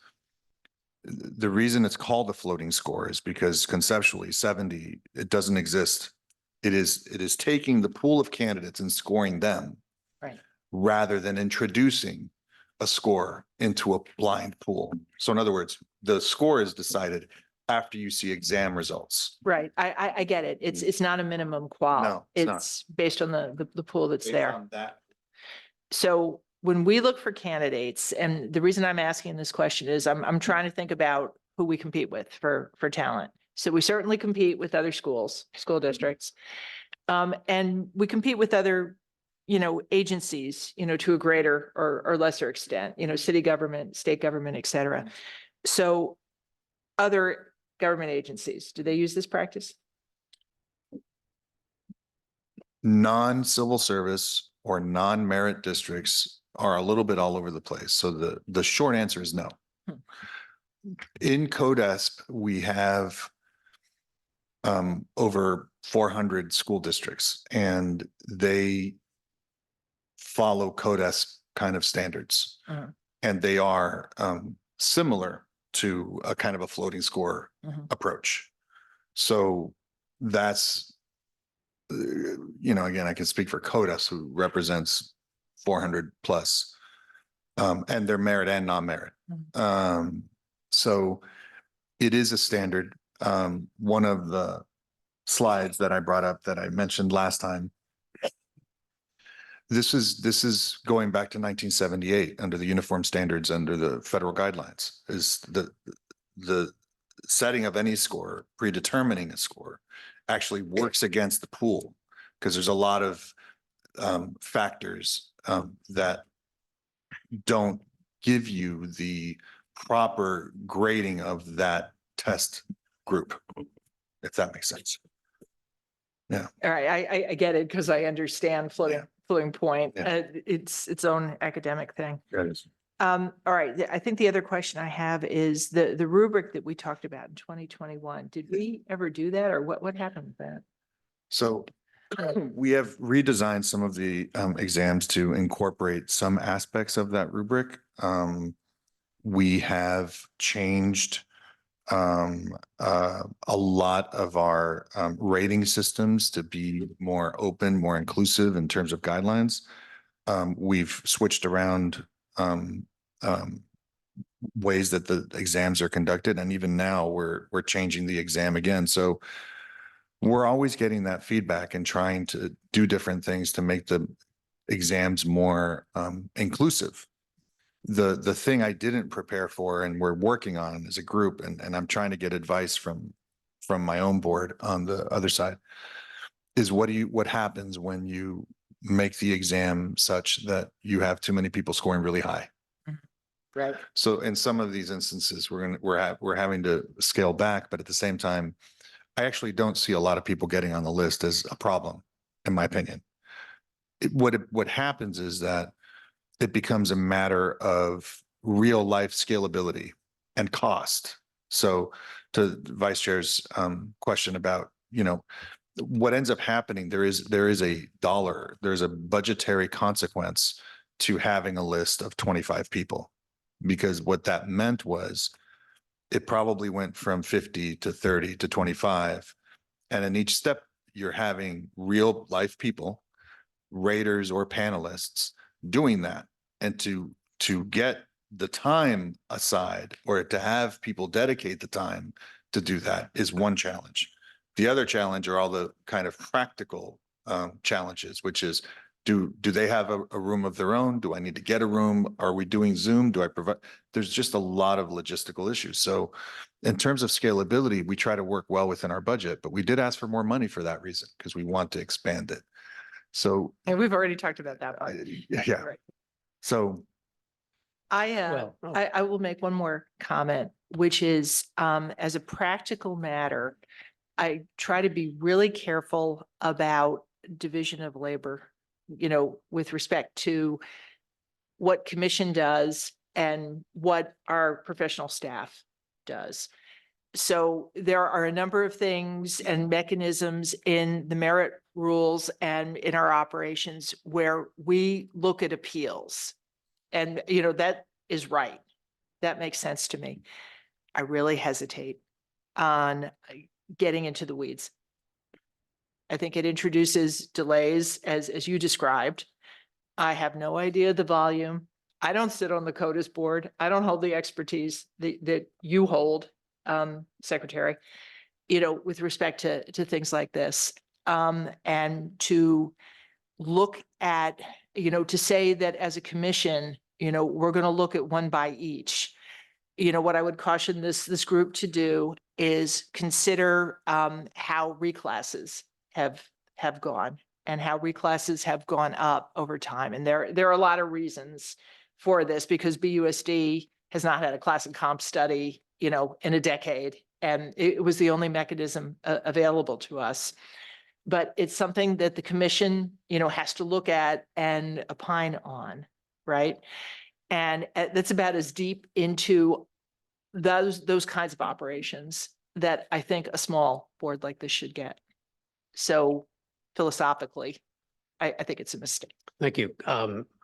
the reason it's called a floating score is because conceptually 70, it doesn't exist. It is taking the pool of candidates and scoring them. Right. Rather than introducing a score into a blind pool. So in other words, the score is decided after you see exam results. Right, I get it. It's not a minimum qual. No, it's not. It's based on the pool that's Based there. on that. So when we look for candidates, and the reason I'm asking this question is I'm trying to think about who we compete with for talent. So we certainly compete with other schools, school districts. And we compete with other, agencies, to a greater or lesser extent, city government, state government, et cetera. So other government agencies, do they use this practice? Non-civil service or non-merit districts are a little bit all over the place. So the short answer is no. In CODESP, we have over 400 school districts, and they follow CODESP kind of standards. And they are similar to a kind of a floating score approach. So that's, again, I can speak for CODESP, who represents 400 plus, and they're merit and non-merit. So it is a standard. One of the slides that I brought up that I mentioned last time, this is going back to 1978 under the uniform standards, under the federal guidelines, is the setting of any score, predetermining a score, actually works against the pool, because there's a lot of factors that don't give you the proper grading of that test group, if that makes sense. Yeah. All right, I get it, because I understand floating point. Yeah. It's its own academic thing. That is. All right, I think the other question I have is the rubric that we talked about in 2021. Did we ever do that, or what happened with that? So we have redesigned some of the exams to incorporate some aspects of that rubric. We have changed a lot of our rating systems to be more open, more inclusive in terms of guidelines. We've switched around ways that the exams are conducted, and even now we're changing the exam again. So we're always getting that feedback and trying to do different things to make the exams more inclusive. The thing I didn't prepare for and we're working on as a group, and I'm trying to get advice from my own board on the other side, is what happens when you make the exam such that you have too many people scoring really high. Right. So in some of these instances, we're having to scale back, but at the same time, I actually don't see a lot of people getting on the list as a problem, in my opinion. What happens is that it becomes a matter of real life scalability and cost. So to the Vice Chair's question about, what ends up happening, there's a budgetary consequence to having a list of 25 people. Because what that meant was it probably went from 50 to 30 to 25. And in each step, you're having real life people, raters or panelists doing that. And to get the time aside or to have people dedicate the time to do that is one challenge. The other challenge are all the kind of practical challenges, which is, do they have a room of their own? Do I need to get a room? Are we doing Zoom? Do I provide? There's just a lot of logistical issues. So in terms of scalability, we try to work well within our budget, but we did ask for more money for that reason, because we want to expand it. So And we've already talked about that part. yeah. Right. So Well, I will make one more comment, which is, as a practical matter, I try to be really careful about division of labor, with respect to what commission does and what our professional staff does. So there are a number of things and mechanisms in the merit rules and in our operations where we look at appeals. And, that is right. That makes sense to me. I really hesitate on getting into the weeds. I think it introduces delays as you described. I have no idea the volume. I don't sit on the CODIS board. I don't hold the expertise that you hold, Secretary, with respect to things like this. And to look at, to say that as a commission, we're going to look at one by each. What I would caution this group to do is consider how reclasses have gone and how reclasses have gone up over time. And there are a lot of reasons for this, because BUSD has not had a class and comp study, in a decade, and it was the only mechanism available to us. But it's something that the commission, has to look at and opine on, right? And that's about as deep into those kinds of operations that I think a small board like this should get. So philosophically, I think it's a mistake. thank you.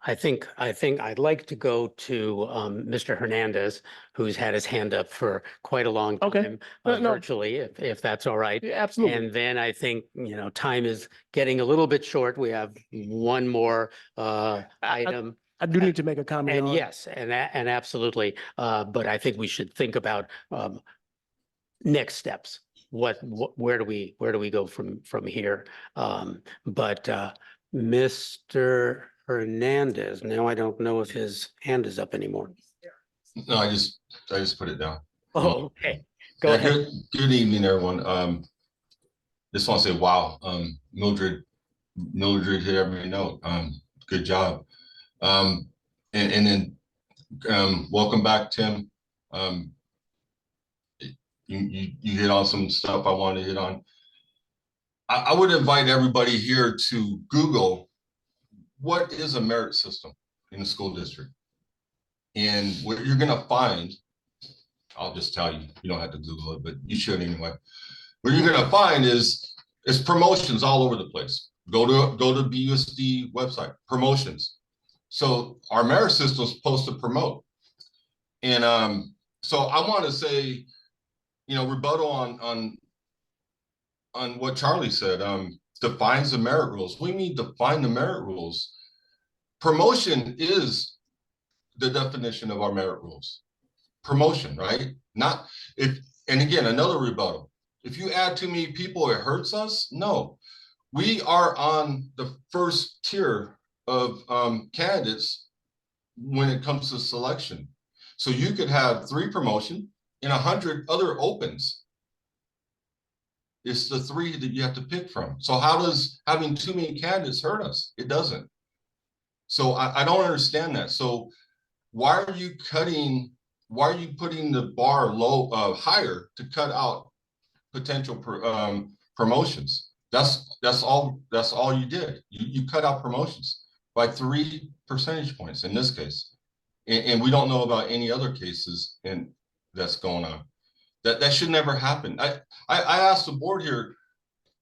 I think I'd like to go to Mr. Hernandez, who's had his hand up for quite a long Okay. time No. virtually, if that's all right. Yeah, absolutely. And then I think, time is getting a little bit short. We have one more item. I do need to make a comment. And on- yes, and absolutely. But I think we should think about next steps. Where do we go from here? But Mr. Hernandez, now I don't know if his hand is up anymore. No, I just put it down. Oh, okay. Go Yeah, ahead. Good evening, everyone. Just want to say, wow, Mildred hit every note. Good job. And then welcome back, Tim. You hit on some stuff I wanted to hit on. I would invite everybody here to Google what is a merit system in the school district. And what you're going to find, I'll just tell you, you don't have to Google it, but you should anyway. What you're going to find is promotions all over the place. Go to BUSD website, promotions. So our merit system is supposed to promote. And so I want to say, rebuttal on what Charlie said, defines the merit rules. We need to define the merit rules. Promotion is the definition of our merit rules. Promotion, right? Not if, and again, another rebuttal. If you add too many people, it hurts us. No, we are on the first tier of candidates when it comes to selection. So you could have 3 promotion and 100 other opens. It's the three that you have to pick from. So how does having too many candidates hurt us? It doesn't. So I don't understand that. So why are you putting the bar higher to cut out potential promotions? That's all you did. You cut out promotions by 3 percentage points in this case. And we don't know about any other cases that's going on. That should never happen. I asked the board here,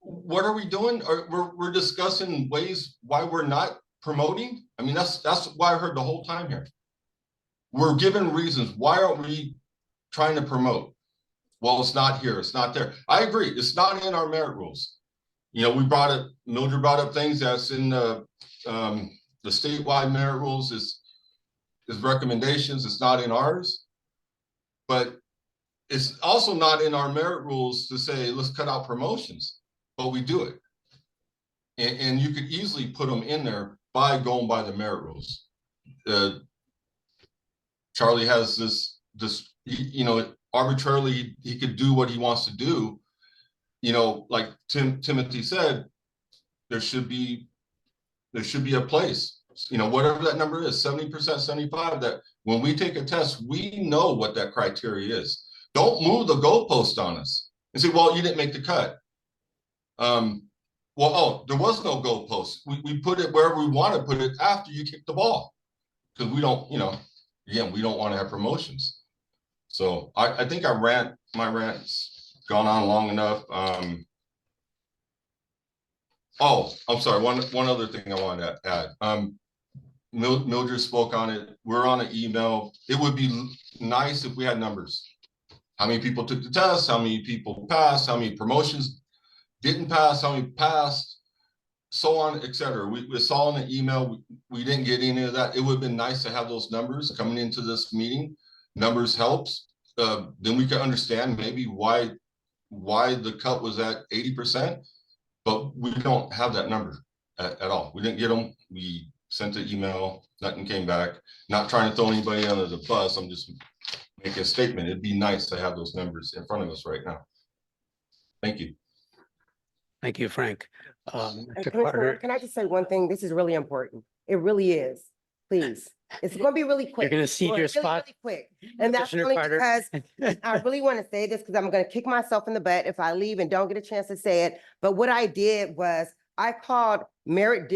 what are we doing? We're discussing ways why we're not promoting. I mean, that's why I heard the whole time here. We're given reasons. Why aren't we trying to promote? Well, it's not here. It's not there. I agree. It's not in our merit rules. You know, Mildred brought up things that's in the statewide merit rules is recommendations. It's not in ours, but it's also not in our merit rules to say, let's cut out promotions, but we do it. And you could easily put them in there by going by the merit rules. Charlie has this, you know, arbitrarily, he could do what he wants to do. You know, like Timothy said, there should be a place, you know, whatever that number is, 70%, 75, that when we take a test, we know what that criteria is. Don't move the goalpost on us and say, well, you didn't make the cut. There was no goalpost. We put it wherever we want to put it after you kick the ball. Because we don't, you know, again, we don't want to have promotions. So I think my rant's gone on long enough. I'm sorry, one other thing I wanted to add. Mildred spoke on it. We're on an email. It would be nice if we had numbers. How many people took the test? How many people passed? How many promotions didn't pass? How many passed? So on, etc. We saw in the email. We didn't get any of that. It would have been nice to have those numbers coming into this meeting. Numbers helps. Then we can understand maybe why the cut was at 80%, but we don't have that number at all. We didn't get them. We sent an email. Nothing came back. Not trying to throw anybody under the bus. I'm just make a statement. It'd be nice to have those numbers in front of us right now. Thank you. Thank you, Frank. And Mr. Commissioner, Carter, can I just say one thing? This is really important. It really is. Please. It's going to be really quick. you're going to cede your Really, spot. really quick. And that's Commissioner only Carter. because I really want to say this because I'm going to kick myself in the butt if I leave and don't get a chance to say it. But what I did was I called merit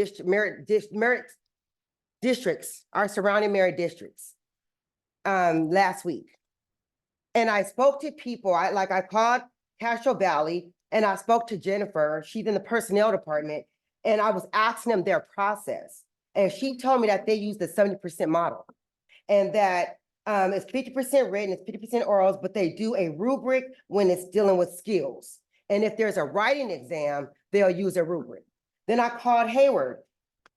districts, our surrounding merit districts, last week. And I spoke to people. I called Castro Valley and I spoke to Jennifer. She's in the personnel department, and I was asking them their process. And she told me that they use the 70% model, and that it's 50% written, it's 50% orals, but they do a rubric when it's dealing with skills. And if there's a writing exam, they'll use a rubric. Then I called Hayward.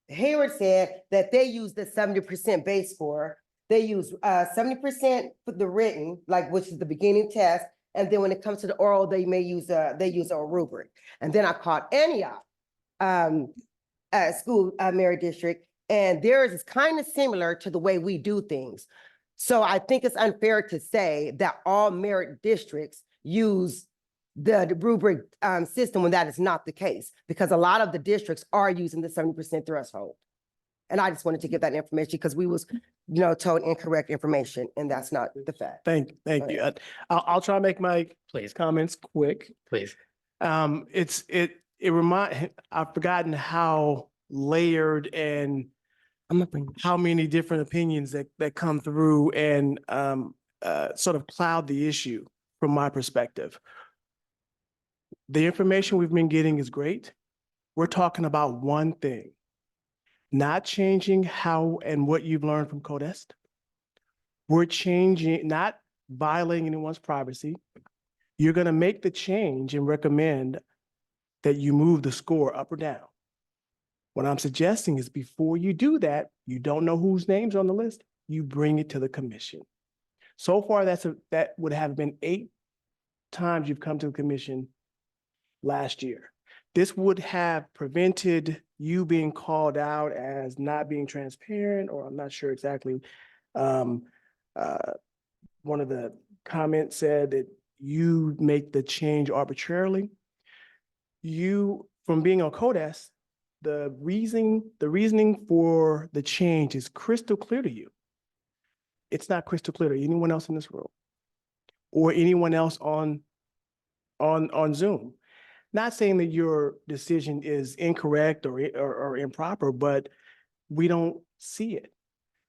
Hayward said that they use the 70% base score. They use 70% for the written, which is the beginning test. And then when it comes to the oral, they use a rubric. And then I called Antioch school merit district, and theirs is kind of similar to the way we do things. So I think it's unfair to say that all merit districts use the rubric system when that is not the case, because a lot of the districts are using the 70% threshold. And I just wanted to give that information because we was, told incorrect information, and that's not the fact. Thank you. I'll try to make my Please, comments quick. please. I've forgotten how layered and I'm gonna bring. how many different opinions that come through and sort of cloud the issue from my perspective. The information we've been getting is great. We're talking about one thing, not changing how and what you've learned from CODEST. We're changing, not violating anyone's privacy. You're going to make the change and recommend that you move the score up or down. What I'm suggesting is before you do that, you don't know whose name's on the list, you bring it to the commission. So far, that would have been 8 times you've come to the commission last year. This would have prevented you being called out as not being transparent, or I'm not sure exactly. One of the comments said that you make the change arbitrarily. from being on CODES, the reasoning for the change is crystal clear to you. It's not crystal clear to anyone else in this room or anyone else on Zoom. Not saying that your decision is incorrect or improper, but we don't see it.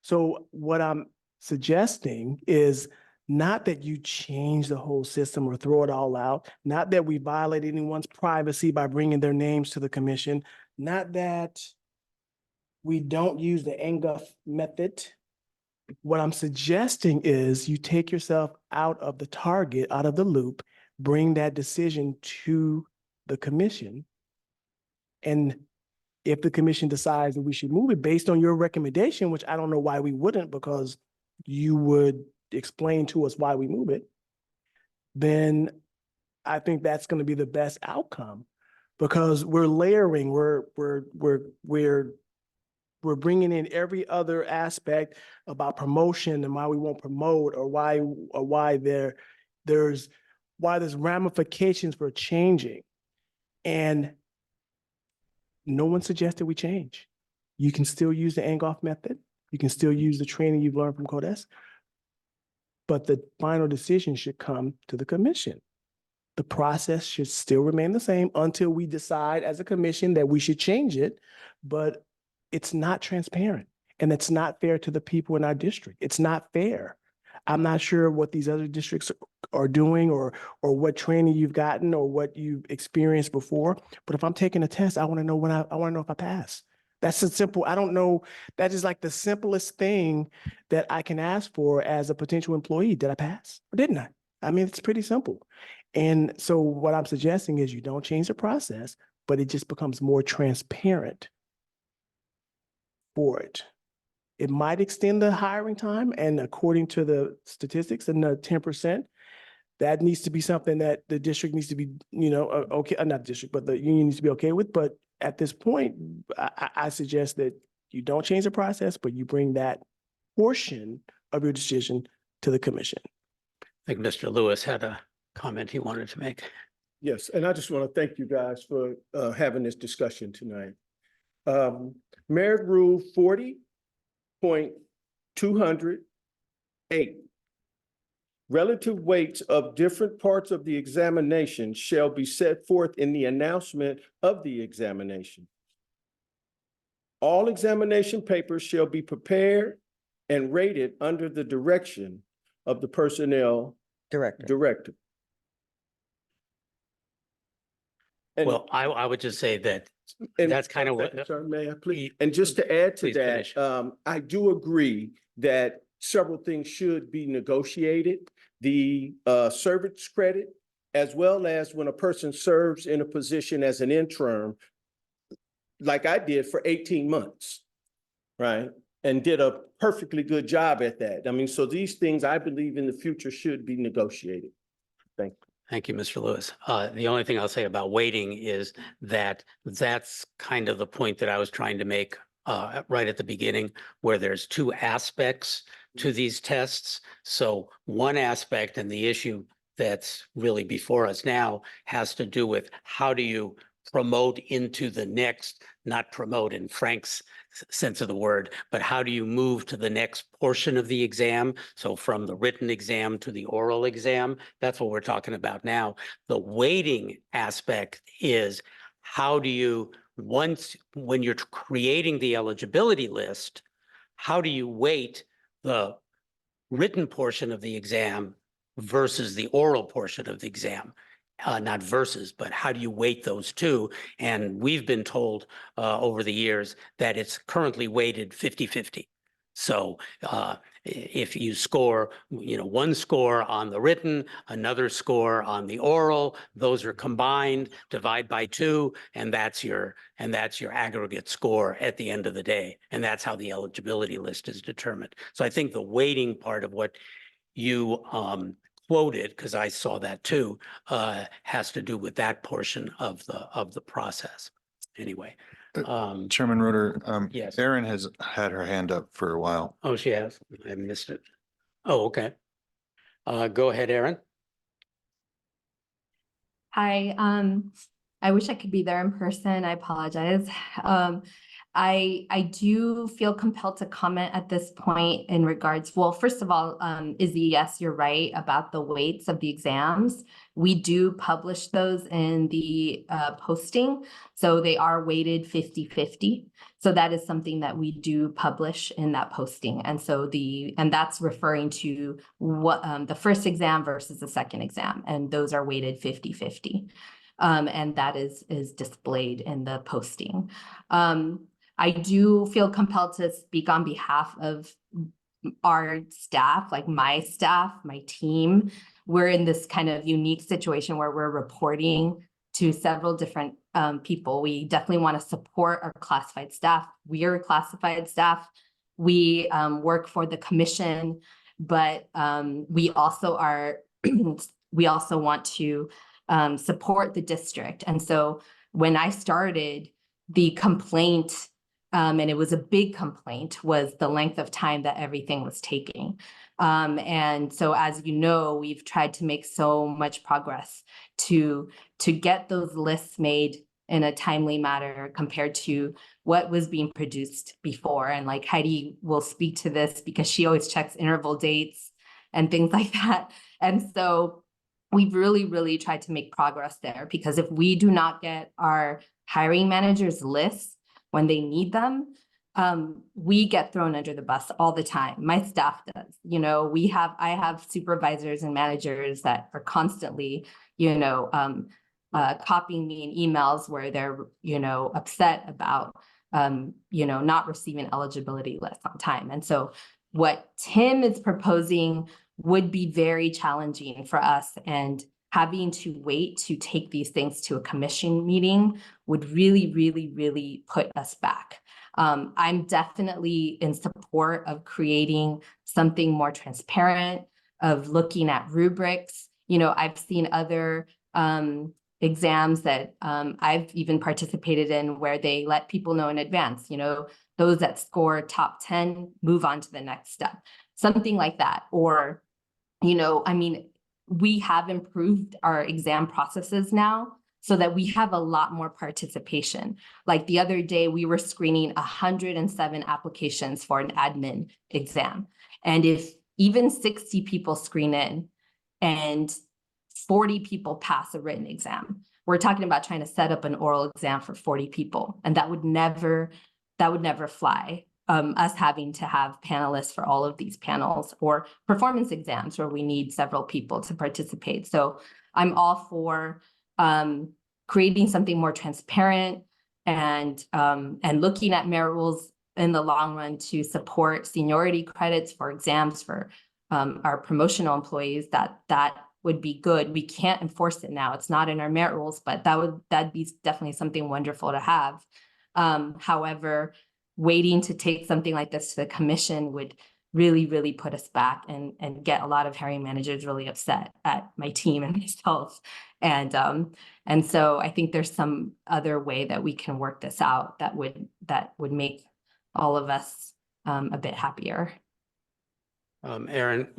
So what I'm suggesting is not that you change the whole system or throw it all out, not that we violate anyone's privacy by bringing their names to the commission, not that we don't use the NGUF method. What I'm suggesting is you take yourself out of the target, out of the loop, bring that decision to the commission. And if the commission decides that we should move it based on your recommendation, which I don't know why we wouldn't, because you would explain to us why we move it, then I think that's going to be the best outcome, because we're layering, we're bringing in every other aspect about promotion and why we won't promote, or why there's ramifications for changing. And no one suggested we change. You can still use the Angoff method. You can still use the training you've learned from CODES, but the final decision should come to the commission. The process should still remain the same until we decide as a commission that we should change it, but it's not transparent and it's not fair to the people in our district. It's not fair. I'm not sure what these other districts are doing or what training you've gotten or what you've experienced before. But if I'm taking a test, I want to know I want to know if I pass. That's a simple, I don't know, that is like the simplest thing that I can ask for as a potential employee. Did I pass or didn't I? I mean, it's pretty simple. And so what I'm suggesting is you don't change the process, but it just becomes more transparent for it. It might extend the hiring time, and according to the statistics and the 10%, that needs to be something that the district needs to be, okay, not district, but the union needs to be okay with. But at this point, I suggest that you don't change the process, but you bring that portion of your decision to the commission. I think Mr. Lewis had a comment he wanted to make. Yes, and I just want to thank you guys for having this discussion tonight. Merit Rule 40.208. Relative weights of different parts of the examination shall be set forth in the announcement of the examination. All examination papers shall be prepared and rated under the direction of the personnel director. And- Well, I would just say that that's kind of what. Sorry, may I please? And just to add to Please finish. that, I do agree that several things should be negotiated. The service credit, as well as when a person serves in a position as an interim, like I did for 18 months, right? And did a perfectly good job at that. I mean, so these things I believe in the future should be negotiated. Thank you. Thank you, Mr. Lewis. The only thing I'll say about waiting is that that's kind of the point that I was trying to make right at the beginning, where there's two aspects to these tests. So one aspect, and the issue that's really before us now, has to do with how do you promote into the next, not promote in Frank's sense of the word, but how do you move to the next portion of the exam? So from the written exam to the oral exam, that's what we're talking about now. The weighting aspect is how do you, when you're creating the eligibility list, how do you weight the written portion of the exam versus the oral portion of the exam? Not versus, but how do you weight those two? And we've been told over the years that it's currently weighted 50-50. So if you score, one score on the written, another score on the oral, those are combined, divide by 2, and that's your aggregate score at the end of the day. And that's how the eligibility list is determined. So I think the weighting part of what you quoted, because I saw that too, has to do with that portion of the process. Anyway. Chairman Roeder, Yes. Erin has had her hand up for a while. Oh, she has. I missed it. Oh, okay. Go ahead, Erin. Hi, I wish I could be there in person. I apologize. I do feel compelled to comment at this point in regards, well, first of all, Izzy, yes, you're right about the weights of the exams. We do publish those in the posting. So they are weighted 50-50. So that is something that we do publish in that posting. And so and that's referring to what the first exam versus the second exam. And those are weighted 50-50. And that is displayed in the posting. I do feel compelled to speak on behalf of our staff, like my staff, my team. We're in this kind of unique situation where we're reporting to several different people. We definitely want to support our classified staff. We are classified staff. We work for the commission, but we also we also want to support the district. And so when I started, the complaint, and it was a big complaint, was the length of time that everything was taking. And so, as you know, we've tried to make so much progress to get those lists made in a timely manner compared to what was being produced before. And like Heidi will speak to this because she always checks interval dates and things like that. And so we've really tried to make progress there, because if we do not get our hiring managers lists when they need them, we get thrown under the bus all the time. My staff does. You know, I have supervisors and managers that are constantly, copying me in emails where they're, upset about, not receiving eligibility lists on time. And so what Tim is proposing would be very challenging for us, and having to wait to take these things to a commission meeting would really put us back. I'm definitely in support of creating something more transparent, of looking at rubrics. I've seen other exams that I've even participated in where they let people know in advance, those that score top 10 move on to the next step, something like that. Or, we have improved our exam processes now so that we have a lot more participation. Like the other day, we were screening 107 applications for an admin exam. And if even 60 people screen in and 40 people pass a written exam, we're talking about trying to set up an oral exam for 40 people. And that would never fly. Us having to have panelists for all of these panels, or performance exams where we need several people to participate. So I'm all for creating something more transparent and looking at merit rules in the long run to support seniority credits for exams for our promotional employees. That would be good. We can't enforce it now. It's not in our merit rules, but that'd be definitely something wonderful to have. However, waiting to take something like this to the commission would really put us back and get a lot of hiring managers really upset at my team and myself. And so I think there's some other way that we can work this out that would make all of us a bit happier. Aaron,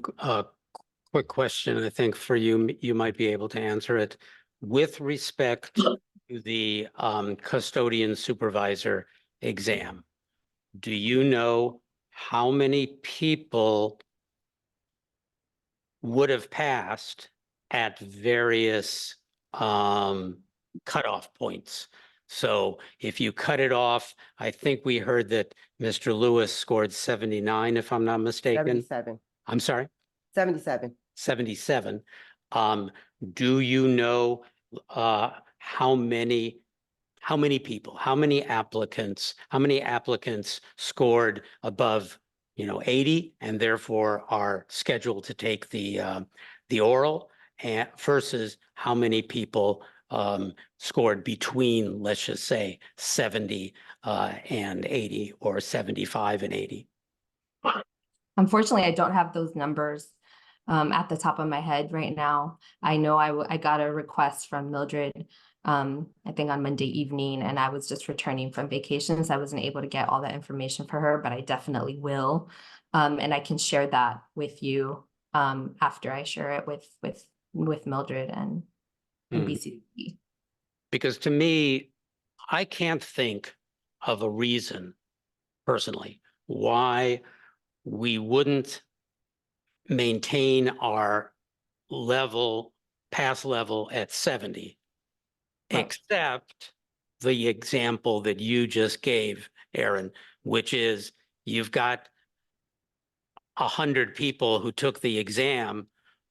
quick question, I think for you, you might be able to answer it. With respect to the custodian supervisor exam, do you know how many people would have passed at various cutoff points? So if you cut it off, I think we heard that Mr. Lewis scored 79, if I'm not mistaken. 77. I'm sorry? 77. 77. Do you know how many people, how many applicants scored above, 80 and therefore are scheduled to take the oral, and versus how many people scored between, let's just say, 70 and 80, or 75 and 80? Unfortunately, I don't have those numbers at the top of my head right now. I know I got a request from Mildred, I think on Monday evening, and I was just returning from vacation, so I wasn't able to get all that information for her, but I definitely will. And I can share that with you after I share it with Mildred and BCC. Because to me, I can't think of a reason personally why we wouldn't maintain our level, pass level at 70. Right. Except the example that you just gave, Aaron, which is you've got 100 people who took the exam,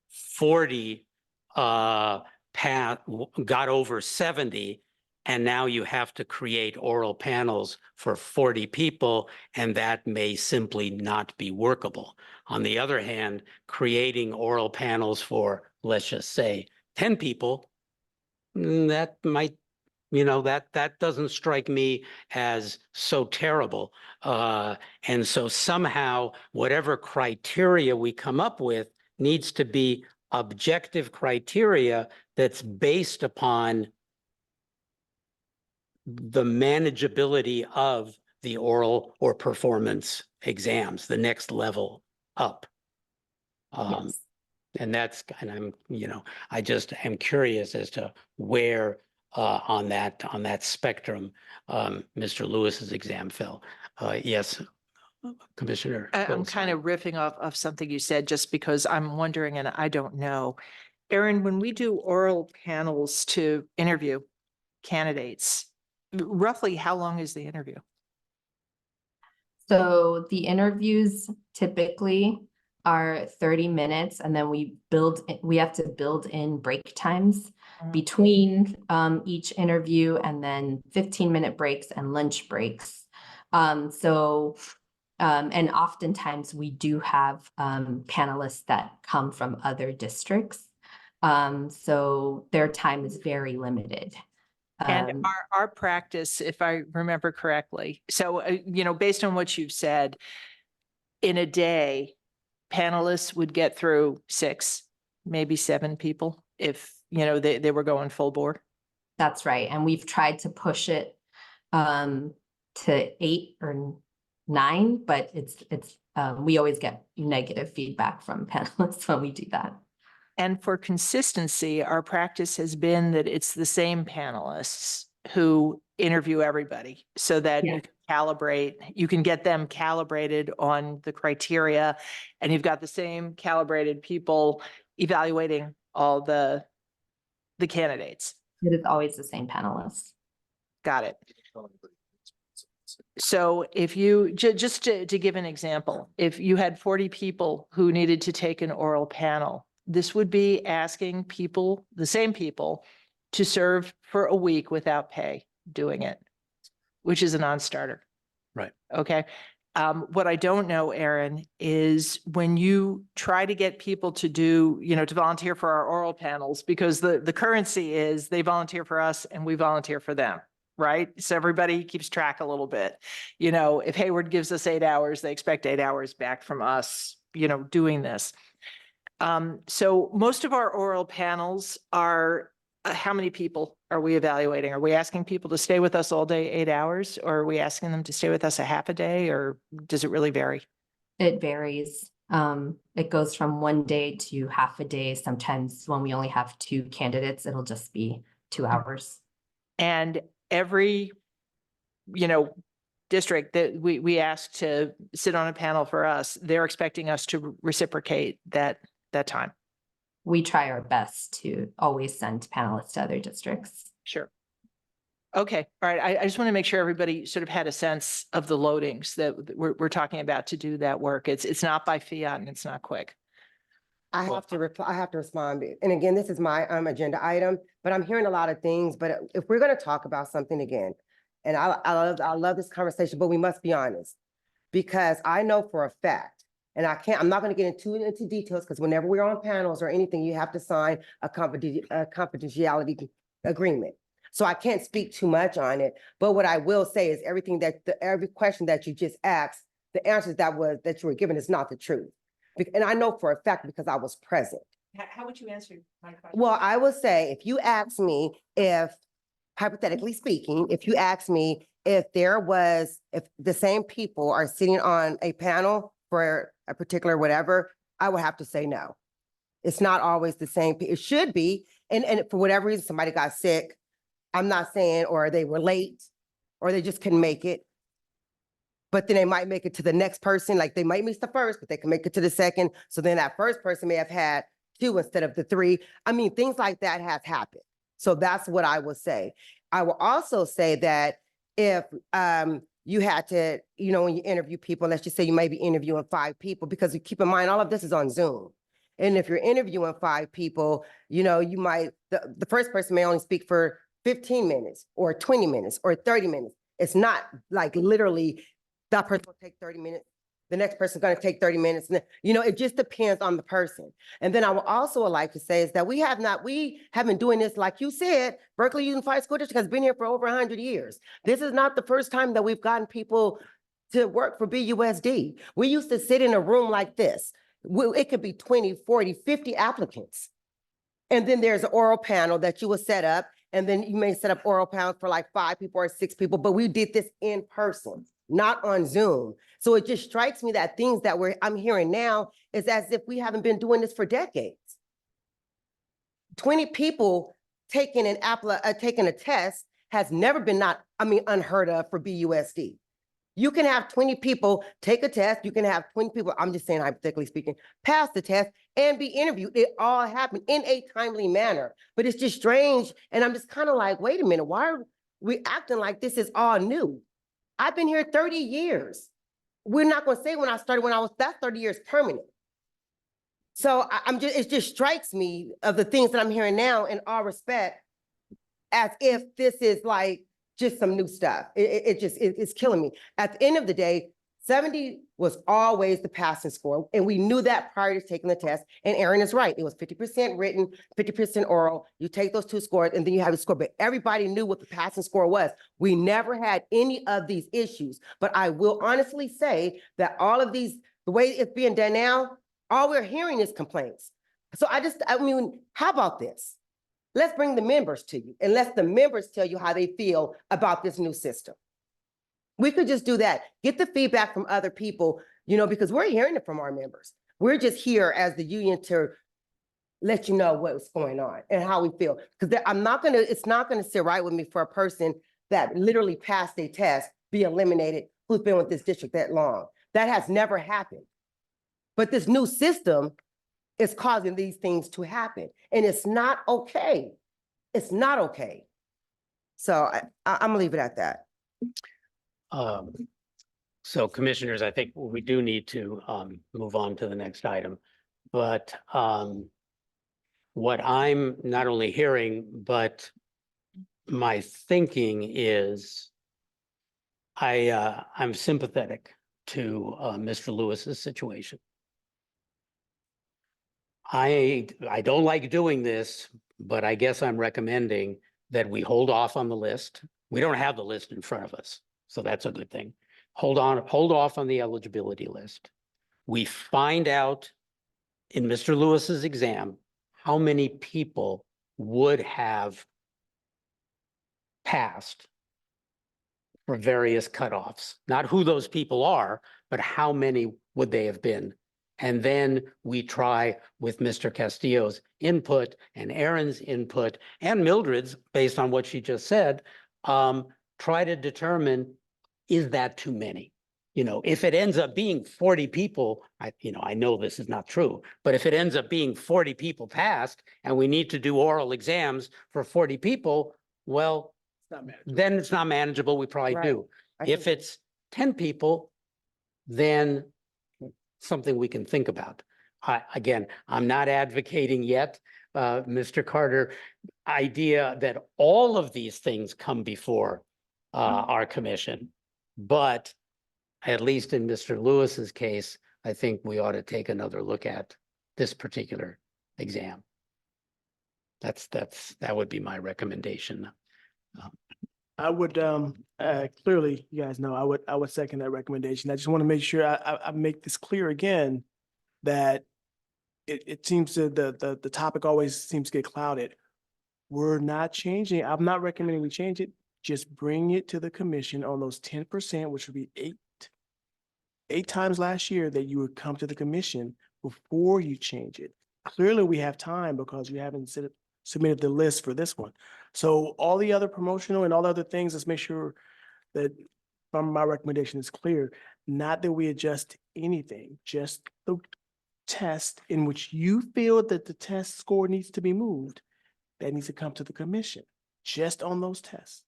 40 got over 70, and now you have to create oral panels for 40 people, and that may simply not be workable. On the other hand, creating oral panels for, let's just say, 10 people, that might, that doesn't strike me as so terrible. And so somehow, whatever criteria we come up with needs to be objective criteria that's based upon the manageability of the oral or performance exams, the next level up. Yes. And that's, and I just am curious as to where on that spectrum, Mr. Lewis's exam fell. Yes, Commissioner. I'm kind of riffing off of something you said, just because I'm wondering, and I don't know. Erin, when we do oral panels to interview candidates, roughly how long is the interview? So the interviews typically are 30 minutes, and then we have to build in break times between each interview, and then 15-minute breaks and lunch breaks. And oftentimes we do have panelists that come from other districts. So their time is very limited. And our practice, if I remember correctly, so, based on what you've said, in a day, panelists would get through 6, maybe 7 people if, they were going full bore. That's right. And we've tried to push it to 8 or 9, but we always get negative feedback from panelists when we do that. And for consistency, our practice has been that it's the same panelists who interview everybody, so that Yeah. you can calibrate, you can get them calibrated on the criteria, and you've got the same calibrated people evaluating all the candidates. It is always the same panelists. Got it. So if you, just to give an example, if you had 40 people who needed to take an oral panel, this would be asking people, the same people, to serve for a week without pay doing it, which is a non-starter. Right. Okay. What I don't know, Aaron, is when you try to get people to do, to volunteer for our oral panels, because the currency is they volunteer for us and we volunteer for them. Right? So everybody keeps track a little bit. If Hayward gives us 8 hours, they expect 8 hours back from us, doing this. So most of our oral panels are, how many people are we evaluating? Are we asking people to stay with us all day, 8 hours? Or are we asking them to stay with us a half a day, or does it really vary? It varies. It goes from 1 day to half a day. Sometimes when we only have 2 candidates, it'll just be 2 hours. And every, district that we ask to sit on a panel for us, they're expecting us to reciprocate that time. We try our best to always send panelists to other districts. Sure. Okay. All right. I just want to make sure everybody sort of had a sense of the loadings that we're talking about to do that work. It's not by fiat and it's not quick. I have to reply, I have to respond. And again, this is my agenda item, but I'm hearing a lot of things. But if we're going to talk about something again, and I love this conversation, but we must be honest, because I know for a fact, and I'm not going to get into details, because whenever we're on panels or anything, you have to sign a confidentiality agreement. So I can't speak too much on it. But what I will say is every question that you just asked, the answers that you were given is not the truth. And I know for a fact because I was present. How would you answer my question? Well, I would say, if you ask me if, hypothetically speaking, if you ask me if the same people are sitting on a panel for a particular whatever, I would have to say no. It's not always the same. It should be. And for whatever reason, somebody got sick, I'm not saying, or they were late, or they just couldn't make it. But then they might make it to the next person, like they might miss the first, but they can make it to the second. So then that first person may have had 2 instead of the 3. I mean, things like that has happened. So that's what I will say. I will also say that if you had to, you know, when you interview people, let's just say you might be interviewing 5 people, because you keep in mind, all of this is on Zoom. And if you're interviewing 5 people, you know, you might, the first person may only speak for 15 minutes or 20 minutes or 30 minutes. It's not like literally that person will take 30 minutes. The next person's going to take 30 minutes. And, you know, it just depends on the person. And then I would also like to say is that we have been doing this, like you said, Berkeley Unified School District has been here for over 100 years. This is not the first time that we've gotten people to work for BUSD. We used to sit in a room like this. It could be 20, 40, 50 applicants. And then there's an oral panel that you will set up. And then you may set up oral panels for like 5 people or 6 people, but we did this in person, not on Zoom. So it just strikes me that things that I'm hearing now is as if we haven't been doing this for decades. 20 people taking a test has never been unheard of for BUSD. You can have 20 people take a test. You can have 20 people, I'm just saying hypothetically speaking, pass the test and be interviewed. It all happened in a timely manner. But it's just strange. And I'm just kind of like, wait a minute, why are we acting like this is all new? I've been here 30 years. We're not going to say when I started, that's 30 years permanent. So it just strikes me of the things that I'm hearing now, in all respect, as if this is like just some new stuff. It's killing me. At the end of the day, 70 was always the passing score. And we knew that prior to taking the test. And Aaron is right. It was 50% written, 50% oral. You take those 2 scores and then you have a score. But everybody knew what the passing score was. We never had any of these issues. But I will honestly say that all of these, the way it's being done now, all we're hearing is complaints. So how about this? Let's bring the members to you and let the members tell you how they feel about this new system. We could just do that. Get the feedback from other people, you know, because we're hearing it from our members. We're just here as the union to let you know what's going on and how we feel. Because it's not gonna sit right with me for a person that literally passed a test, be eliminated, who's been with this district that long. That has never happened. But this new system is causing these things to happen. And it's not okay. It's not okay. So I'm gonna leave it at that. So commissioners, I think we do need to move on to the next item. But what I'm not only hearing, but my thinking is I'm sympathetic to Mr. Lewis's situation. I don't like doing this, but I guess I'm recommending that we hold off on the list. We don't have the list in front of us, so that's a good thing. Hold off on the eligibility list. We find out in Mr. Lewis's exam how many people would have passed for various cutoffs. Not who those people are, but how many would they have been. And then we try with Mr. Castillo's input and Aaron's input and Mildred's, based on what she just said, try to determine, is that too many? You know, if it ends up being 40 people, I know this is not true, but if it ends up being 40 people passed and we need to do oral exams for 40 people, well, then it's not manageable. We probably Right. do. If it's 10 people, then something we can think about. Again, I'm not advocating yet, Mr. Carter, idea that all of these things come before our commission. But at least in Mr. Lewis's case, I think we ought to take another look at this particular exam. That would be my recommendation. I would, clearly, you guys know, I would second that recommendation. I just want to make sure I make this clear again, that it seems to, the topic always seems to get clouded. We're not changing. I'm not recommending we change it. Just bring it to the commission on those 10%, which would be 8 times last year that you would come to the commission before you change it. Clearly, we have time because you haven't submitted the list for this one. So all the other promotional and all the other things, let's make sure that my recommendation is clear. Not that we adjust anything, just the test in which you feel that the test score needs to be moved, that needs to come to the commission, just on those tests.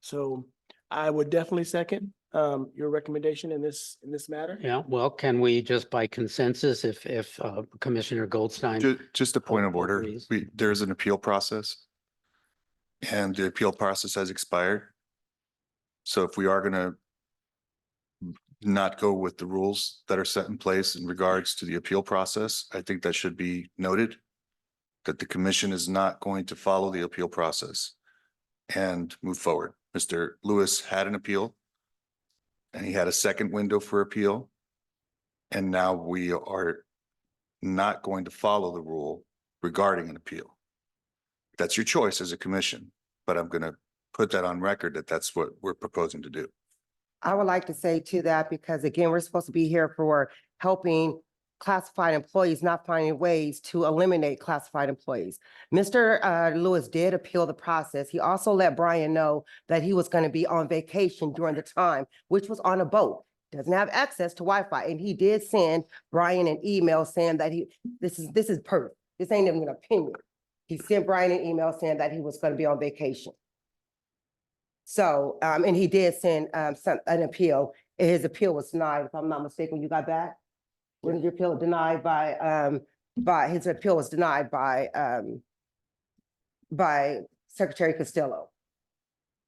So I would definitely second your recommendation in this matter. Yeah, well, can we just by consensus, if Commissioner Goldstein? Just a point of order. agrees. There's an appeal process. And the appeal process has expired. So if we are gonna not go with the rules that are set in place in regards to the appeal process, I think that should be noted. That the commission is not going to follow the appeal process and move forward. Mr. Lewis had an appeal. And he had a second window for appeal. And now we are not going to follow the rule regarding an appeal. That's your choice as a commission, but I'm gonna put that on record that that's what we're proposing to do. I would like to say to that, because again, we're supposed to be here for helping classified employees, not finding ways to eliminate classified employees. Mr. Lewis did appeal the process. He also let Brian know that he was going to be on vacation during the time, which was on a boat. Doesn't have access to Wi-Fi. And he did send Brian an email saying that this is perfect. This ain't even an opinion. He sent Brian an email saying that he was going to be on vacation. So, and he did send an appeal. His appeal was denied, if I'm not mistaken, when you got back. When your appeal denied by his appeal was denied by Secretary Castillo.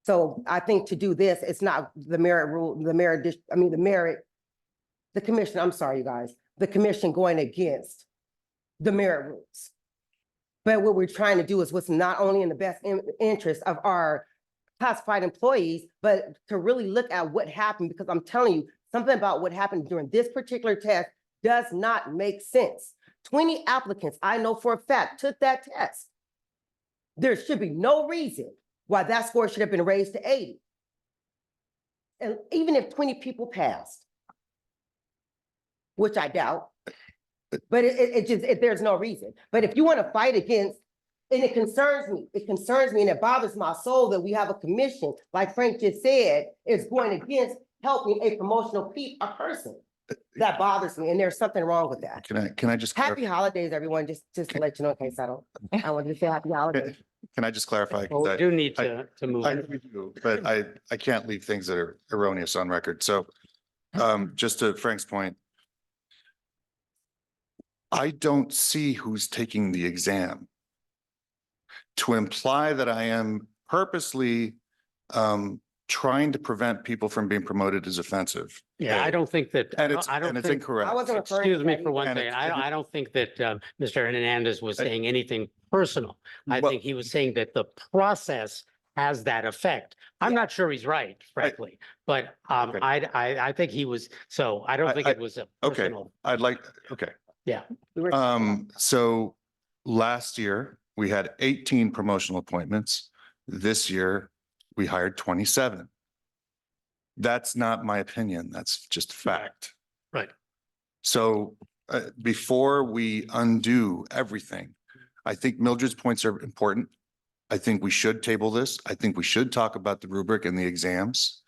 So I think to do this, it's not the merit rule, the commission, I'm sorry, you guys, the commission going against the merit rules. But what we're trying to do is what's not only in the best interest of our classified employees, but to really look at what happened, because I'm telling you, something about what happened during this particular test does not make sense. 20 applicants, I know for a fact, took that test. There should be no reason why that score should have been raised to 80. And even if 20 people passed, which I doubt, but there's no reason. But if you want to fight against, and it concerns me and it bothers my soul that we have a commission, like Frank just said, is going against helping a promotional person. That bothers me, and there's something wrong with that. Can I just? Happy holidays, everyone, just to let you know, in case I wanted to say happy holidays. Can I just clarify? Well, we do need to move. I do, but I can't leave things that are erroneous on record. So just to Frank's point, I don't see who's taking the exam. To imply that I am purposely trying to prevent people from being promoted is offensive. Yeah, I don't think that, And it's, I don't and it's think, incorrect. I wasn't referring to excuse me that for one And thing. it's- I don't think that Mr. Hernandez was saying anything personal. I Well- think he was saying that the process has that effect. I'm not sure he's right, frankly, but Okay. I think he was, so I don't think it was a okay. personal. Okay. We were- So last year, we had 18 promotional appointments. This year, we hired 27. That's not my opinion. That's just a fact. Right. So before we undo everything, I think Mildred's points are important. I think we should table this. I think we should talk about the rubric and the exams.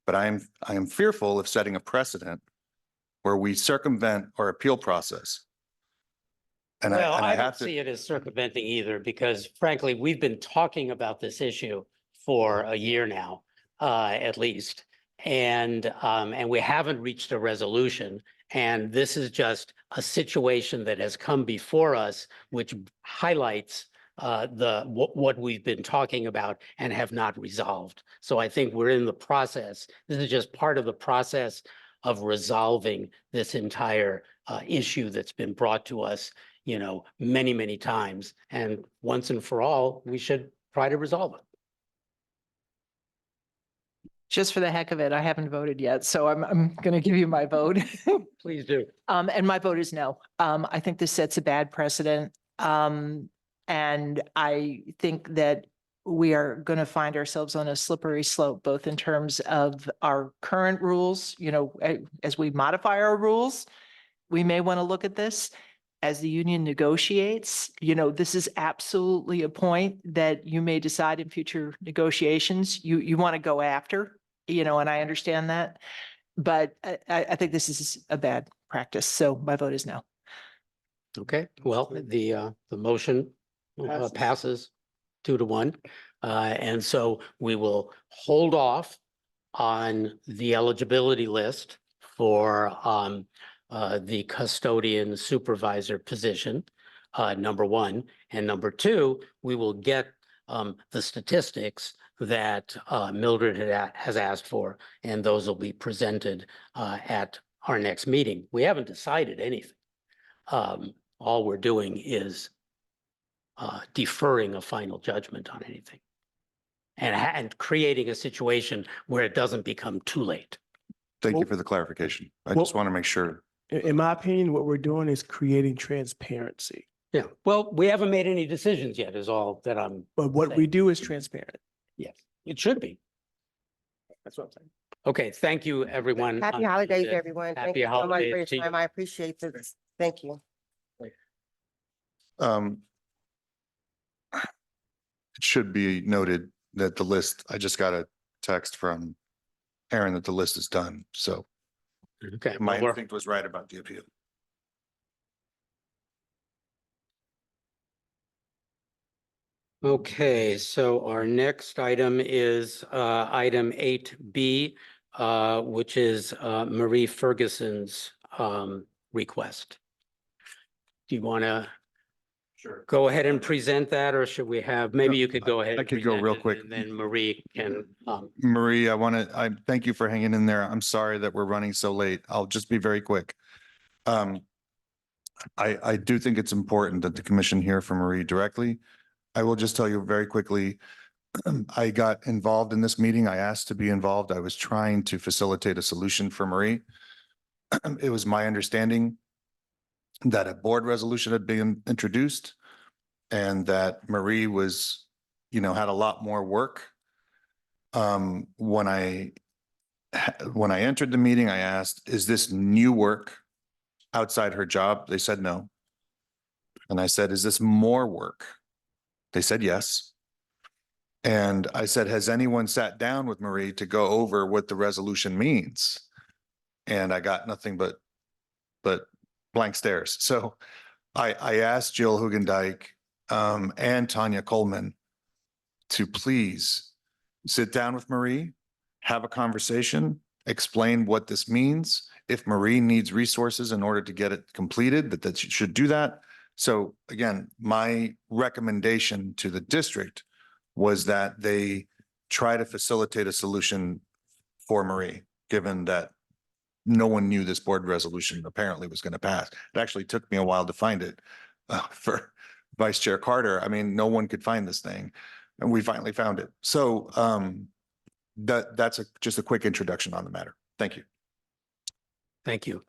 But I am fearful of setting a precedent where we circumvent our appeal process. And Well, I don't have to. see it as circumventing either, because frankly, we've been talking about this issue for a year now, at least. And we haven't reached a resolution. And this is just a situation that has come before us, which highlights what we've been talking about and have not resolved. So I think we're in the process. This is just part of the process of resolving this entire issue that's been brought to us, you know, many, many times. And once and for all, we should try to resolve it. Just for the heck of it, I haven't voted yet, so I'm going to give you my vote. Please do. And my vote is no. I think this sets a bad precedent. And I think that we are going to find ourselves on a slippery slope, both in terms of our current rules, you know, as we modify our rules, we may want to look at this. as the union negotiates, this is absolutely a point that you may decide in future negotiations, you want to go after, and I understand that. But I think this is a bad practice. So my vote is no. Okay, well, the motion passes 2-1. And so we will hold off on the eligibility list for the custodian supervisor position, number one. And number two, we will get the statistics that Mildred has asked for, and those will be presented at our next meeting. We haven't decided anything. All we're doing is deferring a final judgment on anything and creating a situation where it doesn't become too late. Thank you Well- for the clarification. I well- just want to make sure. In my opinion, what we're doing is creating transparency. Yeah, well, we haven't made any decisions yet is all that I'm, But what we do is transparent. yes, it should be. That's what I'm saying. Okay, thank you, everyone. Happy holidays, everyone. Thank Happy you so much for holidays your to you. time. I appreciate this. Thank you. It should be noted that the list, I just got a text from Aaron that the list is done. So Okay, my well, we're- instinct was right about the appeal. okay, so our next item is item 8B, which is Marie Ferguson's request. Do you want to Sure. go ahead and present that, or should we have, maybe you could go ahead. I and could go present real it, quick. And then Marie can, Marie, I thank you for hanging in there. I'm sorry that we're running so late. I'll just be very quick. I do think it's important that the commission hear from Marie directly. I will just tell you very quickly, I got involved in this meeting. I asked to be involved. I was trying to facilitate a solution for Marie. It was my understanding that a board resolution had been introduced and that Marie was, had a lot more work. When I entered the meeting, I asked, is this new work outside her job? They said no. And I said, is this more work? They said yes. And I said, has anyone sat down with Marie to go over what the resolution means? And I got nothing but blank stares. So I asked Jill Hugendijk and Tanya Coleman to please sit down with Marie, have a conversation, explain what this means. If Marie needs resources in order to get it completed, that she should do that. So again, my recommendation to the district was that they try to facilitate a solution for Marie, given that no one knew this board resolution apparently was going to pass. It actually took me a while to find it for Vice Chair Carter. I mean, no one could find this thing and we finally found it. So that's just a quick introduction on the matter. Thank you. thank you.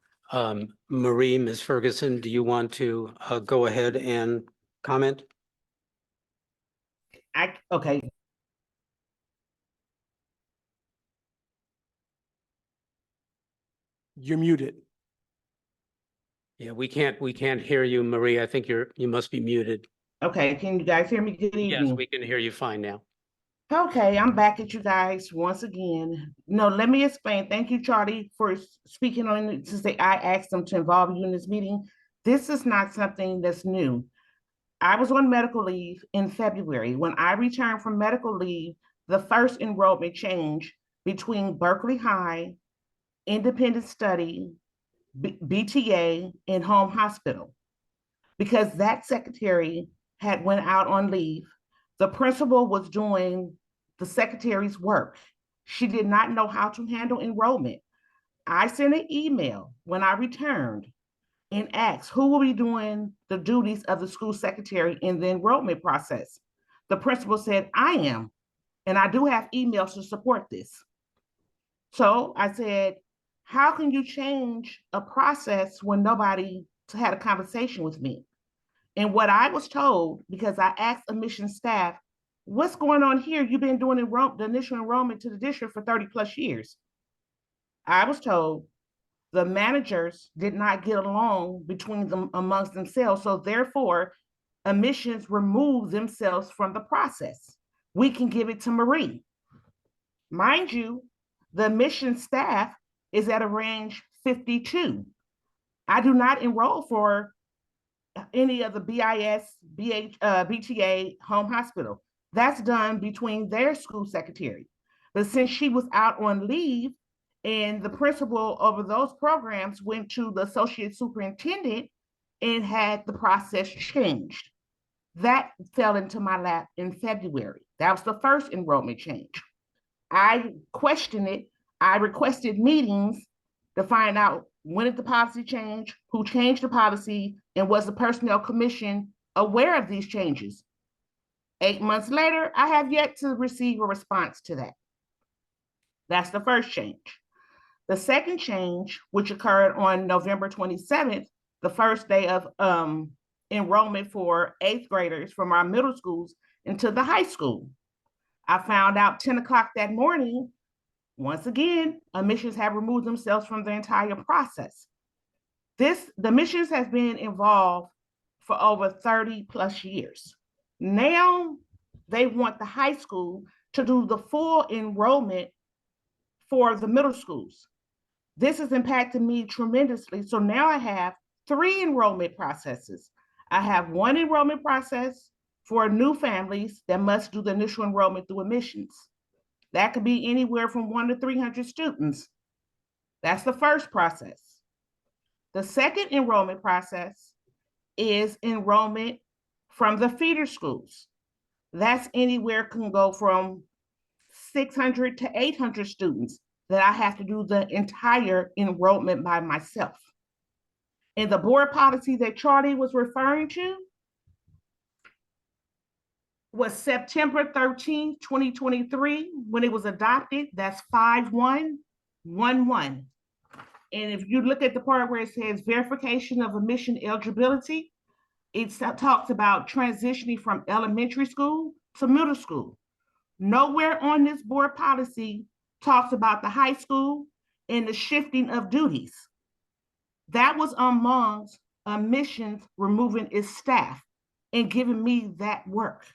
Marie, Ms. Ferguson, do you want to go ahead and comment? Okay. You're muted. Yeah, we can't hear you, Marie. I think you must be muted. Okay, can you guys hear me? Good Yes, evening. we can hear you fine now. Okay, I'm back at you guys once again. No, let me explain. Thank you, Charlie, for speaking on it. To say I asked them to involve you in this meeting. This is not something that's new. I was on medical leave in February. When I returned from medical leave, the first enrollment change between Berkeley High, Independent Study, BTA, and Home Hospital. Because that secretary had went out on leave, the principal was doing the secretary's work. She did not know how to handle enrollment. I sent an email when I returned and asked who will be doing the duties of the school secretary in the enrollment process. The principal said, I am, and I do have emails to support this. So I said, how can you change a process when nobody had a conversation with me? And what I was told, because I asked admissions staff, what's going on here? You've been doing the initial enrollment to the district for 30 plus years. I was told the managers did not get along between them amongst themselves. So therefore, admissions removed themselves from the process. We can give it to Marie. Mind you, the admission staff is at a range 52. I do not enroll for any of the BIS, BTA home hospital. That's done between their school secretary. But since she was out on leave and the principal over those programs went to the associate superintendent and had the process changed. That fell into my lap in February. That was the first enrollment change. I questioned it. I requested meetings to find out when did the policy change, who changed the policy, and was the Personnel Commission aware of these changes? 8 months later, I have yet to receive a response to that. That's the first change. The second change, which occurred on November 27th, the first day of enrollment for 8th graders from our middle schools into the high school. I found out 10 o'clock that morning, once again, admissions have removed themselves from the entire process. The admissions has been involved for over 30 plus years. Now they want the high school to do the full enrollment for the middle schools. This has impacted me tremendously. So now I have 3 enrollment processes. I have 1 enrollment process for new families that must do the initial enrollment through admissions. That could be anywhere from 1 to 300 students. That's the first process. The second enrollment process is enrollment from the feeder schools. That's anywhere can go from 600 to 800 students that I have to do the entire enrollment by myself. And the board policy that Charlie was referring to was September 13th, 2023, when it was adopted. That's 5111. And if you look at the part where it says verification of admission eligibility, it talks about transitioning from elementary school to middle school. Nowhere on this board policy talks about the high school and the shifting of duties. That was amongst admissions removing its staff and giving me that work.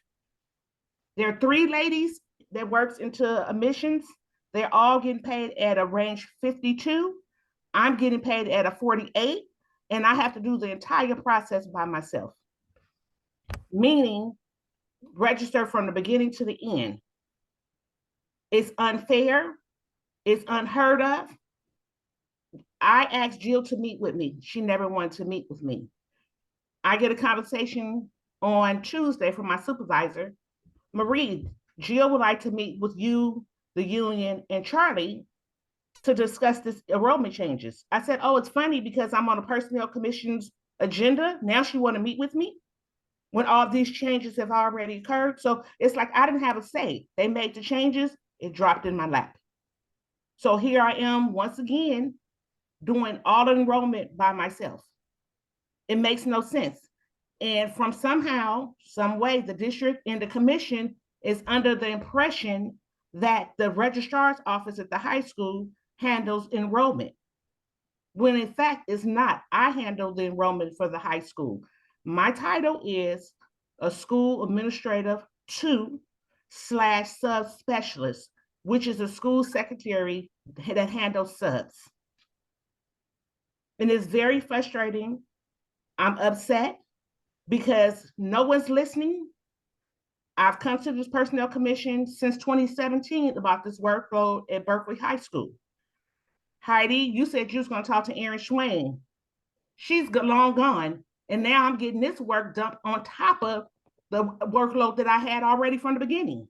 There are 3 ladies that works into admissions. They're all getting paid at a range 52. I'm getting paid at a 48, and I have to do the entire process by myself. Meaning, register from the beginning to the end. It's unfair. It's unheard of. I asked Jill to meet with me. She never wanted to meet with me. I get a conversation on Tuesday from my supervisor. Marie, Jill would like to meet with you, the union, and Charlie to discuss this enrollment changes. I said, oh, it's funny because I'm on the Personnel Commission's agenda. Now she want to meet with me when all these changes have already occurred. So it's like I didn't have a say. They made the changes, it dropped in my lap. So here I am once again doing all the enrollment by myself. It makes no sense. And from somehow, some way, the district and the commission is under the impression that the registrar's office at the high school handles enrollment, when in fact it's not. I handle the enrollment for the high school. My title is a school administrative 2/sub specialist, which is a school secretary that handles subs. And it's very frustrating. I'm upset because no one's listening. I've come to this Personnel Commission since 2017 about this workload at Berkeley High School. Heidi, you said you was going to talk to Erin Swain. She's long gone. And now I'm getting this work dumped on top of the workload that I had already from the beginning.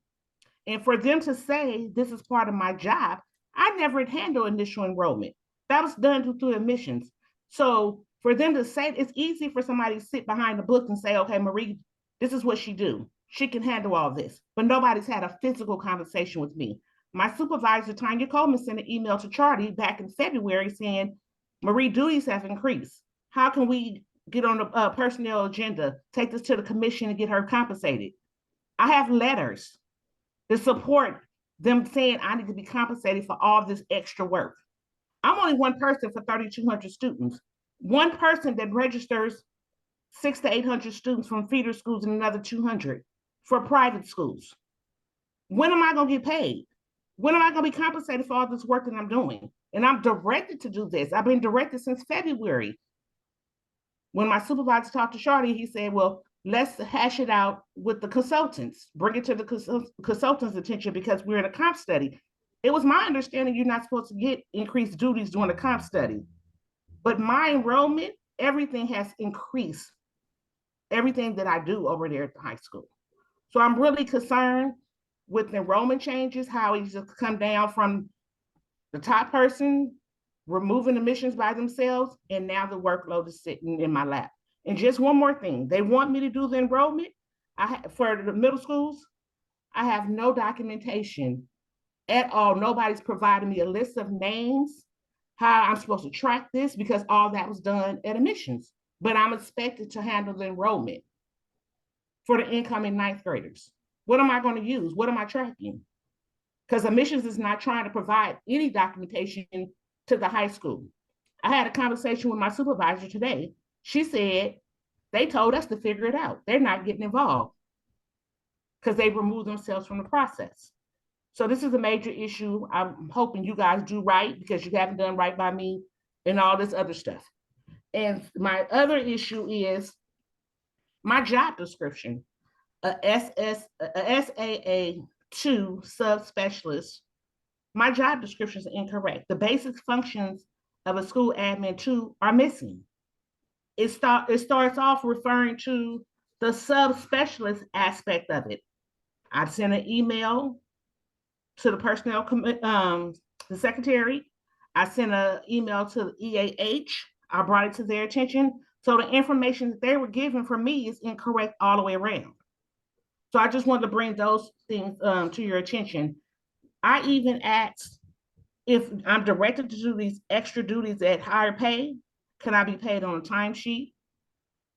And for them to say this is part of my job, I never handled initial enrollment. That was done through admissions. So for them to say, it's easy for somebody to sit behind the book and say, okay, Marie, this is what she do. She can handle all this. But nobody's had a physical conversation with me. My supervisor, Tanya Coleman, sent an email to Charlie back in February saying, Marie, duties have increased. How can we get on the personnel agenda, take this to the commission and get her compensated? I have letters to support them saying I need to be compensated for all this extra work. I'm only one person for 3,200 students. One person that registers 600 to 800 students from feeder schools and another 200 for private schools. When am I gonna get paid? When am I gonna be compensated for all this work that I'm doing? And I'm directed to do this. I've been directed since February. When my supervisor talked to Shawty, he said, well, let's hash it out with the consultants, bring it to the consultants' attention because we're in a comp study. It was my understanding you're not supposed to get increased duties during a comp study. But my enrollment, everything has increased. Everything that I do over there at the high school. So I'm really concerned with enrollment changes, how it's just come down from the top person removing admissions by themselves, and now the workload is sitting in my lap. And just one more thing, they want me to do the enrollment for the middle schools. I have no documentation at all. Nobody's provided me a list of names, how I'm supposed to track this, because all that was done at admissions. But I'm expected to handle the enrollment for the incoming ninth graders. What am I going to use? What am I tracking? Because admissions is not trying to provide any documentation to the high school. I had a conversation with my supervisor today. She said they told us to figure it out. They're not getting involved because they removed themselves from the process. So this is a major issue. I'm hoping you guys do right because you haven't done right by me and all this other stuff. And my other issue is my job description, a SAA 2 subspecialist. My job description is incorrect. The basic functions of a school admin 2 are missing. It starts off referring to the subspecialist aspect of it. I've sent an email to the personnel, the secretary. I sent an email to the EAH. I brought it to their attention. So the information that they were given for me is incorrect all the way around. So I just wanted to bring those things to your attention. I even asked if I'm directed to do these extra duties at higher pay, can I be paid on a timesheet?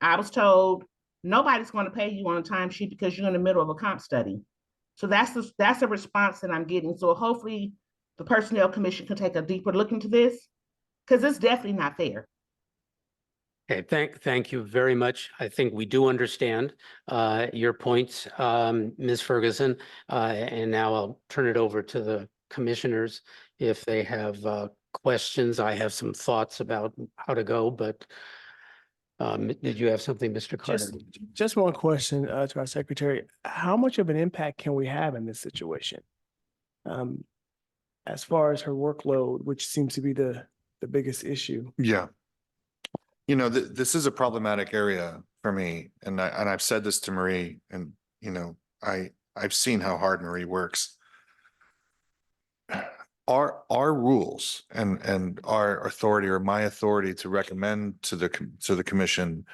I was told nobody's going to pay you on a timesheet because you're in the middle of a comp study. So that's a response that I'm getting. So hopefully the Personnel Commission can take a deeper look into this because it's definitely not fair. Okay, thank you very much. I think we do understand your points, Ms. Ferguson. And now I'll turn it over to the commissioners if they have questions. I have some thoughts about how to go, but did you have something, Mr. Carter? Just one question to our secretary. How much of an impact can we have in this situation? As far as her workload, which seems to be the biggest issue. Yeah. You know, this is a problematic area for me, and I've said this to Marie, and you know, I've seen how hard Marie works. Our rules and our authority, or my authority to recommend to the commission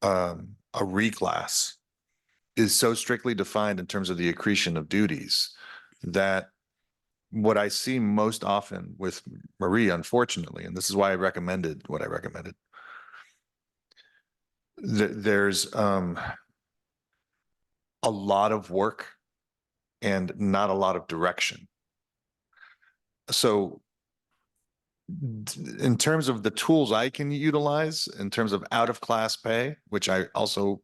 a reclass is so strictly defined in terms of the accretion of duties that what I see most often with Marie, unfortunately, and this is why I recommended what I recommended, there's a lot of work and not a lot of direction. So in terms of the tools I can utilize in terms of out of class pay, which I also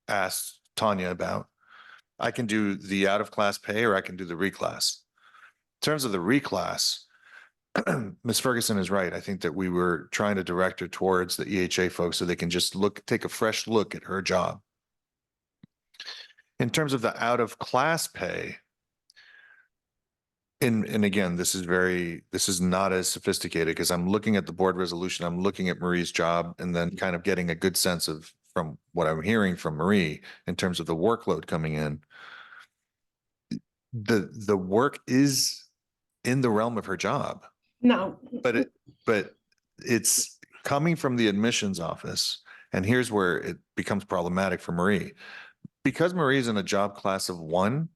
asked Tanya about, I can do the out of class pay or I can do the reclass. In terms of the reclass, Ms. Ferguson is right. I think that we were trying to direct her towards the EHA folks so they can just take a fresh look at her job. In terms of the out of class pay, and again, this is not as sophisticated because I'm looking at the board resolution, I'm looking at Marie's job, and then kind of getting a good sense of from what I'm hearing from Marie in terms of the workload coming in. The work is in the realm of her job. No. But it's coming from the admissions office. And here's where it becomes problematic for Marie. Because Marie's in a job class of 1,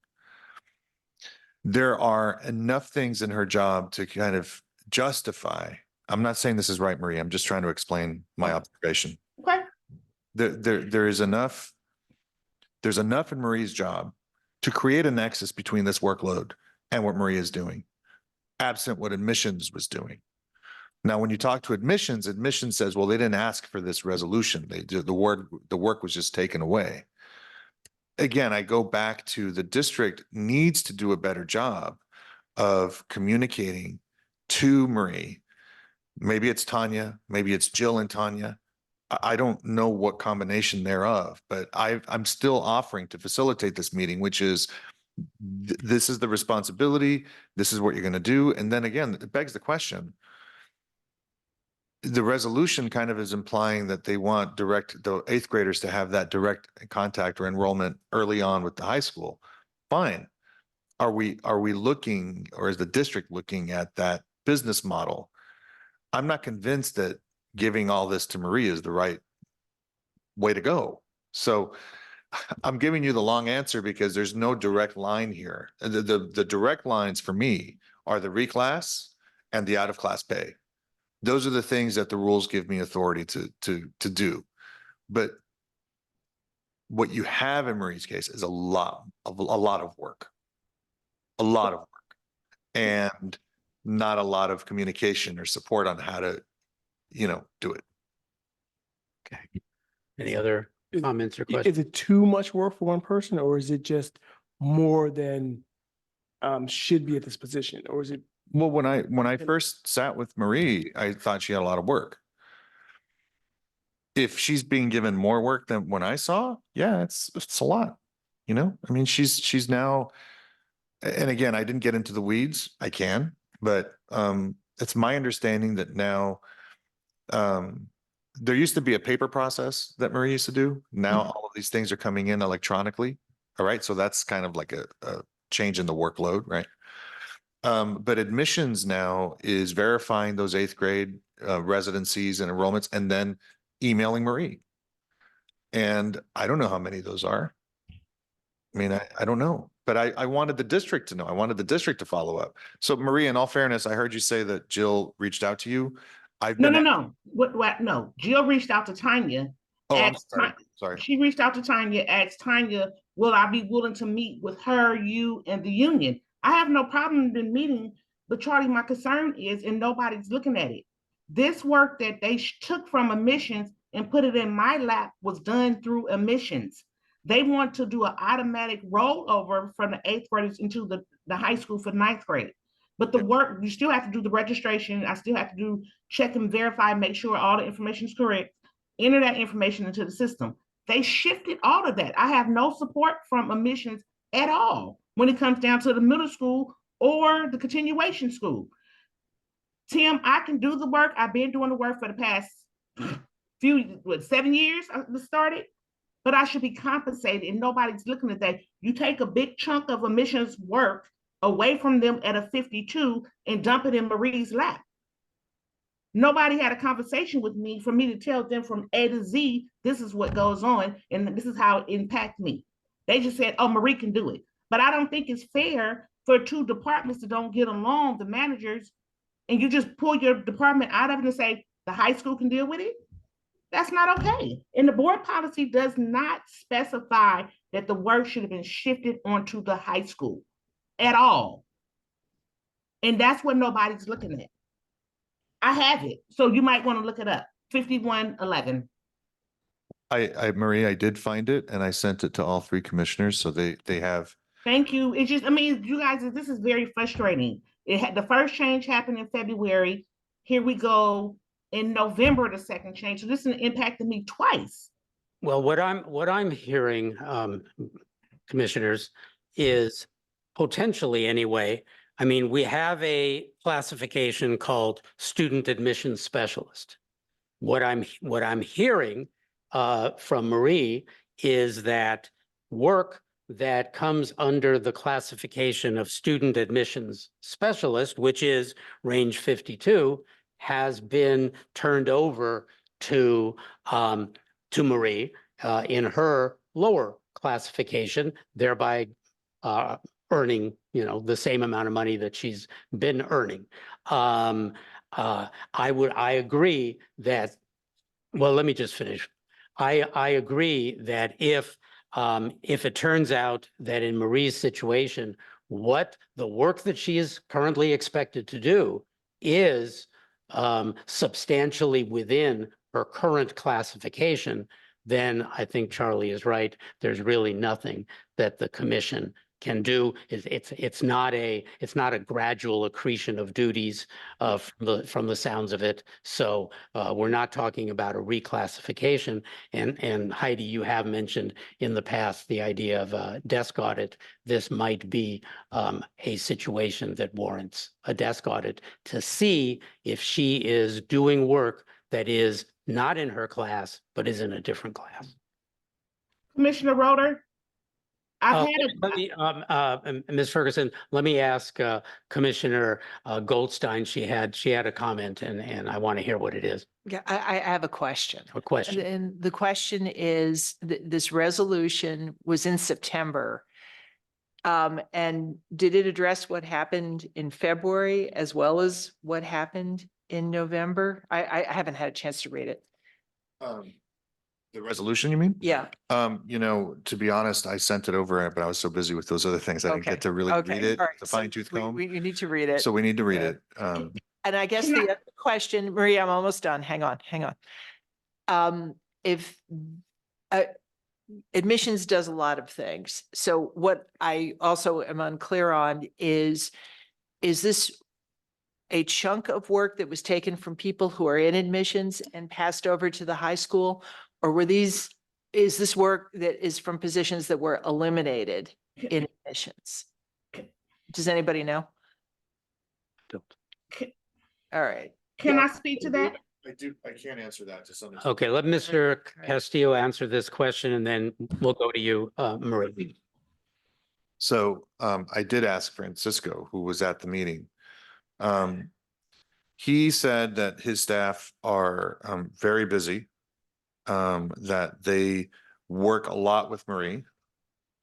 there are enough things in her job to kind of justify. I'm not saying this is right, Marie. I'm just trying to explain my observation. Okay. There's enough in Marie's job to create a nexus between this workload and what Marie is doing. absent what admissions was doing. Now, when you talk to admissions, admissions says, well, they didn't ask for this resolution. They did the work was just taken away. Again, I go back to the district needs to do a better job of communicating to Marie. Maybe it's Tanya, maybe it's Jill and Tanya. I don't know what combination thereof, but I'm still offering to facilitate this meeting, which is this is the responsibility. This is what you're going to do. And then again, it begs the question. The resolution kind of is implying that they want the 8th graders to have that direct contact or enrollment early on with the high school. Fine. Are we looking, or is the district looking at that business model? I'm not convinced that giving all this to Marie is the right way to go. So I'm giving you the long answer because there's no direct line here. The direct lines for me are the reclass and the out of class pay. Those are the things that the rules give me authority to do. But what you have in Marie's case is a lot of work, and not a lot of communication or support on how to, do it. Okay. Any other comments or Is questions? it too much work for one person, or is it just more than should be at this position, or is it? Well, when I first sat with Marie, I thought she had a lot of work. If she's being given more work than when I saw, yeah, it's a lot. I mean, she's now, and again, I didn't get into the weeds. I can, but it's my understanding that now there used to be a paper process that Marie used to do. Now all of these things are coming in electronically. All right. So that's kind of like a change in the workload, right? But admissions now is verifying those 8th grade residencies and enrollments and then emailing Marie. And I don't know how many of those are. I mean, I don't know, but I wanted the district to know. I wanted the district to follow up. So Marie, in all fairness, I heard you say that Jill reached out to you. No. What? No, Jill reached out to Tanya. Oh, I'm asked sorry. Ti- Sorry. She reached out to Tanya, asked Tanya, will I be willing to meet with her, you, and the union? I have no problem in meeting, but Charlie, my concern is, and nobody's looking at it. This work that they took from admissions and put it in my lap was done through admissions. They want to do an automatic rollover from the 8th graders into the high school for 9th grade. But the work, you still have to do the registration. I still have to do check and verify, make sure all the information is correct, enter that information into the system. They shifted all of that. I have no support from admissions at all when it comes down to the middle school or the continuation school. Tim, I can do the work. I've been doing the work for the past 7 years I started, but I should be compensated, and nobody's looking at that. You take a big chunk of admissions work away from them at a 52 and dump it in Marie's lap. Nobody had a conversation with me for me to tell them from A to Z, this is what goes on and this is how it impacts me. They just said, oh, Marie can do it. But I don't think it's fair for 2 departments that don't get along, the managers, and you just pull your department out of it and say, the high school can deal with it. That's not okay. And the board policy does not specify that the work should have been shifted onto the high school at all. And that's what nobody's looking at. I have it, so you might want to look it up. 5111. Marie, I did find it and I sent it to all 3 commissioners, so they have. Thank you. It's just, I mean, you guys, this is very frustrating. The first change happened in February. Here we go in November, the second change. So this has impacted me twice. Well, what I'm hearing, commissioners, is potentially anyway, I mean, we have a classification called student admissions specialist. What I'm hearing from Marie is that work that comes under the classification of student admissions specialist, which is range 52, has been turned over to Marie in her lower classification, thereby earning, the same amount of money that she's been earning. I agree that, well, let me just finish. I agree that if it turns out that in Marie's situation, what the work that she is currently expected to do is substantially within her current classification, then I think Charlie is right. There's really nothing that the commission can do. It's not a gradual accretion of duties from the sounds of it. So we're not talking about a reclassification. And Heidi, you have mentioned in the past the idea of a desk audit. This might be a situation that warrants a desk audit to see if she is doing work that is not in her class, but is in a different class. Commissioner Roder? I've Let me, Ms. Ferguson, let me ask Commissioner Goldstein. She had a comment, and I want to hear what it is. Yeah, I have a question. A question. And the question is, this resolution was in September. And did it address what happened in February as well as what happened in November? I haven't had a chance to read it. The resolution, you mean? Yeah. To be honest, I sent it over, but I was so busy with those other things. I didn't Okay. get to really Okay. read it, All right. the So fine tooth comb. We need to read it. So we need to read Yeah. it. And I guess Can the other question, Maria, I'm almost done. Hang on. If admissions does a lot of things. So what I also am unclear on is this a chunk of work that was taken from people who are in admissions and passed over to the high school? Or is this work that is from positions that were eliminated in admissions? Does anybody know? Don't. All right. Can Yeah. I speak to that? I can't answer that to some extent. Okay, let Mr. Castillo answer this question, and then we'll go to you, Marie. So I did ask Francisco, who was at the meeting. He said that his staff are very busy, that they work a lot with Marie,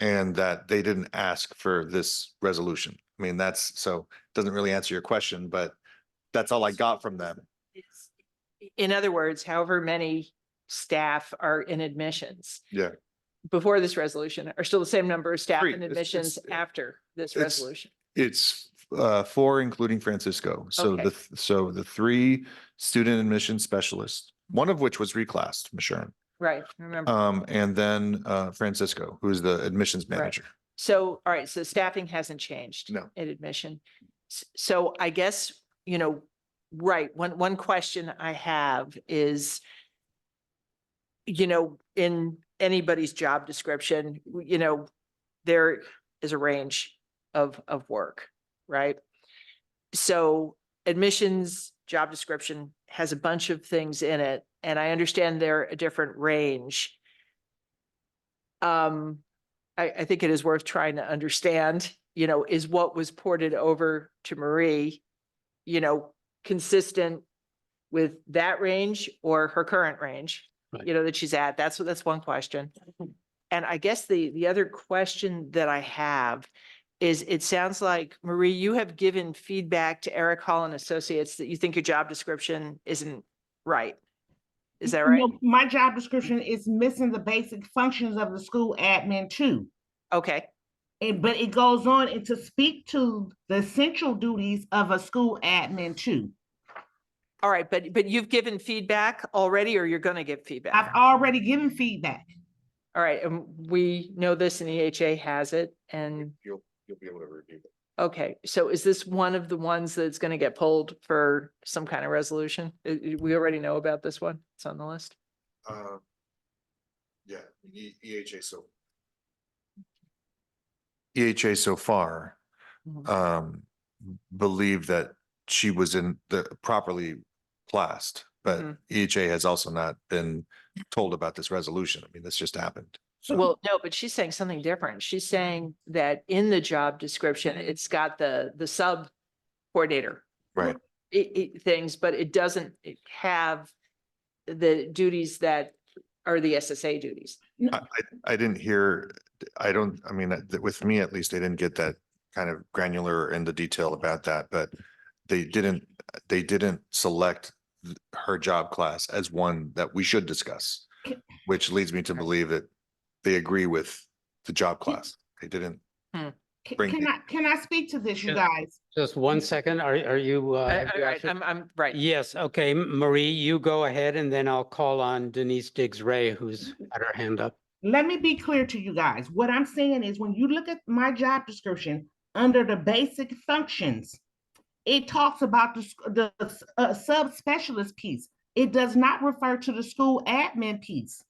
and that they didn't ask for this resolution. I mean, doesn't really answer your question, but that's all I got from them. In other words, however many staff are in admissions Yeah. before this resolution are still the same number of staff Three. in It's- admissions it's- after this it's- resolution. It's four, including Francisco. So Okay. the three student admission specialists, one of which was reclassed, Michelle. Right, remember. And then Francisco, who's the admissions Right. manager. So, all right, so staffing hasn't changed. No. In admission. So I guess, right, one question I have is, in anybody's job description, there is a range of work, right? So admissions job description has a bunch of things in it, and I understand they're a different range. I think it is worth trying to understand, is what was ported over to Marie, consistent with that range or her current range, Right. that she's at. That's one question. And I guess the other question that I have is, it sounds like, Marie, you have given feedback to Eric Hall and Associates that you think your job description isn't right. Is that right? No, my job description is missing the basic functions of the school admin too. Okay, But it goes on and to speak to the essential duties of a school admin too. all right, but you've given feedback already, or you're going to give I've feedback? already given feedback. All right, and we know this and EHA has it, and, You'll be able to review it. okay, so is this one of the ones that's going to get pulled for some kind of resolution? We already know about this one, it's on the list. Yeah, EHA so far Mhm. believe that she was properly classed, but Mhm. EHA has also not been told about this resolution. I mean, this just happened. Well, no, but she's saying something different. She's saying that in the job description, it's got the sub coordinator Right. things, but it doesn't have the duties that are the SSA duties. I didn't hear, with me at least, they didn't get that kind of granular in the detail about that, but they didn't select her job class as one that we should discuss, which leads me to believe that they agree with the job class. They didn't. Bring Can I speak to this, you Yeah. guys? Just one second. Are you? have you actually- I'm right. Yes, okay, Marie, you go ahead and then I'll call on Denise Diggs Ray, who's got her hand up. Let me be clear to you guys. What I'm saying is when you look at my job description under the basic functions, it talks about the subspecialist piece. It does not refer to the school admin piece.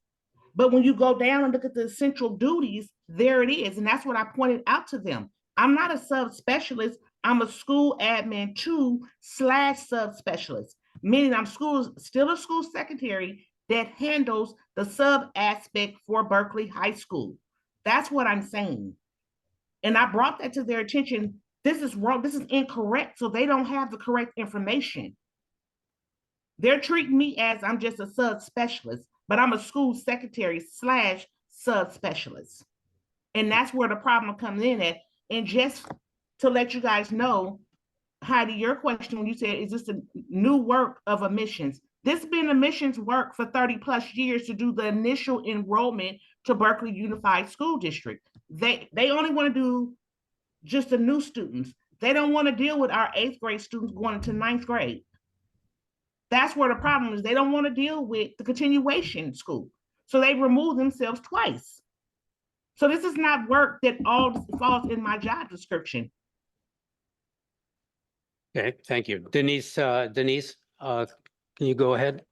But when you go down and look at the essential duties, there it is. And that's what I pointed out to them. I'm not a subspecialist. I'm a school admin 2/subspecialist, meaning I'm still a school secretary that handles the sub aspect for Berkeley High School. That's what I'm saying. And I brought that to their attention. This is wrong. This is incorrect. So they don't have the correct information. They're treating me as I'm just a subspecialist, but I'm a school secretary /subspecialist. And that's where the problem comes in at. And just to let you guys know, Heidi, your question when you said, is this a new work of admissions? This has been admissions work for 30 plus years to do the initial enrollment to Berkeley Unified School District. They only want to do just the new students. They don't want to deal with our 8th grade students going into 9th grade. That's where the problem is. They don't want to deal with the continuation school. So they remove themselves twice. So this is not work that all falls in my job description. Okay, thank you. Denise, can you go ahead?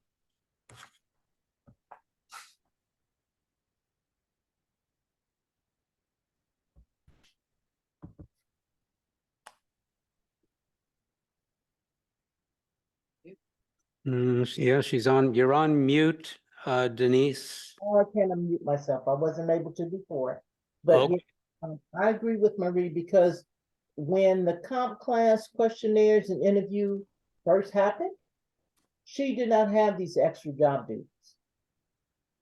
Yeah, you're on mute, Denise. Oh, I can't unmute myself. I wasn't able to before. But Okay. I agree with Marie because when the comp class questionnaires and interview first happened, she did not have these extra job duties.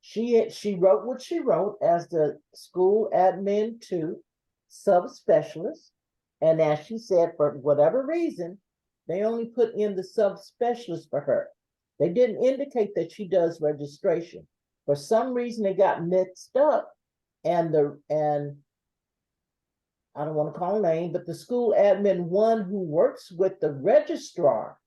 She wrote what she wrote as the school admin 2 subspecialist. And as she said, for whatever reason, they only put in the subspecialist for her. They didn't indicate that she does registration. For some reason, they got mixed up, and I don't want to call her name, but the school admin 1 who works with the registrar,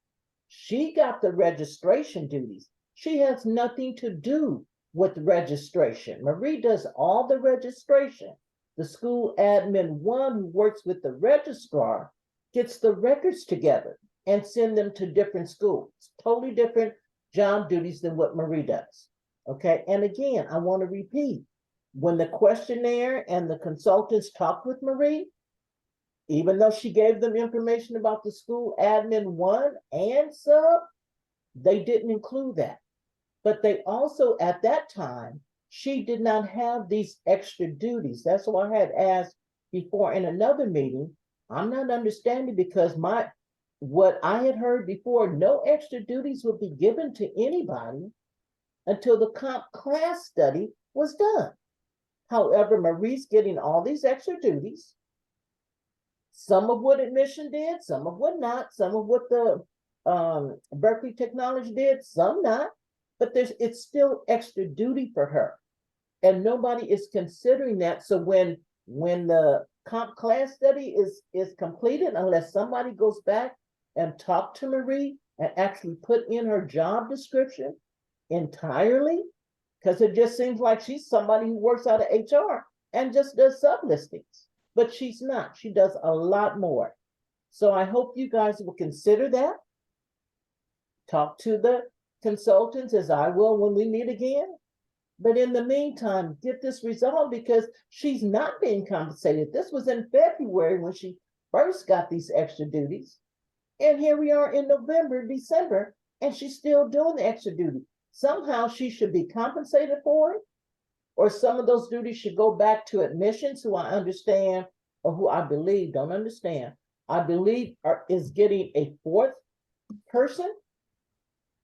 she got the registration duties. She has nothing to do with registration. Marie does all the registration. The school admin 1 who works with the registrar gets the records together and send them to different schools. Totally different job duties than what Marie does. Okay, and again, I want to repeat, when the questionnaire and the consultants talked with Marie, even though she gave them information about the school admin 1 and sub, they didn't include that. But they also, at that time, she did not have these extra duties. That's why I had asked before in another meeting. I'm not understanding because what I had heard before, no extra duties would be given to anybody until the comp class study was done. However, Marie's getting all these extra duties. Some of what admission did, some of what not, some of what the Berkeley Technology did, some not, but it's still extra duty for her. And nobody is considering that. So when the comp class study is completed, unless somebody goes back and talk to Marie and actually put in her job description entirely, because it just seems like she's somebody who works out of HR and just does sub listings, but she's not. She does a lot more. So I hope you guys will consider that. Talk to the consultants, as I will when we meet again. But in the meantime, get this resolved because she's not being compensated. This was in February when she first got these extra duties. And here we are in November, December, and she's still doing the extra duty. Somehow she should be compensated for it, or some of those duties should go back to admissions, who I understand, or who I believe, don't understand, I believe is getting a 4th person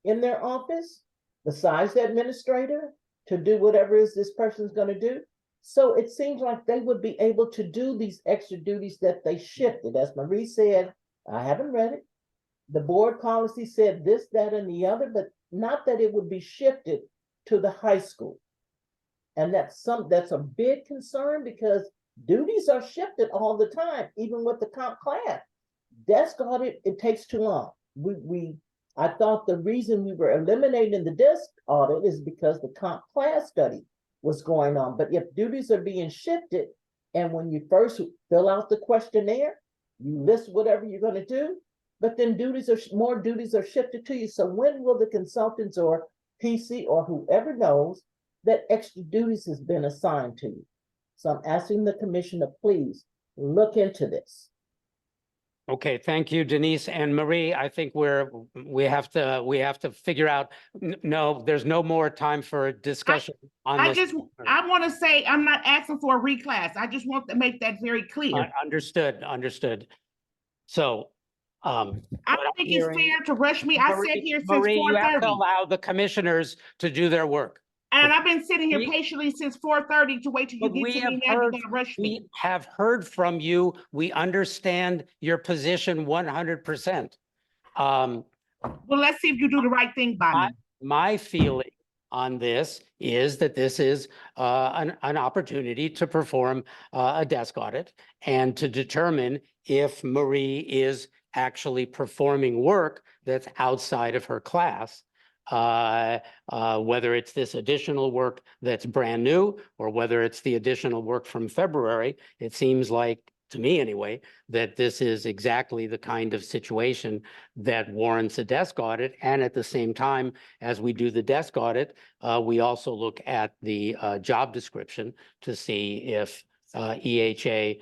in their office, besides the administrator, to do whatever it is this person's going to do. So it seems like they would be able to do these extra duties that they shifted. As Marie said, I haven't read it. The board policy said this, that, and the other, but not that it would be shifted to the high school. And that's a big concern because Duties are shifted all the time, even with the comp class. Desk audit, it takes too long. I thought the reason we were eliminating the desk audit is because the comp class study was going on. But if duties are being shifted, and when you first fill out the questionnaire, you list whatever you're gonna do, but then more duties are shifted to you. So when will the consultants or PC or whoever knows that extra duties has been assigned to you? So I'm asking the commission to please look into this. Okay, thank you, Denise and Marie. I think we have to figure out, no, there's no more time for discussion on this. I want to say, I'm not asking for a reclass. I just want to make that very clear. Understood. So, I what don't I'm think it's hearing- fair to rush me. I sat here since Marie, you have to 4:30. allow the commissioners to do their work. And I've been sitting here We- patiently since 4:30 to wait till you But get we to have me now. You're heard, gonna rush me. we have heard from you. We understand your position 100%. Well, let's see if you do the right thing by me. My feeling on this is that this is an opportunity to perform a desk audit and to determine if Marie is actually performing work that's outside of her class. Whether it's this additional work that's brand new or whether it's the additional work from February, it seems like, to me anyway, that this is exactly the kind of situation that warrants a desk audit. And at the same time, as we do the desk audit, we also look at the job description to see if EHA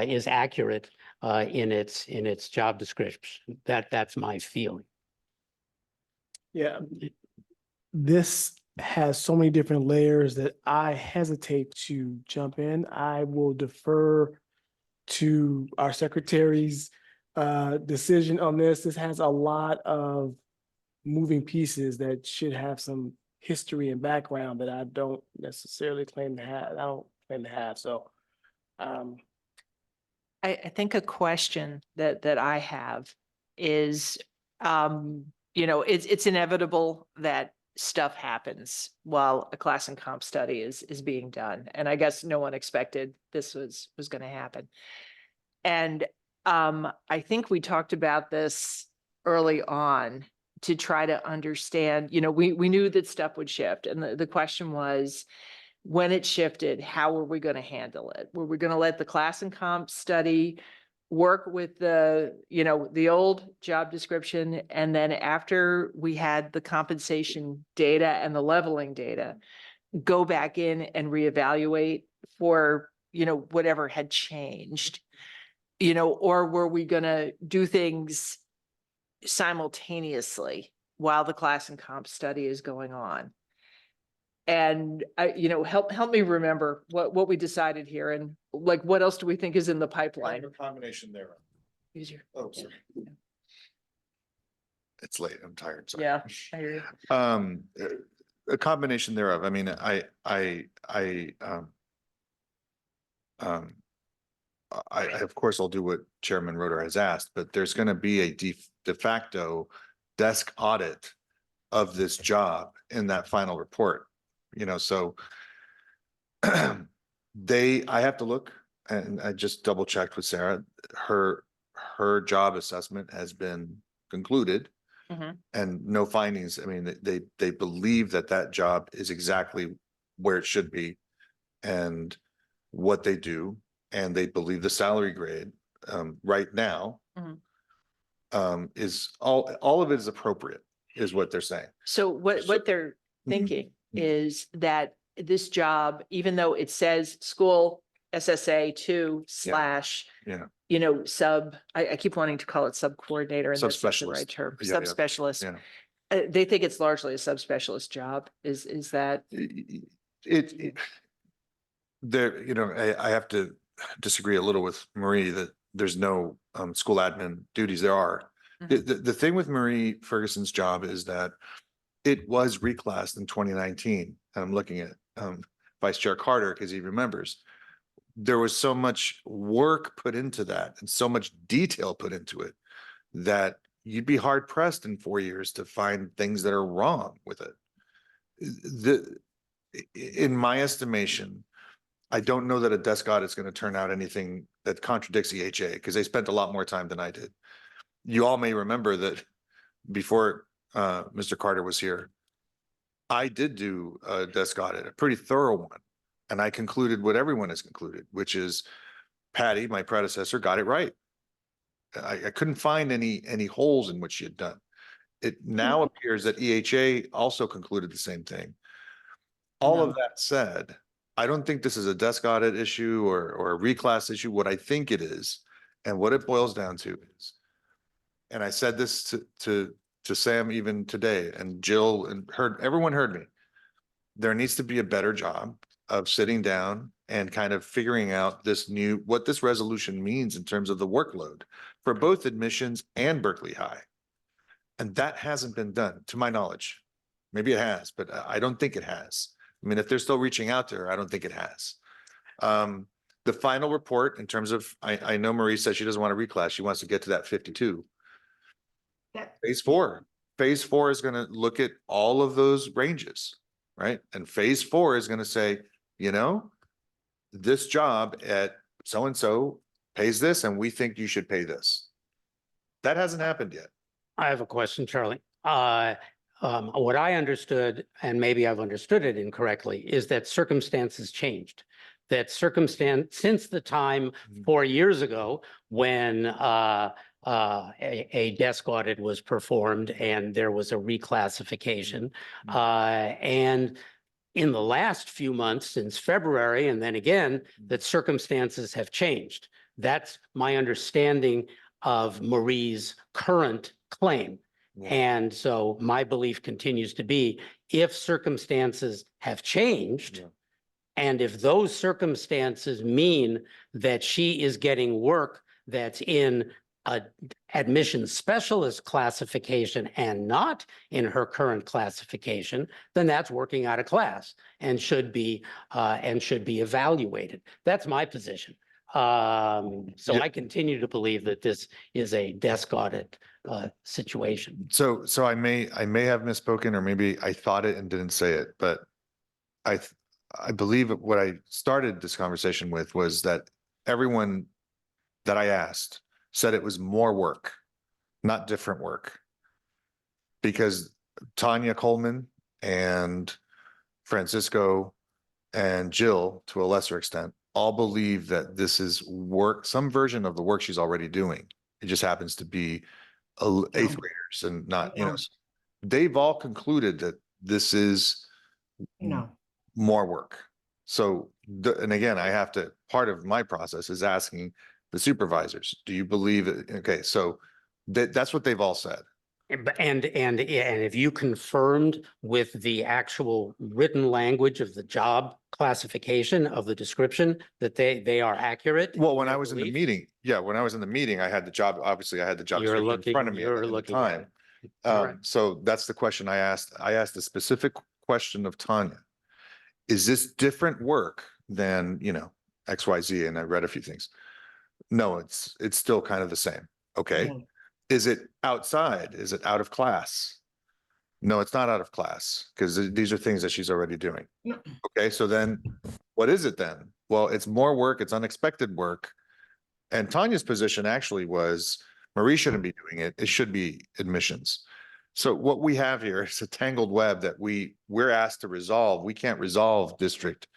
is accurate in its job description. That's my feeling. Yeah. This has so many different layers that I hesitate to jump in. I will defer to our secretary's decision on this. This has a lot of moving pieces that should have some history and background that I don't necessarily claim to have. I don't claim to have. So I think a question that I have is, it's inevitable that stuff happens while a class and comp study is being done. And I guess no one expected this was going to happen. And I think we talked about this early on to try to understand, we knew that stuff would shift. And the question was, when it shifted, how were we going to handle it? Were we going to let the class and comp study work with the old job description? And then after we had the compensation data and the leveling data, go back in and reevaluate for, whatever had changed, or were we going to do things simultaneously while the class and comp study is going on? And help me remember what we decided here, and like, what else do we think is in the pipeline? A combination thereof. Easier. Oh, sorry. It's late. I'm tired. Sorry. Yeah, I hear you. A combination thereof. I mean, I of course I'll do what Chairman Roeder has asked, but there's going to be a de facto desk audit of this job in that final report. So I have to look, and I just double checked with Sarah. Her job assessment has been concluded and no findings. I mean, they believe that job is exactly where it should be and what they do. And they believe the salary grade right now is all of it is appropriate, is what they're saying. So what they're thinking is that this job, even though it says school SSA 2 / sub, I keep wanting to call it sub coordinator, and that's not the right term, subspecialist. They think it's largely a subspecialist job. Is that? I have to disagree a little with Marie that there's no school admin duties. There are. The thing with Marie Ferguson's job is that it was reclassed in 2019. And I'm looking at Vice Chair Carter because he remembers. There was so much work put into that and so much detail put into it that you'd be hard pressed in 4 years to find things that are wrong with it. In my estimation, I don't know that a desk audit is going to turn out anything that contradicts EHA because they spent a lot more time than I did. You all may remember that before Mr. Carter was here, I did do a desk audit, a pretty thorough one. And I concluded what everyone has concluded, which is Patty, my predecessor, got it right. I couldn't find any holes in what she had done. It now appears that EHA also concluded the same thing. All of that said, I don't think this is a desk audit issue or a reclass issue. What I think it is, and what it boils down to is, and I said this to Sam even today, and Jill, and everyone heard me. There needs to be a better job of sitting down and kind of figuring out what this resolution means in terms of the workload for both admissions and Berkeley High. And that hasn't been done, to my knowledge. Maybe it has, but I don't think it has. I mean, if they're still reaching out to her, I don't think it has. The final report in terms of, I know Marie says she doesn't want to reclass. She wants to get to that 52. Phase 4 is going to look at all of those ranges, right? And phase 4 is going to say, you know, this job at so-and-so pays this, and we think you should pay this. That hasn't happened yet. I have a question, Charlie. What I understood, and maybe I've understood it incorrectly, is that circumstances changed. That since the time 4 years ago when a desk audit was performed and there was a reclassification, and in the last few months since February, and then again, that circumstances have changed. That's my understanding of Marie's current claim. And so my belief continues to be, if circumstances have changed, and if those circumstances mean that she is getting work that's in a admission specialist classification and not in her current classification, then that's working out of class and should be evaluated. That's my position. So I continue to believe that this is a desk audit situation. So I may have misspoken, or maybe I thought it and didn't say it, but I believe what I started this conversation with was that everyone that I asked said it was more work, not different work. Because Tanya Coleman and Francisco and Jill, to a lesser extent, all believe that this is work, some version of the work she's already doing. It just happens to be eighth graders and not, you know, they've all concluded that this is more work. So, and again, part of my process is asking the supervisors, do you believe it? Okay, so that's what they've all said. And if you confirmed with the actual written language of the job classification of the description that they are accurate? Well, when I was in the meeting, I had the job, obviously I had the job description in front of me at the time. So that's the question I asked. I asked a specific question of Tanya. Is this different work than, you know, XYZ? And I read a few things. No, it's still kind of the same. Okay. Is it outside? Is it out of class? No, it's not out of class, because these are things that she's already doing. Okay, so then what is it then? Well, it's more work, it's unexpected work. And Tanya's position actually was Marie shouldn't be doing it. It should be admissions. So what we have here is a tangled web that we're asked to resolve. We can't resolve district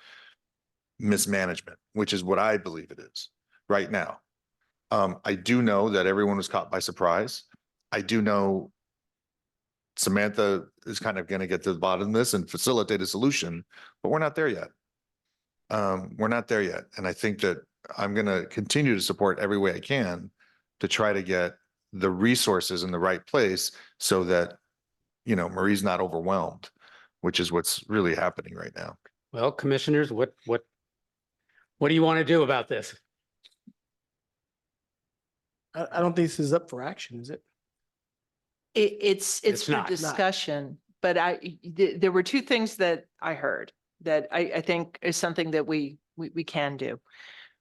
mismanagement, which is what I believe it is right now. I do know that everyone was caught by surprise. I do know Samantha is kind of going to get to the bottom of this and facilitate a solution, but we're not there yet. We're not there yet. And I think that I'm going to continue to support every way I can to try to get the resources in the right place so that, you know, Marie's not overwhelmed, which is what's really happening right now. Well, commissioners, what do you want to do about this? I don't think this is up for action, is it? It's It's for not. discussion, but there were two things that I heard that I think is something that we can do.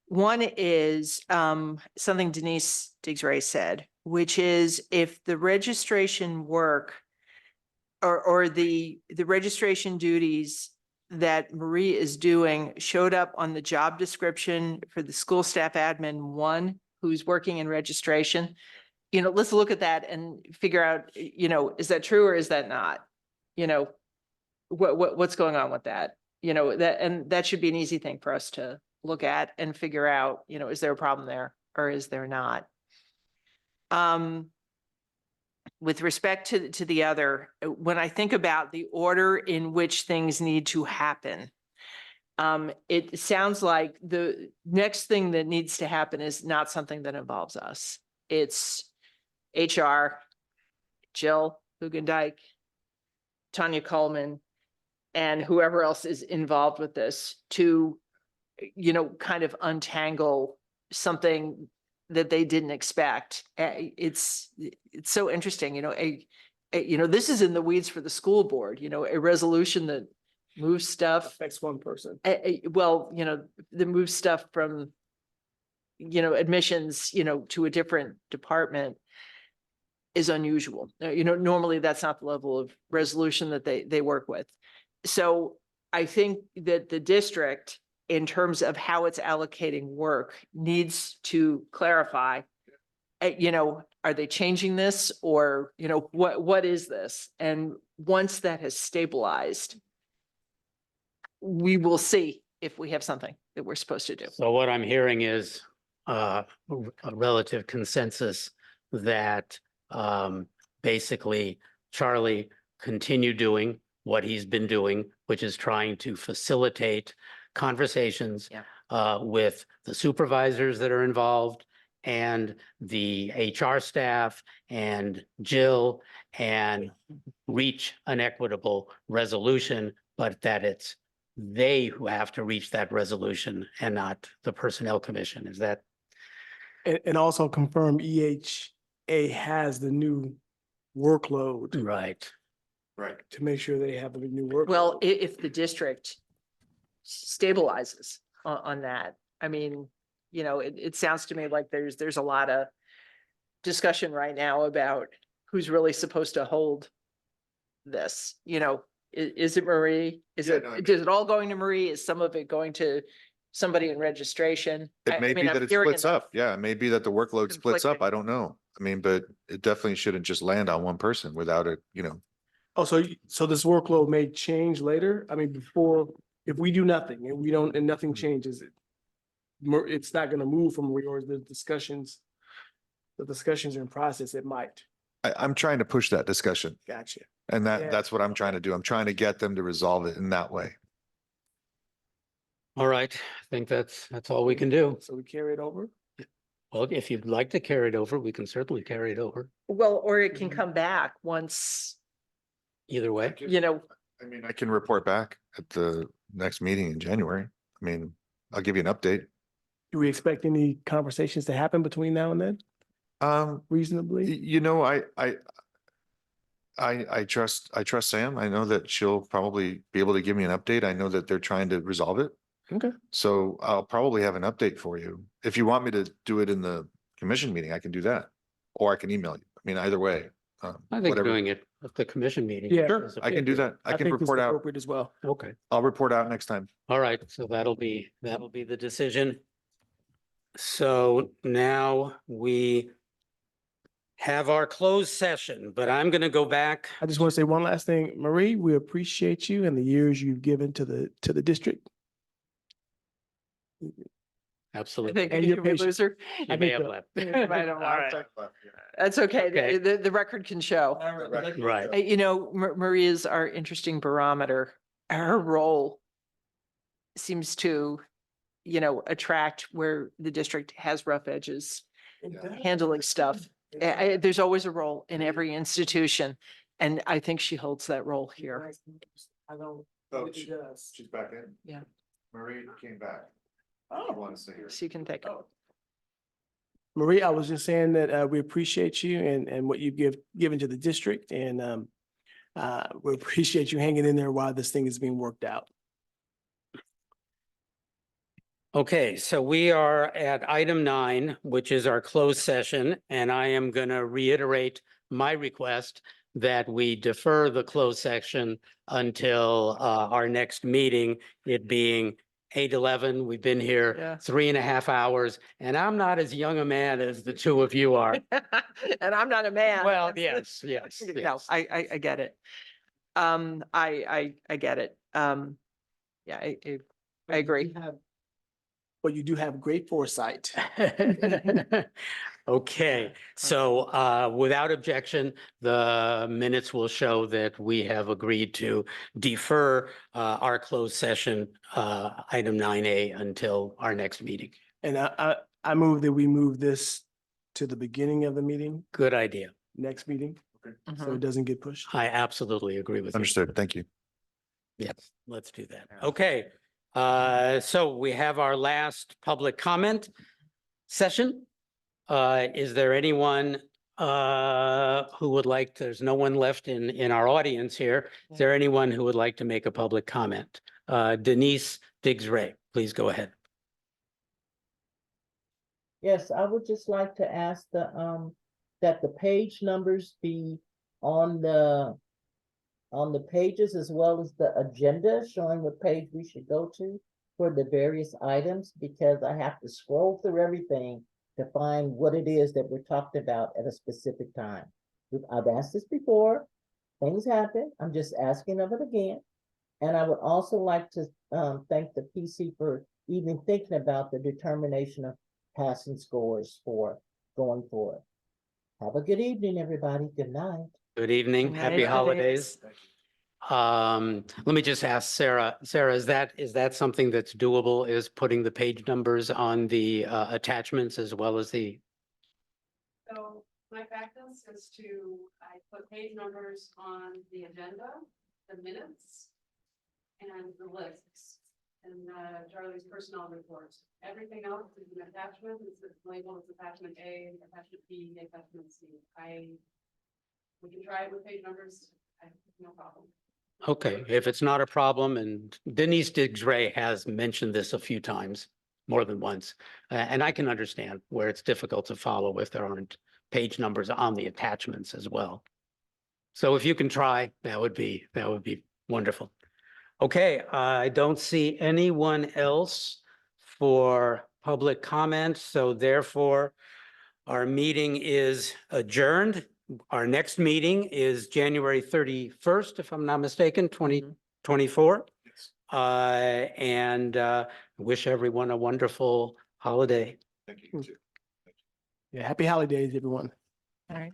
One is something Denise Diggs-Ray said, which is if the registration work or the registration duties that Marie is doing showed up on the job description for the school staff admin one, who's working in registration. You know, let's look at that and figure out, you know, is that true or is that not? You know, what's going on with that? You know, that should be an easy thing for us to look at and figure out, you know, is there a problem there or is there not? With respect to the other, when I think about the order in which things need to happen, it sounds like the next thing that needs to happen is not something that involves us. It's HR, Jill Hugendijk, Tanya Coleman, and whoever else is involved with this to, you know, kind of untangle something that they didn't expect. It's so interesting, you know, you know, this is in the weeds for the school board, you know, a resolution that moves stuff. Affects one person. Well, you know, that moves stuff from, you know, admissions, you know, to a different department is unusual. You know, normally that's not the level of resolution that they work with. So I think that the district, in terms of how it's allocating work, needs to clarify, you know, are they changing this or, you know, what is this? And once that has stabilized, we will see if we have something that we're supposed to do. So what I'm hearing is a relative consensus that basically Charlie continue doing what he's been doing, which is trying to facilitate conversations with the supervisors that are involved and the HR staff and Jill, and reach an equitable resolution, but that it's they who have to reach that resolution and not the Personnel Commission. Is that? And also confirm EHA has the new workload Right. Right. to make sure they have the new workload. Well, if the district stabilizes on that, I mean, you know, it sounds to me like there's a lot of discussion right now about who's really supposed to hold this, you know, is it Marie? Is it, is it all going to Marie? Is some of it going to somebody in registration? It may be I'm that it hearing splits up. Yeah, it may be that the workload splits up. conflicting. I don't know. I mean, but it definitely shouldn't just land on one person without it, you know. Oh, so this workload may change later? I mean, before, if we do nothing and we don't, and nothing changes, it's not gonna move from Marie, or the discussions are in process, it might. I'm trying to push that discussion, Gotcha. and Yeah. that's what I'm trying to do. I'm trying to get them to resolve it in that way. All right. I think that's all we can do. So we carry it over? Well, if you'd like to carry it over, we can certainly carry it over. Well, or it can come back once, Either way. you know, I mean, I can report back at the next meeting in January. I mean, I'll give you an update. Do we expect any conversations to happen between now and then reasonably? You know, I trust Sam. I know that she'll probably be able to give me an update. I know that they're trying to resolve it. Okay. So I'll probably have an update for you. If you want me to do it in the commission meeting, I can do that. Or I can email you. I mean, either way. I think whatever. doing it at the commission meeting. Yeah. Sure, is I can do that. I can think it's report out. appropriate as well. Okay. I'll report out next time. All right. So that'll be the decision. So now we have our closed session, but I'm going to go back. I just want to say one last thing. Marie, we appreciate you and the years you've given to the district. I Absolutely. think And you your may patience. lose her. You may have left. I don't All want right. her. That's okay. Okay. The record can show. Right. You know, Marie is our interesting barometer. Her role seems to, you know, attract where the district has rough edges, handling stuff. There's always a role in every institution, and I think she holds that role here. I know. Oh, She does. She's back in. Yeah. Marie came back. Oh. want to say her. She can take it. Marie, I was just saying that we appreciate you and what you've given to the district, and we appreciate you hanging in there while this thing is being worked out. Okay, so we are at item 9, which is our closed session, and I am going to reiterate my request that we defer the closed section until our next meeting, it being 8:11. We've been here Yeah. 3.5 hours, and I'm not as young a man as the two of you are. And I'm not a man. Well, That's- yes, No, yes. I get it. I get it. Yeah, I agree. But you do have great foresight. Okay, so without objection, the minutes will show that we have agreed to defer our closed session, item 9A, until our next meeting. And I move that we move this to the beginning of the meeting, Good idea. next meeting, so Mhm. it doesn't get pushed. I absolutely agree with you. Understood. Thank you. Yes, let's do that. Okay, so we have our last public comment session. Is there anyone who would like, there's no one left in our audience here. Is there anyone who would like to make a public comment? Denise Diggs-Ray, please go ahead. Yes, I would just like to ask that the page numbers be on the pages as well as the agenda showing what page we should go to for the various items, because I have to scroll through everything to find what it is that we're talking about at a specific time. I've asked this before, things happen, I'm just asking of it again. And I would also like to thank the PC for even thinking about the determination of passing scores for going forward. Have a good evening, everybody. Good night. Good evening, Good happy night. holidays. Let me just ask Sarah. Sarah, is that something that's doable, is putting the page numbers on the attachments as well as the? So my practice is I put page numbers on the agenda, the minutes, and the lists, and Charlie's personnel reports. Everything else is an attachment, it's labeled as attachment A, attachment B, attachment C. We can try it with page numbers, no problem. Okay, if it's not a problem, and Denise Diggs-Ray has mentioned this a few times, more than once, and I can understand where it's difficult to follow if there aren't page numbers on the attachments as well. So if you can try, that would be wonderful. Okay, I don't see anyone else for public comment, so therefore our meeting is adjourned. Our next meeting is January 31st, if I'm not mistaken, 2024. And wish everyone a wonderful holiday. Yeah, happy holidays, everyone. All right.